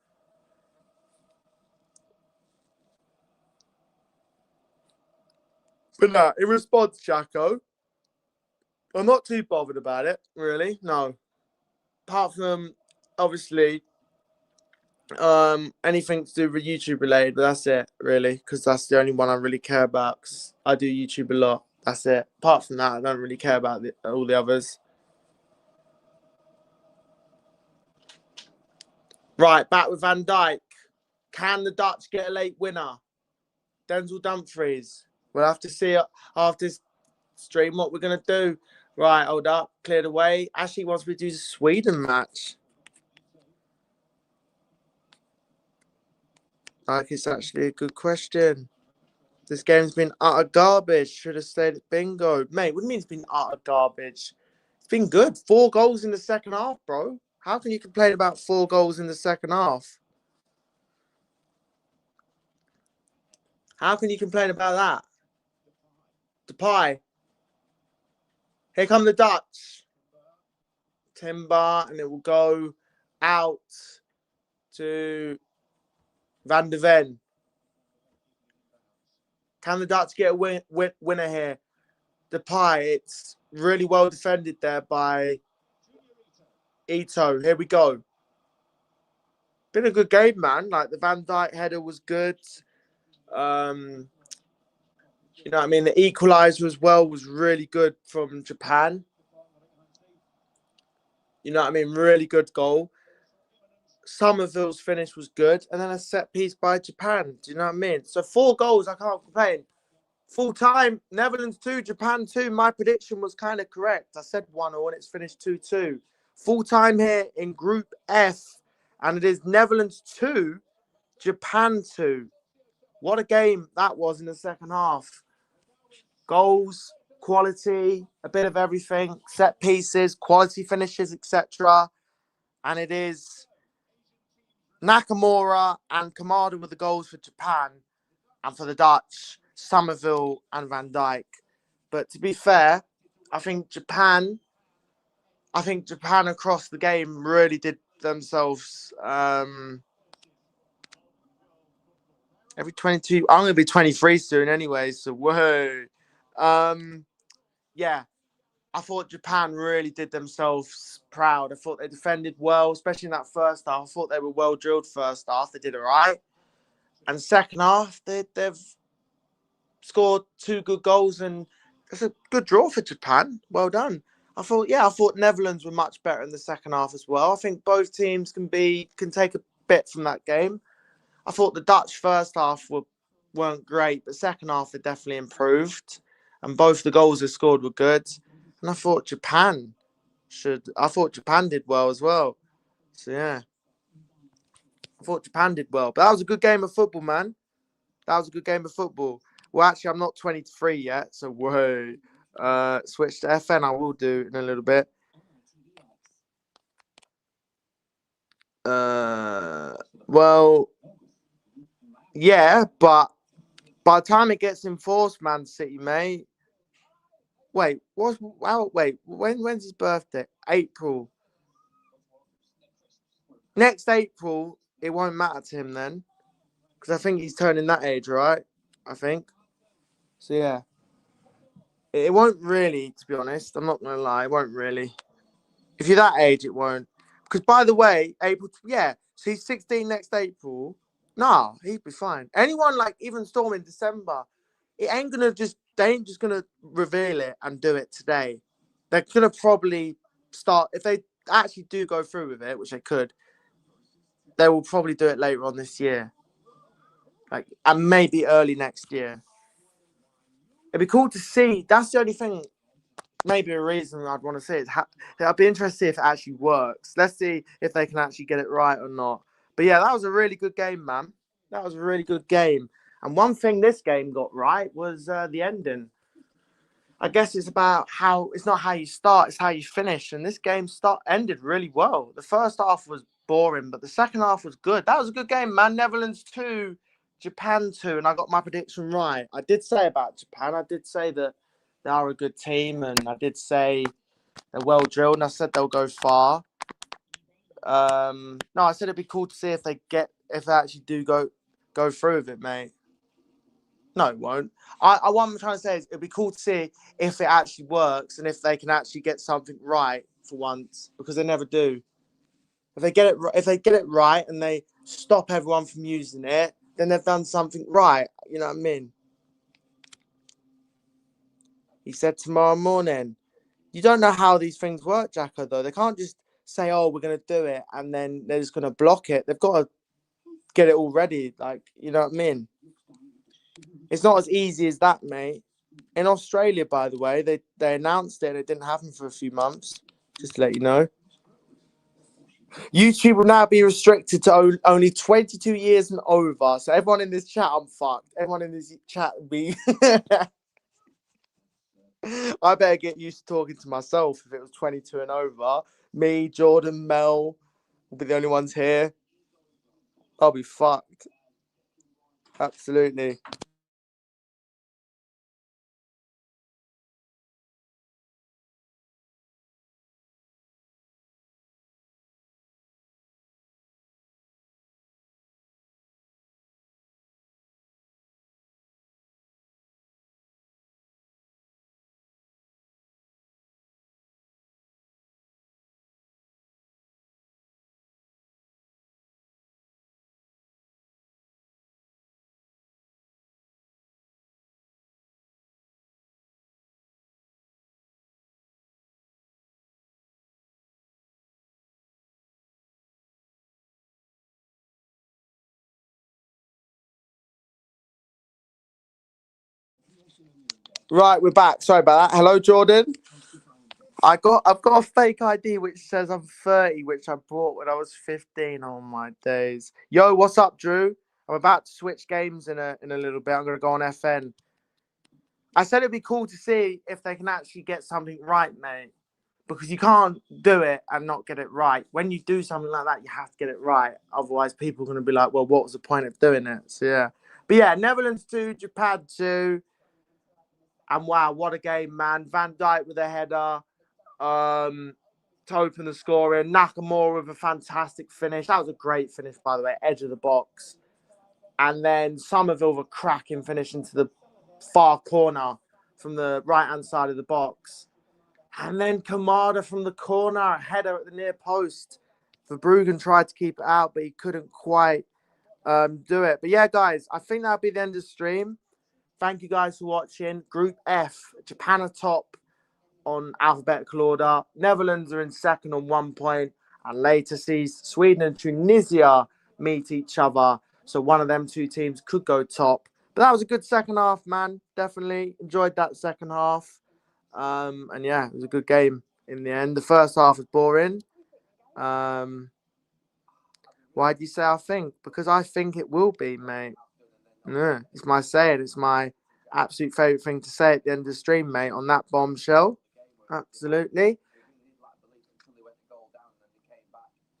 [SPEAKER 1] But no, in response, Jacko, I'm not too bothered about it, really. No. Apart from, obviously, anything to do with YouTube related, but that's it, really, because that's the only one I really care about, because I do YouTube a lot. That's it. Apart from that, I don't really care about all the others. Right, back with Van Dijk. Can the Dutch get a late winner? Denzel Dumfries. We'll have to see after this stream what we're going to do. Right, hold up. Cleared away. Actually, wants me to do the Sweden match. Like, it's actually a good question. This game's been utter garbage. Should have stayed at bingo. Mate, what do you mean it's been utter garbage? It's been good. 4 goals in the second half, bro. How can you complain about 4 goals in the second half? How can you complain about that? Depay. Here come the Dutch. Timber, and it will go out to Van de Ven. Can the Dutch get a winner here? Depay, it's really well defended there by Ito. Here we go. Been a good game, man. Like, the Van Dijk header was good. You know what I mean? The equaliser as well was really good from Japan. You know what I mean? Really good goal. Somerville's finish was good. And then a set piece by Japan. Do you know what I mean? So 4 goals, I can't complain. Full time, Netherlands 2, Japan 2. My prediction was kind of correct. I said 1-1 and it's finished 2-2. Full time here in Group F. And it is Netherlands 2, Japan 2. What a game that was in the second half. Goals, quality, a bit of everything, set pieces, quality finishes, etc. And it is Nakamura and Kamada with the goals for Japan, and for the Dutch, Somerville and Van Dijk. But to be fair, I think Japan across the game really did themselves every 22. I'm going to be 23 soon anyway, so whoa. Yeah, I thought Japan really did themselves proud. I thought they defended well, especially in that first half. I thought they were well drilled first half. They did all right. And second half, they've scored 2 good goals, and it's a good draw for Japan. Well done. I thought Netherlands were much better in the second half as well. I think both teams can take a bit from that game. I thought the Dutch first half weren't great, but second half they definitely improved, and both the goals they scored were good. And I thought Japan did well as well. So yeah, I thought Japan did well, but that was a good game of football, man. That was a good game of football. Well, actually, I'm not 23 yet, so whoa. Switch to FN. I will do in a little bit. Well, yeah, but by the time it gets enforced, Man City, mate. Wait, when's his birthday? April. Next April, it won't matter to him then, because I think he's turning that age, right? I think. So yeah, it won't really, to be honest. I'm not gonna lie, it won't really. If you're that age, it won't. Because by the way, April, yeah, so he's 16 next April. Nah, he'd be fine. Anyone like even Storm in December, they ain't just gonna reveal it and do it today. They're gonna probably start if they actually do go through with it, which they could. They will probably do it later on this year, like and maybe early next year. It'd be cool to see. That's the only thing. Maybe a reason I'd want to see it. I'd be interested if it actually works. Let's see if they can actually get it right or not. But yeah, that was a really good game, man. That was a really good game. And one thing this game got right was the ending. I guess it's not how you start, it's how you finish. And this game ended really well. The first half was boring, but the second half was good. That was a good game, man. Netherlands 2, Japan 2, and I got my prediction right. I did say about Japan, I did say that they are a good team, and I did say they're well drilled, and I said they'll go far. No, I said it'd be cool to see if they actually do go through with it, mate. No, it won't. What I'm trying to say is it'd be cool to see if it actually works and if they can actually get something right for once, because they never do. If they get it right and they stop everyone from using it, then they've done something right. You know what I mean? He said tomorrow morning. You don't know how these things work, Jacko, though. They can't just say, oh, we're going to do it, and then they're just going to block it. They've got to get it all ready. Like, you know what I mean? It's not as easy as that, mate. In Australia, by the way, they announced it and it didn't happen for a few months. Just to let you know. YouTube will now be restricted to only 22 years and over. So everyone in this chat, I'm fucked. Everyone in this chat will be... I better get used to talking to myself if it was 22 and over. Me, Jordan, Mel will be the only ones here. I'll be fucked. Absolutely. Right, we're back. Sorry about that. Hello, Jordan. I've got a fake ID which says I'm 30, which I bought when I was 15. Oh my days. Yo, what's up, Drew? I'm about to switch games in a little bit. I'm gonna go on FN. I said it'd be cool to see if they can actually get something right, mate. Because you can't do it and not get it right. When you do something like that, you have to get it right. Otherwise, people are gonna be like, well, what was the point of doing it? So yeah. But yeah, Netherlands 2, Japan 2. And wow, what a game, man. Van Dijk with a header. To open the scoring. Nakamura with a fantastic finish. That was a great finish, by the way, edge of the box. And then Somerville with a cracking finish into the far corner from the right-hand side of the box. And then Kamada from the corner, a header at the near post. Verbruggen tried to keep it out, but he couldn't quite do it. But yeah, guys, I think that'll be the end of the stream. Thank you guys for watching. Group F, Japan are top on alphabetical order. Netherlands are in second on 1 point. And later sees Sweden and Tunisia meet each other. So one of them two teams could go top. But that was a good second half, man. Definitely enjoyed that second half. And yeah, it was a good game in the end. The first half was boring. Why do you say I think? Because I think it will be, mate. Yeah, it's my saying. It's my absolute favourite thing to say at the end of the stream, mate, on that bombshell. Absolutely.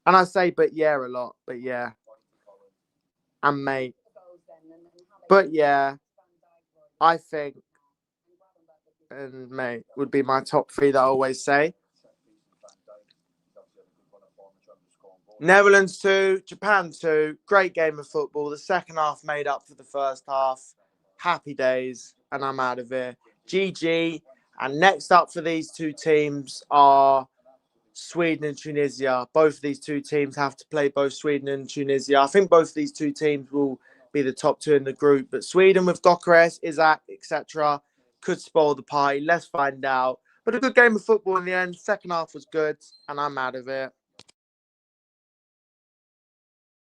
[SPEAKER 1] And I say but yeah a lot, but yeah. And mate. But yeah, I think, and mate, would be my top three that I always say. Netherlands 2, Japan 2. Great game of football. The second half made up for the first half. Happy days. And I'm out of here. GG. And next up for these two teams are Sweden and Tunisia. Both of these two teams have to play both Sweden and Tunisia. I think both of these two teams will be the top two in the group. But Sweden with Gyökeres, Isaac, etc. could spoil the party. Let's find out. But a good game of football in the end. Second half was good. And I'm out of it.